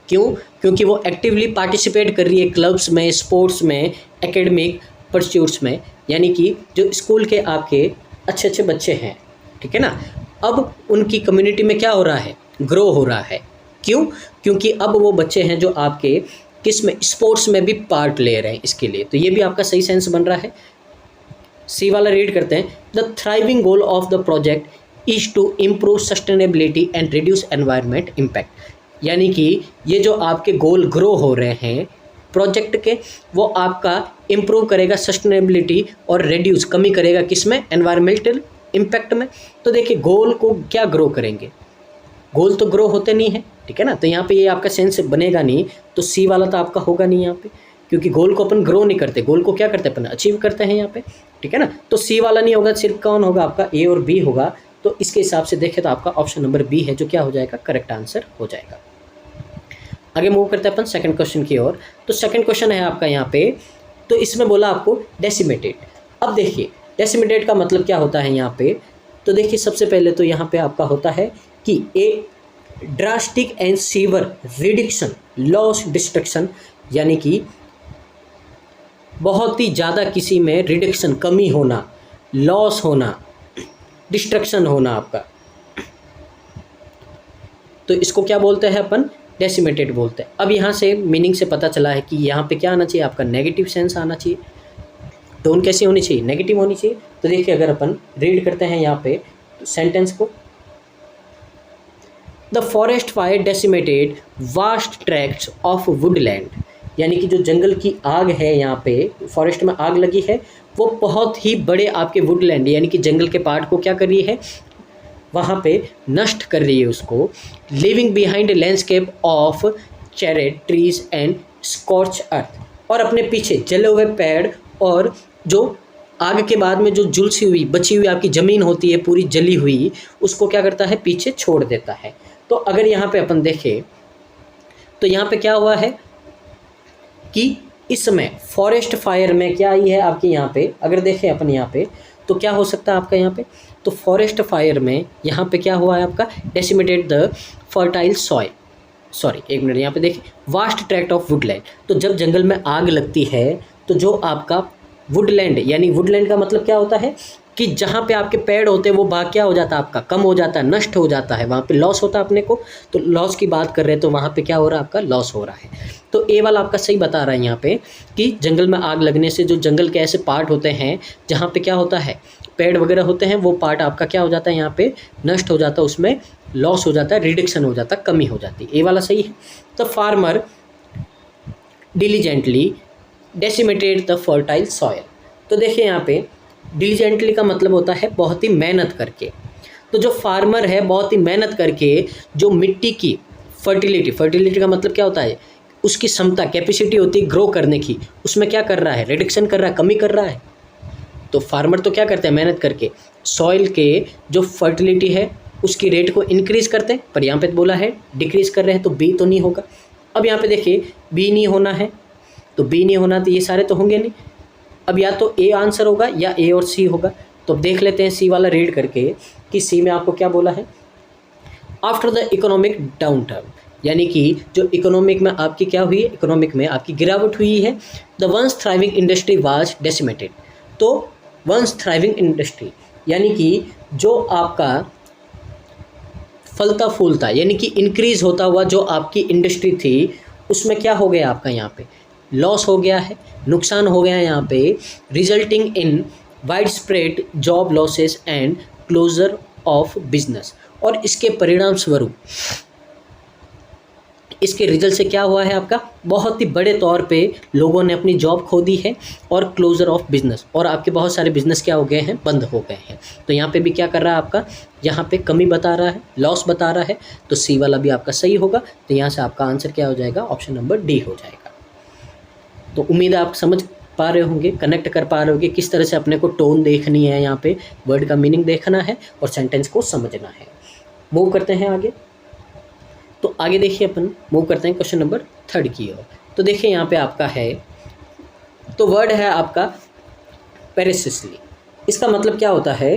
क्यों? क्योंकि वो एक्टिवली पार्टिसिपेट कर रही है क्लब्स में, स्पोर्ट्स में, एकेडमिक परस्यूट्स में, यानी कि जो स्कूल के आपके अच्छे अच्छे बच्चे हैं, ठीक है ना, अब उनकी कम्युनिटी में क्या हो रहा है, ग्रो हो रहा है। क्यों? क्योंकि अब वो बच्चे हैं जो आपके किस में, स्पोर्ट्स में भी पार्ट ले रहे हैं इसके लिए। तो ये भी आपका सही सेंस बन रहा है। सी वाला रीड करते हैं, the thriving goal of the project is to improve sustainability and reduce environment impact. यानी कि ये जो आपके गोल ग्रो हो रहे हैं प्रोजेक्ट के, वो आपका इम्प्रूव करेगा सस्टेनेबिलिटी और रिड्यूस, कमी करेगा किसमें, एनवायरमेंटल इम्पैक्ट में। तो देखिए गोल को क्या ग्रो करेंगे, गोल तो ग्रो होते नहीं है, ठीक है ना। तो यहाँ पे ये आपका सेंस बनेगा नहीं, तो सी वाला तो आपका होगा नहीं यहाँ पे, क्योंकि गोल को अपन ग्रो नहीं करते, गोल को क्या करते हैं अपन, अचीव करते हैं यहाँ पे, ठीक है ना। तो सी वाला नहीं होगा, सिर्फ कौन होगा, आपका ए और बी होगा। तो इसके हिसाब से देखें तो आपका ऑप्शन नंबर बी है जो क्या हो जाएगा, करेक्ट आंसर हो जाएगा। आगे मूव करते हैं अपन सेकंड क्वेश्चन की ओर। तो सेकंड क्वेश्चन है आपका यहाँ पे, तो इसमें बोला आपको डेसिमेटेड। अब देखिए डेसिमेटेड का मतलब क्या होता है यहाँ पे, तो देखिए सबसे पहले तो यहाँ पे आपका होता है कि a drastic and severe reduction, loss, destruction, यानी कि बहुत ही ज़्यादा किसी में रिडक्शन, कमी होना, लॉस होना, डिस्ट्रक्शन होना आपका, तो इसको क्या बोलते हैं अपन, डेसिमेटेड बोलते हैं। अब यहाँ से मीनिंग से पता चला है कि यहाँ पे क्या आना चाहिए, आपका नेगेटिव सेंस आना चाहिए। टोन कैसी होनी चाहिए, नेगेटिव होनी चाहिए। तो देखिए अगर अपन रीड करते हैं यहाँ पे सेंटेंस को, the forest fire decimated vast tracts of Woodland, यानी कि जो जंगल की आग है, यहाँ पे फॉरेस्ट में आग लगी है, वो बहुत ही बड़े आपके वुडलैंड यानी कि जंगल के पार्ट को क्या कर रही है, वहाँ पे नष्ट कर रही है उसको। Living behind a landscape of charred trees and scorched earth, और अपने पीछे जले हुए पेड़ और जो आग के बाद में जो झुलसी हुई बची हुई आपकी ज़मीन होती है पूरी जली हुई, उसको क्या करता है, पीछे छोड़ देता है। तो अगर यहाँ पे अपन देखें तो यहाँ पे क्या हुआ है कि इस समय फॉरेस्ट फायर में क्या आई है आपके यहाँ पे, अगर देखें अपन यहाँ पे तो क्या हो सकता है आपका यहाँ पे, तो फॉरेस्ट फायर में यहाँ पे क्या हुआ है आपका, decimated the fertile soil, sorry एक मिनट, यहाँ पे देखिए वास्ट ट्रैक्ट ऑफ वुडलैंड। तो जब जंगल में आग लगती है तो जो आपका वुडलैंड, यानी वुडलैंड का मतलब क्या होता है कि जहाँ पे आपके पेड़ होते हैं वो भाग क्या हो जाता है, आपका कम हो जाता है, नष्ट हो जाता है, वहाँ पे लॉस होता है अपने को। तो लॉस की बात कर रहे हैं तो वहाँ पे क्या हो रहा है, आपका लॉस हो रहा है। तो ए वाला आपका सही बता रहा है यहाँ पे कि जंगल में आग लगने से जो जंगल के ऐसे पार्ट होते हैं जहाँ पे क्या होता है, पेड़ वगैरह होते हैं, वो पार्ट आपका क्या हो जाता है, यहाँ पे नष्ट हो जाता है, उसमें लॉस हो जाता है, रिडक्शन हो जाता है, कमी हो जाती है। ए वाला सही है। तो farmer diligently decimated the fertile soil. तो देखिए यहाँ पे डिलीजेंटली का मतलब होता है बहुत ही मेहनत करके। तो जो फार्मर है बहुत ही मेहनत करके जो मिट्टी की फर्टिलिटी, फर्टिलिटी का मतलब क्या होता है, उसकी क्षमता, कैपेसिटी होती है ग्रो करने की, उसमें क्या कर रहा है, रिडक्शन कर रहा है, कमी कर रहा है। तो फार्मर तो क्या करते हैं, मेहनत करके सॉइल के जो फर्टिलिटी है उसकी रेट को इंक्रीज करते हैं, पर यहाँ पे बोला है डिक्रीज कर रहे हैं, तो बी तो नहीं होगा। अब यहाँ पे देखिए बी नहीं होना है, तो बी नहीं होना तो ये सारे तो होंगे नहीं। अब या तो ए आंसर होगा या ए और सी होगा। तो अब देख लेते हैं सी वाला रीड करके कि सी में आपको क्या बोला है, after the economic down turn, यानी कि जो इकोनॉमिक में आपकी क्या हुई है, इकोनॉमिक में आपकी गिरावट हुई है, the ones thriving industry was decimated. तो वंस थ्राइविंग इंडस्ट्री यानी कि जो आपका फलता फूलता यानी कि इंक्रीज होता हुआ जो आपकी इंडस्ट्री थी उसमें क्या हो गया, आपका यहाँ पे लॉस हो गया है, नुकसान हो गया है यहाँ पे, resulting in wide spread job losses and closure of business. और इसके परिणाम स्वरूप इसके रिजल्ट से क्या हुआ है आपका, बहुत ही बड़े तौर पे लोगों ने अपनी जॉब खो दी है और क्लोजर ऑफ बिजनेस, और आपके बहुत सारे बिजनेस क्या हो गए हैं, बंद हो गए हैं। तो यहाँ पे भी क्या कर रहा है आपका, यहाँ पे कमी बता रहा है, लॉस बता रहा है, तो सी वाला भी आपका सही होगा। तो यहाँ से आपका आंसर क्या हो जाएगा, ऑप्शन नंबर डी हो जाएगा। तो उम्मीद है आप समझ पा रहे होंगे, कनेक्ट कर पा रहे होंगे किस तरह से अपने को टोन देखनी है, यहाँ पे वर्ड का मीनिंग देखना है और सेंटेंस को समझना है। मूव करते हैं आगे। तो आगे देखिए अपन मूव करते हैं क्वेश्चन नंबर 3 की ओर। तो देखिए यहाँ पे आपका है, तो वर्ड है आपका पेरिसिसली। इसका मतलब क्या होता है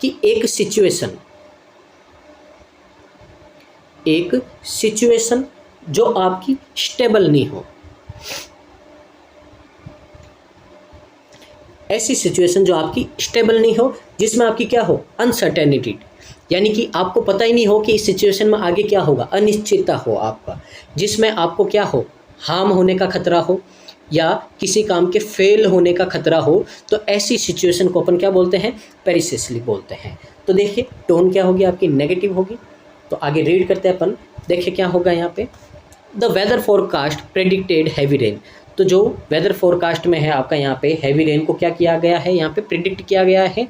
कि एक सिचुएशन जो आपकी स्टेबल नहीं हो, ऐसी सिचुएशन जो आपकी स्टेबल नहीं हो, जिसमें आपकी क्या हो, अनसर्टेनिटी, यानी कि आपको पता ही नहीं हो कि इस सिचुएशन में आगे क्या होगा, अनिश्चितता हो आपका, जिसमें आपको क्या हो, हार्म होने का खतरा हो या किसी काम के फेल होने का खतरा हो, तो ऐसी सिचुएशन को अपन क्या बोलते हैं, पेरिसिसली बोलते हैं। तो देखिए टोन क्या होगी आपकी, नेगेटिव होगी। तो आगे रीड करते हैं अपन, देखिए क्या होगा यहाँ पे, the weather forecast predicted heavy rain. तो जो वेदर फोरकास्ट में है आपका यहाँ पे हैवी रेन को क्या किया गया है, यहाँ पे प्रिडिक्ट किया गया है।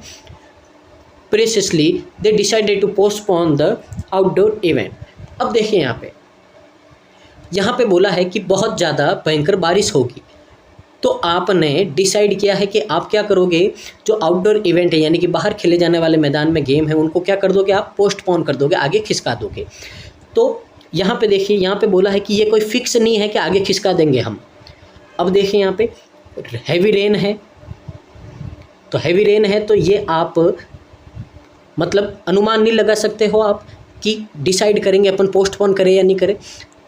Precisely they decided to postpone the outdoor event. अब देखिए यहाँ पे बोला है कि बहुत ज़्यादा भयंकर बारिश होगी, तो आपने डिसाइड किया है कि आप क्या करोगे, जो आउटडोर इवेंट है यानी कि बाहर खेले जाने वाले मैदान में गेम है, उनको क्या कर दोगे, आप पोस्टपोन कर दोगे, आगे खिसका दोगे। तो यहाँ पे देखिए, यहाँ पे बोला है कि ये कोई फिक्स नहीं है कि आगे खिसका देंगे हम। अब देखिए यहाँ पे हैवी रेन है, तो हैवी रेन है तो ये आप मतलब अनुमान नहीं लगा सकते हो आप कि डिसाइड करेंगे अपन पोस्टपोन करें या नहीं करें।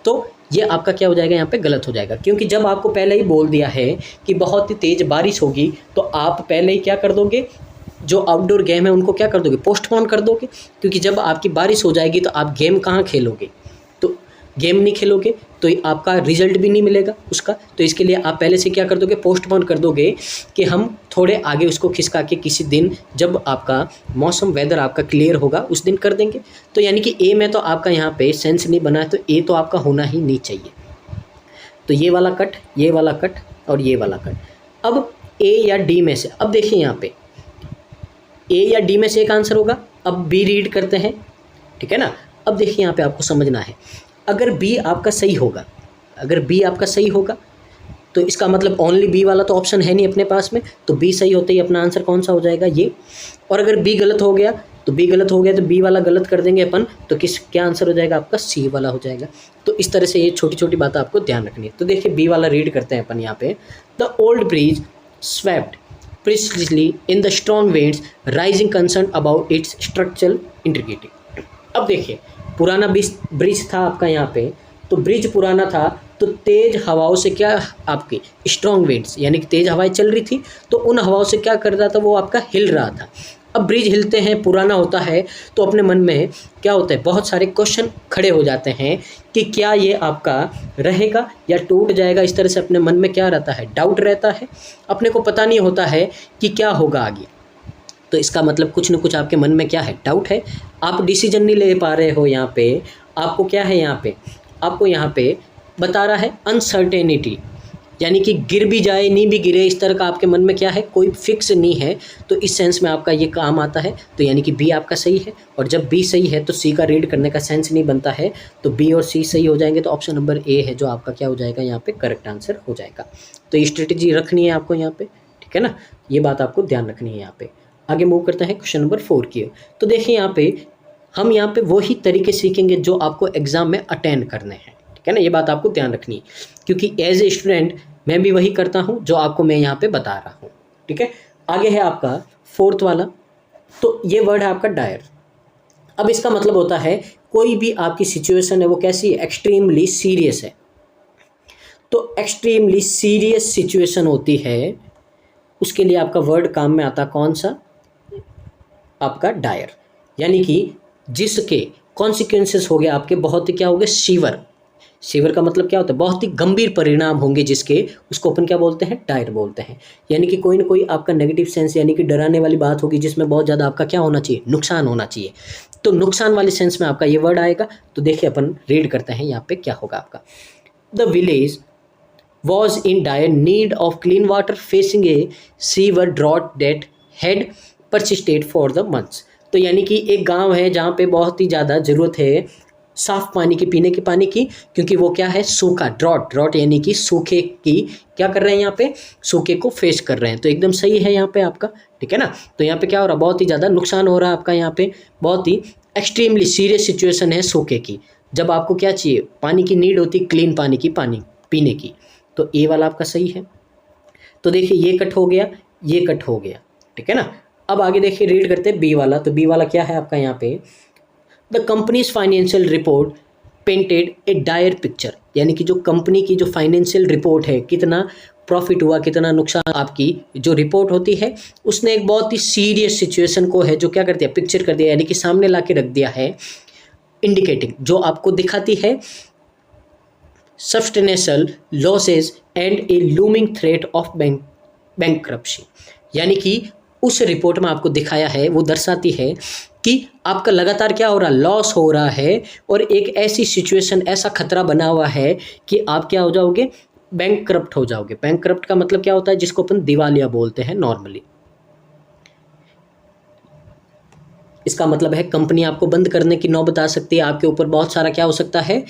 तो ये आपका क्या हो जाएगा, यहाँ पे गलत हो जाएगा, क्योंकि जब आपको पहले ही बोल दिया है कि बहुत ही तेज़ बारिश होगी, तो आप पहले ही क्या कर दोगे, जो आउटडोर गेम है उनको क्या कर दोगे, पोस्टपोन कर दोगे। क्योंकि जब आपकी बारिश हो जाएगी तो आप गेम कहाँ खेलोगे, तो गेम नहीं खेलोगे तो आपका रिजल्ट भी नहीं मिलेगा उसका। तो इसके लिए आप पहले से क्या कर दोगे, पोस्टपोन कर दोगे कि हम थोड़े आगे उसको खिसका के किसी दिन जब आपका मौसम वेदर आपका क्लियर होगा उस दिन कर देंगे। तो यानी कि ए में तो आपका यहाँ पे सेंस नहीं बना है, तो ए तो आपका होना ही नहीं चाहिए। तो ये वाला कट, ये वाला कट और ये वाला कट। अब ए या डी में से, अब देखिए यहाँ पे ए या डी में से एक आंसर होगा। अब बी रीड करते हैं, ठीक है ना। अब देखिए यहाँ पे आपको समझना है, अगर बी आपका सही होगा, अगर बी आपका सही होगा तो इसका मतलब ओनली बी वाला तो ऑप्शन है नहीं अपने पास में, तो बी सही होते ही अपना आंसर कौन सा हो जाएगा, ये। और अगर बी गलत हो गया तो बी गलत हो गया तो बी वाला गलत कर देंगे अपन, तो क्या आंसर हो जाएगा आपका, सी वाला हो जाएगा। तो इस तरह से ये छोटी छोटी बातें आपको ध्यान रखनी है। तो देखिए बी वाला रीड करते हैं अपन यहाँ पे, the old bridge swept precariously in the strong winds raising concern about its structural integrity. अब देखिए पुराना ब्रिज था आपका यहाँ पे, तो ब्रिज पुराना था तो तेज़ हवाओं से क्या आपकी स्ट्रॉन्ग विंड्स यानी कि तेज़ हवाएं चल रही थी, तो उन हवाओं से क्या कर रहा था, वो आपका हिल रहा था। अब ब्रिज हिलते हैं, पुराना होता है, तो अपने मन में क्या होता है, बहुत सारे क्वेश्चन खड़े हो जाते हैं कि क्या ये आपका रहेगा या टूट जाएगा। इस तरह से अपने मन में क्या रहता है, डाउट रहता है, अपने को पता नहीं होता है कि क्या होगा आगे। तो इसका मतलब कुछ न कुछ आपके मन में क्या है, डाउट है, आप डिसीजन नहीं ले पा रहे हो। यहाँ पे आपको क्या है, यहाँ पे आपको यहाँ पे बता रहा है अनसर्टेनिटी, यानी कि गिर भी जाए नहीं भी गिरे, इस तरह का आपके मन में क्या है, कोई फिक्स नहीं है। तो इस सेंस में आपका ये काम आता है। तो यानी कि बी आपका सही है, और जब बी सही है तो सी का रीड करने का सेंस नहीं बनता है, तो बी और सी सही हो जाएंगे। तो ऑप्शन नंबर ए है जो आपका क्या हो जाएगा, यहाँ पे करेक्ट आंसर हो जाएगा। तो ये स्ट्रेटेजी रखनी है आपको यहाँ पे, ठीक है ना, ये बात आपको ध्यान रखनी है यहाँ पे। आगे मूव करते हैं क्वेश्चन नंबर 4 की। तो देखिए यहाँ पे हम यहाँ पे वही तरीके सीखेंगे जो आपको एग्जाम में अटेंड करने हैं, ठीक है ना, ये बात आपको ध्यान रखनी है, क्योंकि एज ए स्टूडेंट मैं भी वही करता हूँ जो आपको मैं यहाँ पे बता रहा हूँ, ठीक है। आगे है आपका 4th वाला, तो ये वर्ड है आपका डायर। अब इसका मतलब होता है कोई भी आपकी सिचुएशन है वो कैसी है, एक्सट्रीमली सीरियस है। तो एक्सट्रीमली सीरियस सिचुएशन होती है, उसके लिए आपका वर्ड काम में आता कौन सा, आपका डायर, यानी कि जिसके कॉन्सिक्वेंसेस हो गए आपके बहुत ही क्या हो गए, सीवर। सीवर का मतलब क्या होता है, बहुत ही गंभीर परिणाम होंगे जिसके, उसको अपन क्या बोलते हैं, डायर बोलते हैं। यानी कि कोई ना कोई आपका नेगेटिव सेंस यानी कि डराने वाली बात होगी जिसमें बहुत ज़्यादा आपका क्या होना चाहिए, नुकसान होना चाहिए। तो नुकसान वाले सेंस में आपका ये वर्ड आएगा। तो देखिए अपन रीड करते हैं यहाँ पे क्या होगा आपका। The village was in dire need of clean water facing a severe drought that had persisted for the months। तो यानी कि एक गांव है जहाँ पे बहुत ही ज़्यादा ज़रूरत है साफ़ पानी की, पीने के पानी की, क्योंकि वो क्या है, सूखा, ड्रॉट यानी कि सूखे की क्या कर रहे हैं यहाँ पे, सूखे को फेस कर रहे हैं। तो एकदम सही है यहाँ पे आपका, ठीक है ना। तो यहाँ पे क्या हो रहा है, बहुत ही ज़्यादा नुकसान हो रहा है आपका यहाँ पे, बहुत ही एक्सट्रीमली सीरियस सिचुएशन है सूखे की, जब आपको क्या चाहिए, पानी की नीड होती, क्लीन पानी की, पानी पीने की। तो ए वाला आपका सही है। तो देखिए ये कट हो गया, ये कट हो गया, ठीक है ना। अब आगे देखिए रीड करते हैं बी वाला। तो बी वाला क्या है आपका यहाँ पे, the companies financial report painted a dire picture, यानी कि जो कंपनी की जो फाइनेंशियल रिपोर्ट है, कितना प्रॉफिट हुआ, कितना नुकसान, आपकी जो रिपोर्ट होती है उसने एक बहुत ही सीरियस सिचुएशन को है जो क्या कर दिया, पिक्चर कर दिया, यानी कि सामने ला के रख दिया है, इंडिकेटिंग, जो आपको दिखाती है substantial losses and a looming threat of bankruptcy। यानी कि उस रिपोर्ट में आपको दिखाया है, वो दर्शाती है कि आपका लगातार क्या हो रहा है, लॉस हो रहा है, और एक ऐसी सिचुएशन, ऐसा खतरा बना हुआ है कि आप क्या हो जाओगे, बैंकक्रप्ट हो जाओगे। बैंकक्रप्ट का मतलब क्या होता है, जिसको अपन दिवालिया बोलते हैं नॉर्मली। इसका मतलब है कंपनी आपको बंद करने की नौबत आ सकती है, आपके ऊपर बहुत सारा क्या हो सकता है,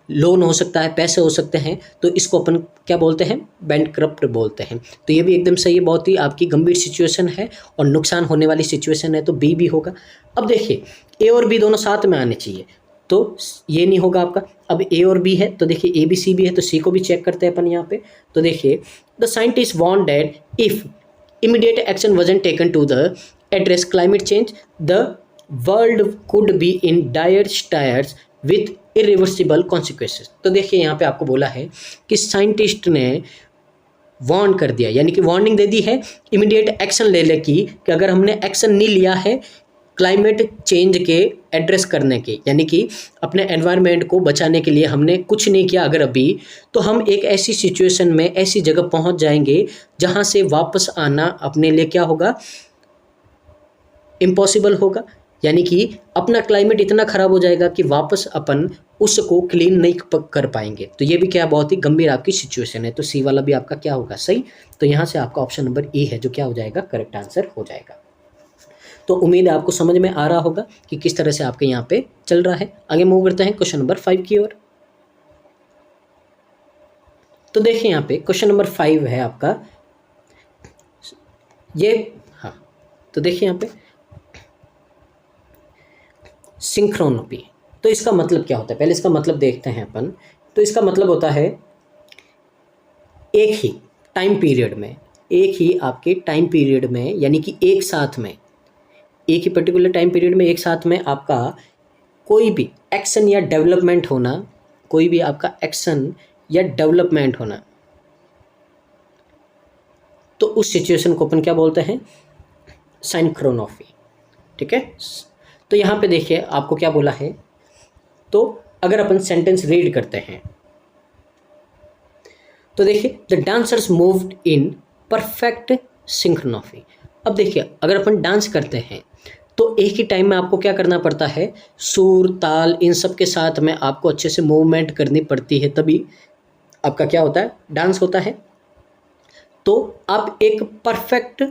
लोन हो सकता है, पैसे हो सकते हैं, तो इसको अपन क्या बोलते हैं, बैंकक्रप्ट बोलते हैं। तो ये भी एकदम सही है, बहुत ही आपकी गंभीर सिचुएशन है और नुकसान होने वाली सिचुएशन है, तो बी भी होगा। अब देखिए ए और बी दोनों साथ में आने चाहिए, तो ये नहीं होगा आपका। अब ए और बी है, तो देखिए ए बी सी भी है, तो सी को भी चेक करते हैं अपन यहाँ पे। तो देखिए the scientist warn that if immediate action wasn't taken to the address climate change, the world could be in dire straits with irreversible consequences. तो देखिए यहाँ पे आपको बोला है कि साइंटिस्ट ने वार्न कर दिया, यानी कि वार्निंग दे दी है, इमीडिएट एक्शन ले ले कि अगर हमने एक्शन नहीं लिया है क्लाइमेट चेंज के एड्रेस करने के, यानी कि अपने एनवायरनमेंट को बचाने के लिए हमने कुछ नहीं किया अगर अभी, तो हम एक ऐसी सिचुएशन में, ऐसी जगह पहुंच जाएंगे जहां से वापस आना अपने लिए क्या होगा, इम्पॉसिबल होगा। यानी कि अपना क्लाइमेट इतना ख़राब हो जाएगा कि वापस अपन उसको क्लीन नहीं कर पाएंगे। तो ये भी क्या, बहुत ही गंभीर आपकी सिचुएशन है। तो सी वाला भी आपका क्या होगा, सही। तो यहाँ से आपका ऑप्शन नंबर ए है जो क्या हो जाएगा, करेक्ट आंसर हो जाएगा। तो उम्मीद है आपको समझ में आ रहा होगा कि किस तरह से आपके यहाँ पे चल रहा है। आगे मूव करते हैं क्वेश्चन नंबर 5 की ओर। तो देखिए यहाँ पे क्वेश्चन नंबर 5 है आपका ये, हाँ। तो देखिए यहाँ पे सिंक्रोनोपी, तो इसका मतलब क्या होता है, पहले इसका मतलब देखते हैं अपन। तो इसका मतलब होता है एक ही टाइम पीरियड में, एक ही आपके टाइम पीरियड में, यानी कि एक साथ में, एक ही पर्टिकुलर टाइम पीरियड में एक साथ में आपका कोई भी एक्शन या डेवलपमेंट होना, कोई भी आपका एक्शन या डेवलपमेंट होना, तो उस सिचुएशन को अपन क्या बोलते हैं, सिंक्रोनोपी, ठीक है। तो यहाँ पे देखिए आपको क्या बोला है, तो अगर अपन सेंटेंस रीड करते हैं तो देखिए the dancers moved in perfect synchrony. अब देखिए अगर अपन डांस करते हैं तो एक ही टाइम में आपको क्या करना पड़ता है, सुर ताल इन सब के साथ में आपको अच्छे से मूवमेंट करनी पड़ती है, तभी आपका क्या होता है, डांस होता है। तो आप एक परफेक्ट,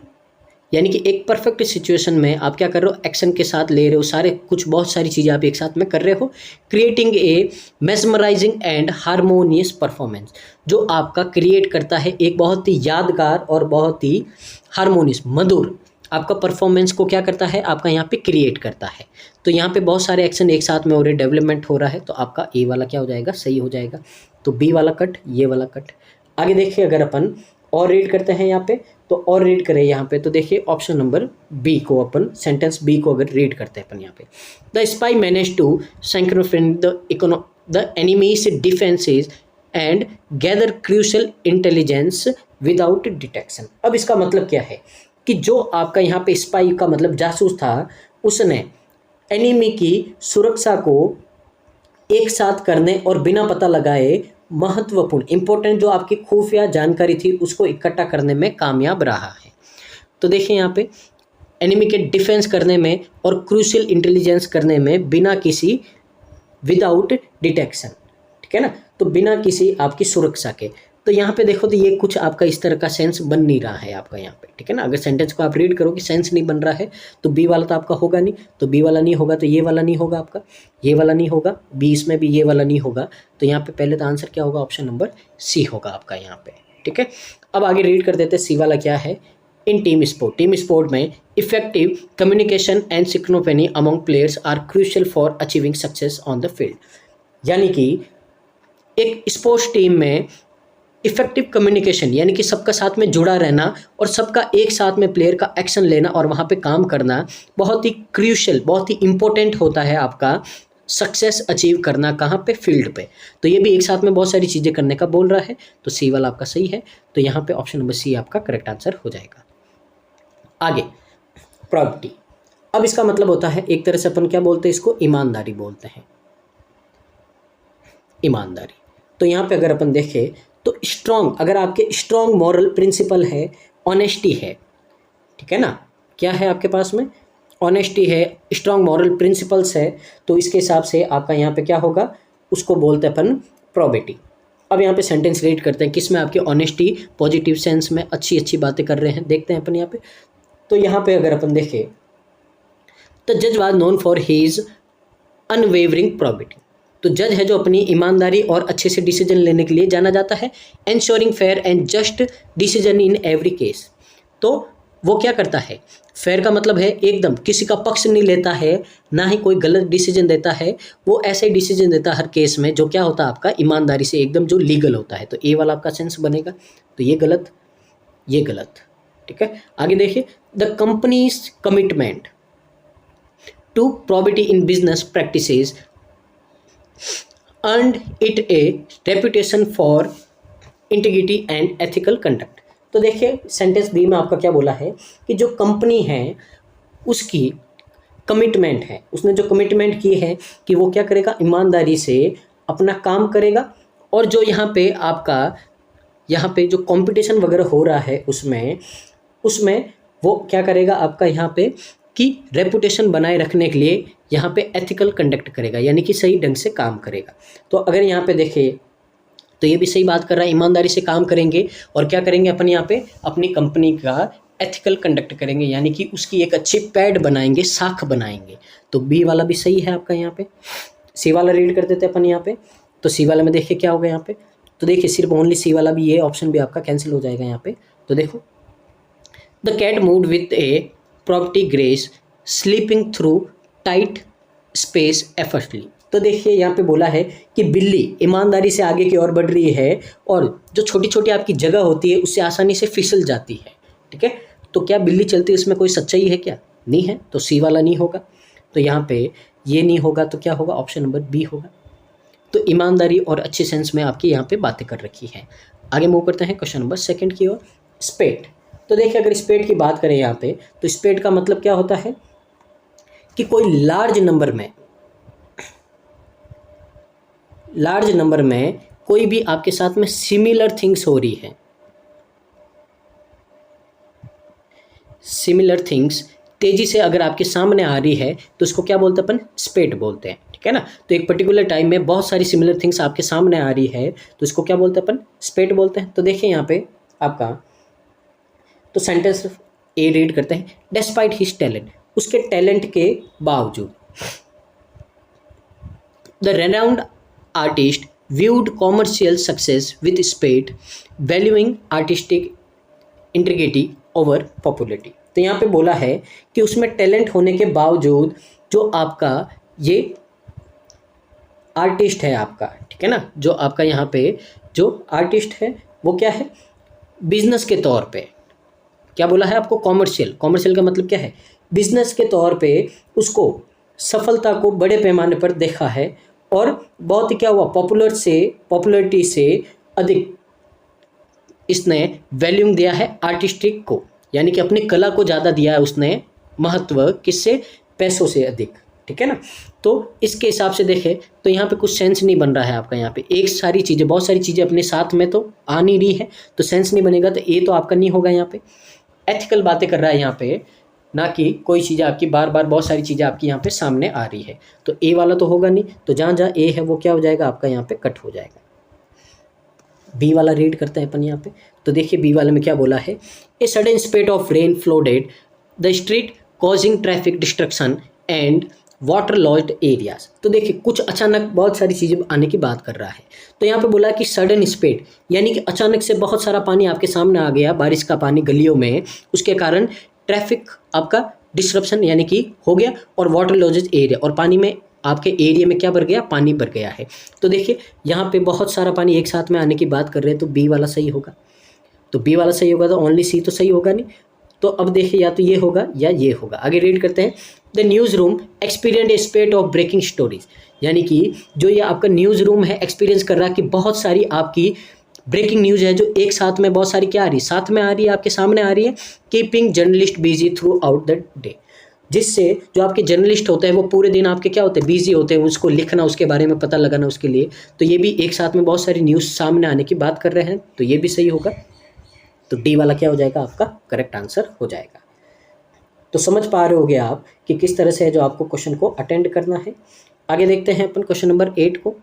यानी कि एक परफेक्ट सिचुएशन में आप क्या कर रहे हो, एक्शन के साथ ले रहे हो, सारे कुछ बहुत सारी चीज़ें आप एक साथ में कर रहे हो, creating a mesmerising and harmonious performance, जो आपका क्रिएट करता है एक बहुत ही यादगार और बहुत ही हारमोनियस, मधुर आपका परफॉर्मेंस को क्या करता है, आपका यहाँ पे क्रिएट करता है। तो यहाँ पे बहुत सारे एक्शन एक साथ में हो रहे, डेवलपमेंट हो रहा है, तो आपका ए वाला क्या हो जाएगा, सही हो जाएगा। तो बी वाला कट, ये वाला कट। आगे देखिए अगर अपन और रीड करते हैं यहाँ पे, तो और रीड करें यहाँ पे, तो देखिए ऑप्शन नंबर बी को अपन, सेंटेंस बी को अगर रीड करते हैं अपन यहाँ पे, the spy manage to synchronise the enemies defences and gather crucial intelligence without detection. अब इसका मतलब क्या है कि जो आपका यहाँ पे स्पाई का मतलब जासूस था, उसने एनिमी की सुरक्षा को एक साथ करने और बिना पता लगाए महत्वपूर्ण इंपॉर्टेंट जो आपकी खुफिया जानकारी थी उसको इकट्ठा करने में कामयाब रहा है। तो देखिए यहाँ पे एनिमी के डिफेंस करने में और क्रूशियल इंटेलिजेंस करने में बिना किसी विदाउट डिटेक्शन, ठीक है ना, तो बिना किसी आपकी सुरक्षा के। तो यहाँ पे देखो तो ये कुछ आपका इस तरह का सेंस बन नहीं रहा है आपका यहाँ पे, ठीक है ना। अगर सेंटेंस को आप रीड करोगे सेंस नहीं बन रहा है तो बी वाला तो आपका होगा नहीं, तो बी वाला नहीं होगा तो ये वाला नहीं होगा आपका, ये वाला नहीं होगा, बी इसमें भी ये वाला नहीं होगा, तो यहाँ पे पहले तो आंसर क्या होगा, ऑप्शन नंबर सी होगा आपका यहाँ पे, ठीक है। अब आगे रीड कर देते हैं, सी वाला क्या है। इन टीम स्पोर्ट में effective communication and synchronicity among players are crucial for achieving success on the field. यानी कि एक स्पोर्ट्स टीम में इफेक्टिव कम्युनिकेशन यानी कि सबका साथ में जुड़ा रहना और सबका एक साथ में प्लेयर का एक्शन लेना और वहाँ पे काम करना बहुत ही क्रूशियल, बहुत ही इंपॉर्टेंट होता है आपका सक्सेस अचीव करना, कहाँ पे, फील्ड पे। तो ये भी एक साथ में बहुत सारी चीज़ें करने का बोल रहा है, तो सी वाला आपका सही है। तो यहाँ पे ऑप्शन नंबर सी आपका करेक्ट आंसर हो जाएगा। आगे प्रॉपर्टी, अब इसका मतलब होता है एक तरह से अपन क्या बोलते हैं इसको, ईमानदारी बोलते हैं, ईमानदारी। तो यहाँ पे अगर अपन देखें तो स्ट्रॉन्ग, अगर आपके स्ट्रॉन्ग मॉरल प्रिंसिपल है, ऑनेस्टी है, ठीक है ना, क्या है आपके पास में, ऑनेस्टी है, स्ट्रॉन्ग मॉरल प्रिंसिपल्स है, तो इसके हिसाब से आपका यहाँ पे क्या होगा, उसको बोलते हैं अपन प्रोबेटी। अब यहाँ पे सेंटेंस रीड करते हैं किसमें आपकी ऑनेस्टी पॉजिटिव सेंस में अच्छी अच्छी बातें कर रहे हैं, देखते हैं अपन यहाँ पे। तो यहाँ पे अगर अपन देखें तो जज was known for his unwavering probity. तो जज है जो अपनी ईमानदारी और अच्छे से डिसीजन लेने के लिए जाना जाता है, ensuring fair and just decision in every case. तो वो क्या करता है, फेयर का मतलब है एकदम किसी का पक्ष नहीं लेता है, ना ही कोई गलत डिसीजन देता है, वो ऐसे डिसीजन देता है हर केस में जो क्या होता है आपका ईमानदारी से एकदम जो लीगल होता है। तो ए वाला आपका सेंस बनेगा, तो ये गलत, ये गलत, ठीक है। आगे देखिए, the company's commitment to probity in business practices earned it a reputation for integrity and ethical conduct। तो देखिए सेंटेंस बी में आपका क्या बोला है कि जो कंपनी है उसकी कमिटमेंट है, उसने जो कमिटमेंट की है कि वो क्या करेगा, ईमानदारी से अपना काम करेगा, और जो यहाँ पे आपका यहाँ पे जो कंपटीशन वगैरह हो रहा है उसमें वो क्या करेगा आपका यहाँ पे कि रेपुटेशन बनाए रखने के लिए यहाँ पे एथिकल कंडक्ट करेगा, यानी कि सही ढंग से काम करेगा। तो अगर यहाँ पे देखें तो ये भी सही बात कर रहा है, ईमानदारी से काम करेंगे और क्या करेंगे अपन यहाँ पे अपनी कंपनी का एथिकल कंडक्ट करेंगे, यानी कि उसकी एक अच्छी पैड बनाएंगे, साख बनाएंगे। तो बी वाला भी सही है आपका यहाँ पे। सी वाला रीड कर देते हैं अपन यहाँ पे। तो सी वाला में देखिए क्या होगा यहाँ पे, तो देखिए सिर्फ ओनली सी वाला भी, ये ऑप्शन भी आपका कैंसिल हो जाएगा यहाँ पे। तो देखो, the cat moved with a property grace sleeping through tight spaces effortlessly. तो देखिए यहाँ पे बोला है कि बिल्ली ईमानदारी से आगे की ओर बढ़ रही है और जो छोटी छोटी आपकी जगह होती है उससे आसानी से फिसल जाती है, ठीक है। तो क्या बिल्ली चलती है इसमें कोई सच्चाई है क्या, नहीं है, तो सी वाला नहीं होगा। तो यहाँ पे ये नहीं होगा तो क्या होगा, ऑप्शन नंबर बी होगा। तो ईमानदारी और अच्छे सेंस में आपकी यहाँ पे बातें कर रखी है। आगे मूव करते हैं क्वेश्चन नंबर सेकंड की ओर, स्पेट। तो देखिए अगर स्पेट की बात करें यहाँ पे तो स्पेट का मतलब क्या होता है कि कोई लार्ज नंबर में कोई भी आपके साथ में सिमिलर थिंग्स हो रही है, सिमिलर थिंग्स तेजी से अगर आपके सामने आ रही है तो उसको क्या बोलते हैं अपन, स्पेट बोलते हैं, ठीक है ना। तो एक पर्टिकुलर टाइम में बहुत सारी सिमिलर थिंग्स आपके सामने आ रही है तो इसको क्या बोलते हैं अपन, स्पेट बोलते हैं। तो देखिए यहाँ पे आपका तो सेंटेंस ए रीड करते हैं, डेस्पाइट हिज टैलेंट, उसके टैलेंट के बावजूद the renowned artist viewed commercial success with स्पेट valuing artistic integrity over popularity. तो यहाँ पे बोला है कि उसमें टैलेंट होने के बावजूद जो आपका ये आर्टिस्ट है आपका, ठीक है ना, जो आपका यहाँ पे जो आर्टिस्ट है वो क्या है, बिजनेस के तौर पे क्या बोला है आपको, कॉमर्शियल का मतलब क्या है, बिजनेस के तौर पे उसको सफलता को बड़े पैमाने पर देखा है और बहुत ही क्या हुआ, पॉपुलरिटी से अधिक इसने वैल्यूम दिया है आर्टिस्टिक को, यानी कि अपनी कला को ज़्यादा दिया है उसने महत्व, किससे, पैसों से अधिक, ठीक है ना। तो इसके हिसाब से देखें तो यहाँ पे कुछ सेंस नहीं बन रहा है आपका, यहाँ पे एक सारी चीज़ें, बहुत सारी चीज़ें अपने साथ में तो आ नहीं रही है तो सेंस नहीं बनेगा, तो ये तो आपका नहीं होगा। यहाँ पे एथिकल बातें कर रहा है यहाँ पे ना कि कोई चीज़ें आपकी बार बार बहुत सारी चीज़ें आपकी यहाँ पे सामने आ रही है। तो ए वाला तो होगा नहीं, तो जहाँ जहाँ ए है वो क्या हो जाएगा आपका यहाँ पे कट हो जाएगा। बी वाला रीड करते हैं अपन यहाँ पे। तो देखिए बी वाले में क्या बोला है, a sudden spate of rain flooded the street causing traffic destruction and waterlogged areas. तो देखिए कुछ अचानक बहुत सारी चीज़ें आने की बात कर रहा है। तो यहाँ पे बोला कि सडन स्पेट यानी कि अचानक से बहुत सारा पानी आपके सामने आ गया, बारिश का पानी गलियों में, उसके कारण ट्रैफिक आपका डिस्ट्रप्शन यानी कि हो गया, और वाटर लॉजेज एरिया, और पानी में आपके एरिया में क्या भर गया, पानी भर गया है। तो देखिए यहाँ पे बहुत सारा पानी एक साथ में आने की बात कर रहे हैं, तो बी वाला सही होगा। तो बी वाला सही होगा तो ओनली सी तो सही होगा नहीं। तो अब देखिए या तो ये होगा या ये होगा। आगे रीड करते हैं, the news room experience a spate of breaking stories, यानी कि जो ये आपका न्यूज़ रूम है एक्सपीरियंस कर रहा है कि बहुत सारी आपकी ब्रेकिंग न्यूज़ है जो एक साथ में बहुत सारी क्या आ रही है, साथ में आ रही है, आपके सामने आ रही है। Keeping journalist busy through out the day, जिससे जो आपके जर्नलिस्ट होते हैं वो पूरे दिन आपके क्या होते हैं, बिजी होते हैं, उसको लिखना, उसके बारे में पता लगाना उसके लिए। तो ये भी एक साथ में बहुत सारी न्यूज़ सामने आने की बात कर रहे हैं, तो ये भी सही होगा। तो डी वाला क्या हो जाएगा आपका करेक्ट आंसर हो जाएगा। तो समझ पा रहे होगे आप कि किस तरह से है जो आपको क्वेश्चन को अटेंड करना है। आगे देखते हैं अपन क्वेश्चन नंबर 8 को।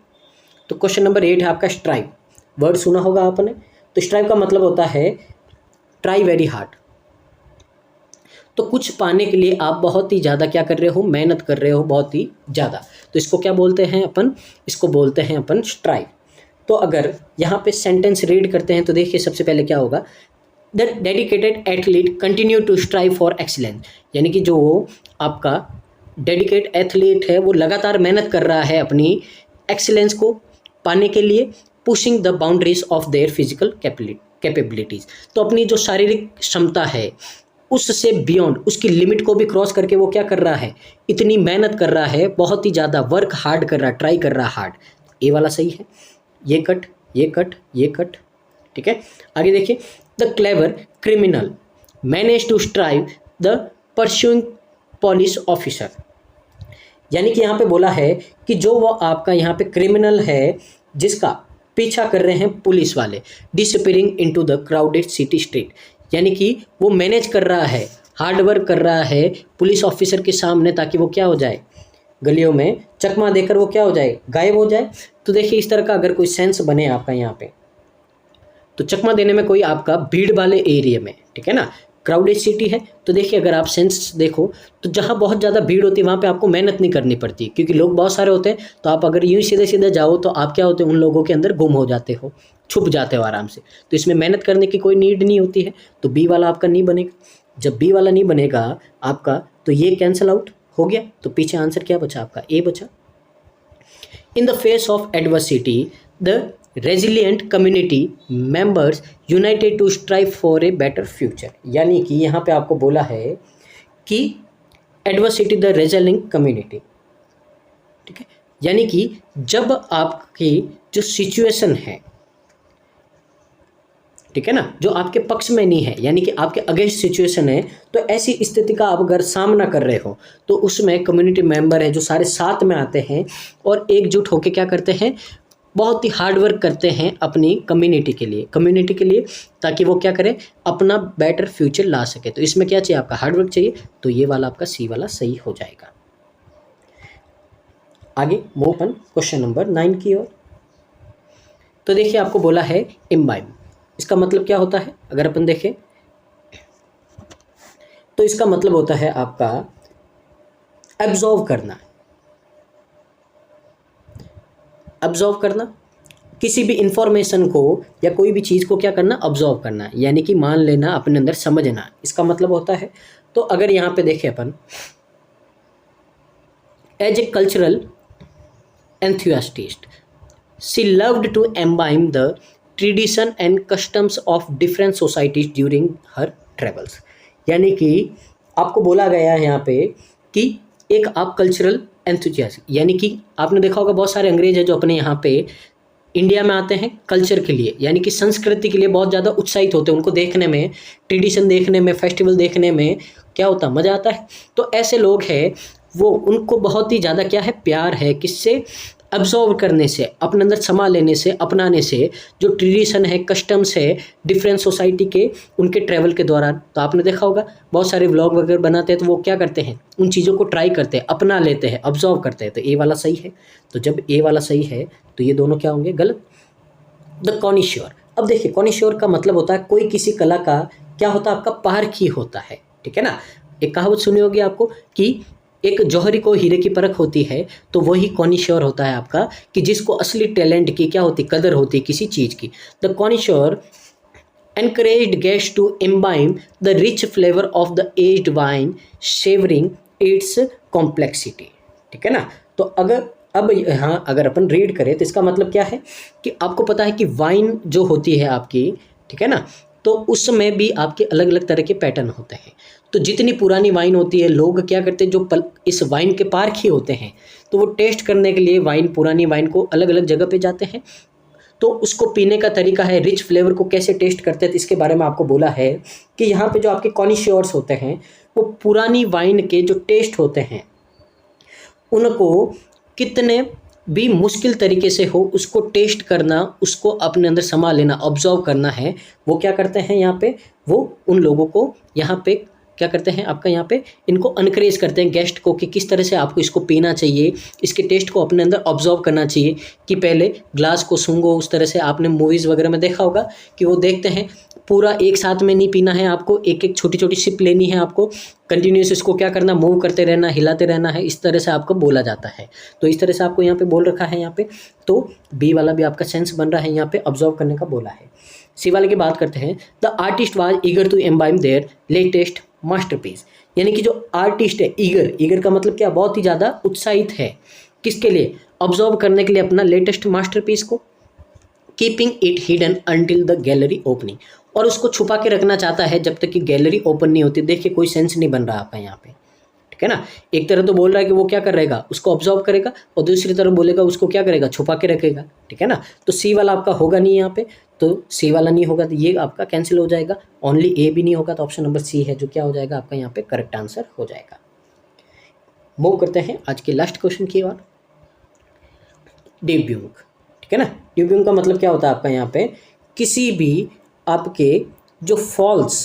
तो क्वेश्चन नंबर 8 है आपका स्ट्राइव। वर्ड सुना होगा आपने। तो स्ट्राइव का मतलब होता है ट्राई वेरी हार्ड। तो कुछ पाने के लिए आप बहुत ही ज़्यादा क्या कर रहे हो, मेहनत कर रहे हो बहुत ही ज़्यादा, तो इसको क्या बोलते हैं अपन, इसको बोलते हैं अपन स्ट्राइव। तो अगर यहाँ पे सेंटेंस रीड करते हैं तो देखिए सबसे पहले क्या होगा, the dedicated athlete continue to strive for excellence, यानी कि जो आपका डेडिकेट एथलीट है वो लगातार मेहनत कर रहा है अपनी एक्सीलेंस को पाने के लिए, pushing the boundaries of their physical capabilities. तो अपनी जो शारीरिक क्षमता है उससे बियॉन्ड, उसकी लिमिट को भी क्रॉस करके वो क्या कर रहा है, इतनी मेहनत कर रहा है, बहुत ही ज़्यादा वर्क हार्ड कर रहा है, ट्राई कर रहा है हार्ड। ये वाला सही है। ये कट, ये कट, ये कट, ठीक है। आगे देखिए, the clever criminal manage to strive the pursuing police officer, यानी कि यहाँ पे बोला है कि जो वो आपका यहाँ पे क्रिमिनल है जिसका पीछा कर रहे हैं पुलिस वाले, disappearing into the crowded city street, यानी कि वो मैनेज कर रहा है, हार्ड वर्क कर रहा है पुलिस ऑफिसर के सामने, ताकि वो क्या हो जाए, गलियों में चकमा देकर वो क्या हो जाए, गायब हो जाए। तो देखिए इस तरह का अगर कोई सेंस बने आपका यहाँ पे, तो चकमा देने में कोई आपका भीड़ वाले एरिया में, ठीक है ना, क्राउडेड सिटी है, तो देखिए अगर आप सेंस देखो तो जहाँ बहुत ज़्यादा भीड़ होती है वहाँ पे आपको मेहनत नहीं करनी पड़ती, क्योंकि लोग बहुत सारे होते हैं। तो आप अगर यूँ सीधे सीधे जाओ तो आप क्या होते हैं, उन लोगों के अंदर गुम हो जाते हो, छुप जाते हो आराम से। तो इसमें मेहनत करने की कोई नीड नहीं होती है, तो बी वाला आपका नहीं बनेगा। जब बी वाला नहीं बनेगा आपका तो ये कैंसिल आउट हो गया, तो पीछे आंसर क्या बचा आपका, ए बचा। In the face of adversity the resilient community members united to strive for a better future, यानी कि यहाँ पे आपको बोला है कि एडवर्सिटी द रेजिलियंट कम्युनिटी, ठीक है, यानी कि जब आपकी जो सिचुएशन है, ठीक है ना, जो आपके पक्ष में नहीं है, यानी कि आपके अगेंस्ट सिचुएशन है, तो ऐसी स्थिति का आप अगर सामना कर रहे हो तो उसमें कम्युनिटी मेंबर है जो सारे साथ में आते हैं और एकजुट होकर क्या करते हैं, बहुत ही हार्ड वर्क करते हैं अपनी कम्युनिटी के लिए, ताकि वो क्या करें, अपना बेटर फ्यूचर ला सके। तो इसमें क्या चाहिए आपका, हार्ड वर्क चाहिए, तो ये वाला आपका सी वाला सही हो जाएगा। आगे मूव अपन क्वेश्चन नंबर 9 की ओर। तो देखिए आपको बोला है इम्बाइब, इसका मतलब क्या होता है, अगर अपन देखें तो इसका मतलब होता है आपका एब्जॉर्व करना। ऑब्जर्व करना, किसी भी इंफॉर्मेशन को या कोई भी चीज़ को क्या करना, ऑब्जर्व करना, यानी कि मान लेना, अपने अंदर समझना, इसका मतलब होता है। तो अगर यहाँ पे देखें अपन, as a cultural enthusiast she loved to imbibe the tradition and customs of different societies during her travels, यानी कि आपको बोला गया है यहाँ पे कि एक आप कल्चरल एंथुसियास्ट, यानी कि आपने देखा होगा बहुत सारे अंग्रेज हैं जो अपने यहाँ पे इंडिया में आते हैं कल्चर के लिए, यानी कि संस्कृति के लिए बहुत ज़्यादा उत्साहित होते हैं, उनको देखने में, ट्रेडिशन देखने में, फेस्टिवल देखने में क्या होता है, मज़ा आता है। तो ऐसे लोग हैं वो, उनको बहुत ही ज़्यादा क्या है, प्यार है, किससे, अब्जॉर्व करने से, अपने अंदर समा लेने से, अपनाने से, जो ट्रेडिशन है, कस्टम्स है डिफरेंट सोसाइटी के, उनके ट्रैवल के दौरान। तो आपने देखा होगा बहुत सारे व्लॉग वगैरह बनाते हैं तो वो क्या करते हैं, उन चीज़ों को ट्राई करते हैं, अपना लेते हैं, अब्जॉर्व करते हैं। तो ए वाला सही है। तो जब ए वाला सही है तो ये दोनों क्या होंगे, गलत। द कॉनिश्योर। अब देखिए कॉनिश्योर का मतलब होता है कोई किसी कला का क्या होता है, आपका पारखी होता है, ठीक है ना। एक कहावत सुनी होगी आपको कि एक जौहरी को हीरे की परख होती है, तो वही कॉनिश्योर होता है आपका, कि जिसको असली टैलेंट की क्या होती, कदर होती है किसी चीज़ की। The connoisseur encouraged guests to imbibe the rich flavor of the aged wine, savoring its complexity। ठीक है ना। तो अब यहाँ अगर अपन रीड करें तो इसका मतलब क्या है कि आपको पता है कि वाइन जो होती है आपकी, ठीक है ना, तो उसमें भी आपके अलग अलग तरह के पैटर्न होते हैं। तो जितनी पुरानी वाइन होती है, लोग क्या करते हैं, जो इस वाइन के पारखी होते हैं, तो वो टेस्ट करने के लिए पुरानी वाइन को अलग अलग जगह पे जाते हैं। तो उसको पीने का तरीका है, रिच फ्लेवर को कैसे टेस्ट करते हैं, तो इसके बारे में आपको बोला है कि यहाँ पे जो आपके कॉनिश्योर्स होते हैं वो पुरानी वाइन के जो टेस्ट होते हैं उनको कितने भी मुश्किल तरीके से हो उसको टेस्ट करना, उसको अपने अंदर समा लेना, ऑब्जर्व करना है। वो क्या करते हैं यहाँ पे, वो उन लोगों को यहाँ पे क्या करते हैं, आपका यहाँ पे इनको अनकरेज करते हैं गेस्ट को कि किस तरह से आपको इसको पीना चाहिए, इसके टेस्ट को अपने अंदर ऑब्जर्व करना चाहिए। कि पहले ग्लास को सूंघो, उस तरह से आपने मूवीज़ वगैरह में देखा होगा कि वो देखते हैं पूरा एक साथ में नहीं पीना है आपको, एक एक छोटी छोटी सिप लेनी है आपको, कंटिन्यूस इसको क्या करना, मूव करते रहना, हिलाते रहना है, इस तरह से आपको बोला जाता है। तो इस तरह से आपको यहाँ पे बोल रखा है यहाँ पे, तो बी वाला भी आपका सेंस बन रहा है, यहाँ पे ऑब्जर्व करने का बोला है। सी वाले की बात करते हैं, the artist was eager to imbibe their latest masterpiece. यानी कि जो आर्टिस्ट है, ईगर का मतलब क्या, बहुत ही ज़्यादा उत्साहित है, किसके लिए, ऑब्जर्व करने के लिए अपना लेटेस्ट मास्टरपीस को। Keeping it hidden until the gallery opening, और उसको छुपा के रखना चाहता है जब तक कि गैलरी ओपन नहीं होती। देखिए कोई सेंस नहीं बन रहा आपका यहाँ पे, ठीक है ना। एक तरह तो बोल रहा है कि वो क्या कर रहेगा, उसको ऑब्जर्व करेगा, और दूसरी तरफ बोलेगा उसको क्या करेगा, छुपा के रखेगा, ठीक है ना। तो सी वाला आपका होगा नहीं यहाँ पे, तो सी वाला नहीं होगा तो ये आपका कैंसिल हो जाएगा। ओनली ए भी नहीं होगा, तो ऑप्शन नंबर सी है जो क्या हो जाएगा आपका यहाँ पे करेक्ट आंसर हो जाएगा। मूव करते हैं आज के लास्ट क्वेश्चन की ओर। डेब्यूंग, ठीक है ना। डेब्यूंग का मतलब क्या होता है आपका यहाँ पे, किसी भी आपके जो फॉल्स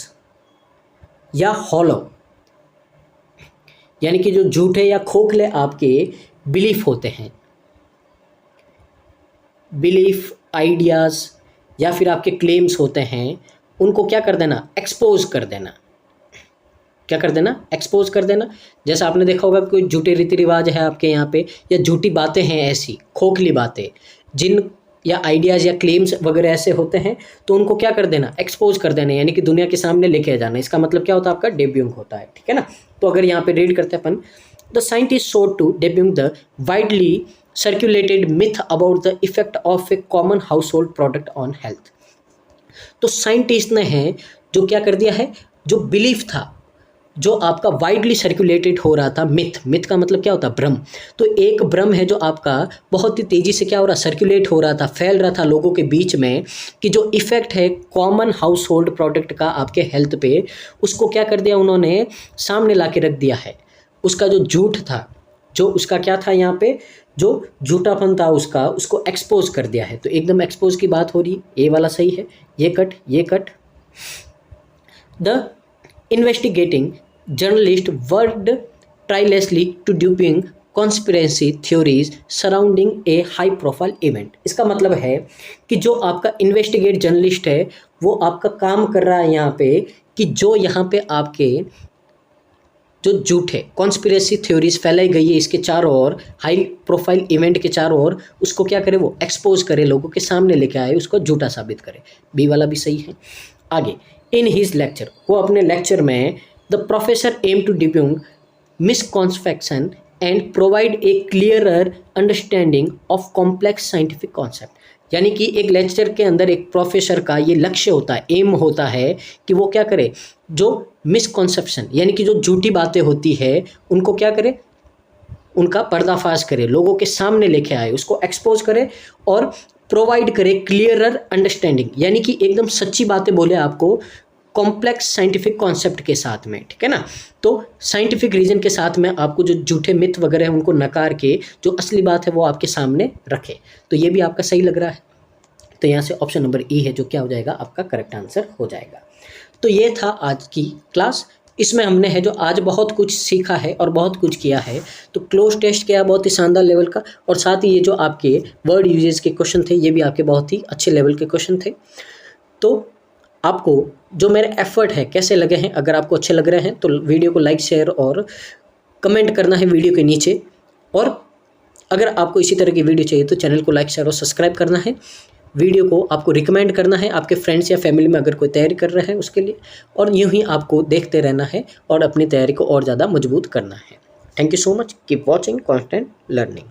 या हॉलो, यानी कि जो झूठे या खोखले आपके बिलीफ होते हैं, बिलीफ, आइडियाज़ या फिर आपके क्लेम्स होते हैं, उनको क्या कर देना, एक्सपोज कर देना। क्या कर देना, एक्सपोज कर देना। जैसा आपने देखा होगा कोई झूठे रीति रिवाज है आपके यहाँ पे, या झूठी बातें हैं, ऐसी खोखली बातें जिन या आइडियाज़ या क्लेम्स वगैरह ऐसे होते हैं, तो उनको क्या कर देना, एक्सपोज कर देना, यानी कि दुनिया के सामने लेके आ जाना। इसका मतलब क्या होता है आपका, डेब्यूंग होता है, ठीक है ना। तो अगर यहाँ पे रीड करते हैं अपन, the scientist sought to debunk the widely circulated myth about the effect of a common household product on health। तो साइंटिस्ट ने है जो क्या कर दिया है, जो बिलीफ था, जो आपका वाइडली सर्कुलेटेड हो रहा था, मिथ का मतलब क्या होता है, भ्रम। तो एक भ्रम है जो आपका बहुत ही तेज़ी से क्या हो रहा, सर्कुलेट हो रहा था, फैल रहा था लोगों के बीच में, कि जो इफ़ेक्ट है कॉमन हाउस होल्ड प्रोडक्ट का आपके हेल्थ पे, उसको क्या कर दिया उन्होंने, सामने ला के रख दिया है। उसका जो झूठ था, जो उसका क्या था यहाँ पे, जो झूठापन था उसका, उसको एक्सपोज कर दिया है। तो एकदम एक्सपोज की बात हो रही, ए वाला सही है। ये cut. The investigating journalist worked tirelessly to debunk conspiracy theories surrounding a high profile event। इसका मतलब है कि जो आपका इन्वेस्टिगेट जर्नलिस्ट है वो आपका काम कर रहा है यहाँ पे, कि जो यहाँ पे आपके जो झूठे कॉन्स्पिरेसी थ्योरीज फैलाई गई है इसके चारों ओर, हाई प्रोफाइल इवेंट के चारों ओर, उसको क्या करे, वो एक्सपोज करे, लोगों के सामने लेके आए, उसको झूठा साबित करे। बी वाला भी सही है। आगे, इन हिज लेक्चर, वो अपने लेक्चर में the professor aim to debunk misconception and provide a clearer understanding of complex scientific concept. यानी कि एक लेक्चर के अंदर एक प्रोफेसर का ये लक्ष्य होता है, एम होता है कि वो क्या करे, जो मिसकॉन्सेप्शन यानी कि जो झूठी बातें होती है उनको क्या करे, उनका पर्दाफाश करे, लोगों के सामने लेके आए, उसको एक्सपोज करे और प्रोवाइड करे क्लियरर अंडरस्टैंडिंग, यानी कि एकदम सच्ची बातें बोले आपको कॉम्प्लेक्स साइंटिफिक कॉन्सेप्ट के साथ में, ठीक है ना। तो साइंटिफिक रीजन के साथ में आपको जो झूठे मिथ वगैरह हैं उनको नकार के जो असली बात है वो आपके सामने रखे। तो ये भी आपका सही लग रहा है। तो यहाँ से ऑप्शन नंबर ई है जो क्या हो जाएगा, आपका करेक्ट आंसर हो जाएगा। तो ये था आज की क्लास। इसमें हमने है जो आज बहुत कुछ सीखा है और बहुत कुछ किया है। तो क्लोज टेस्ट किया बहुत ही शानदार लेवल का, और साथ ही ये जो आपके वर्ड यूजेस के क्वेश्चन थे ये भी आपके बहुत ही अच्छे लेवल के क्वेश्चन थे। तो आपको जो मेरे एफर्ट है कैसे लगे हैं, अगर आपको अच्छे लग रहे हैं तो वीडियो को लाइक शेयर और कमेंट करना है वीडियो के नीचे। और अगर आपको इसी तरह की वीडियो चाहिए तो चैनल को लाइक शेयर और सब्सक्राइब करना है। वीडियो को आपको रिकमेंड करना है आपके फ्रेंड्स या फैमिली में अगर कोई तैयारी कर रहे हैं उसके लिए, और यूँ ही आपको देखते रहना है और अपनी तैयारी को और ज़्यादा मजबूत करना है। Thank you so much, keep watching constant learning.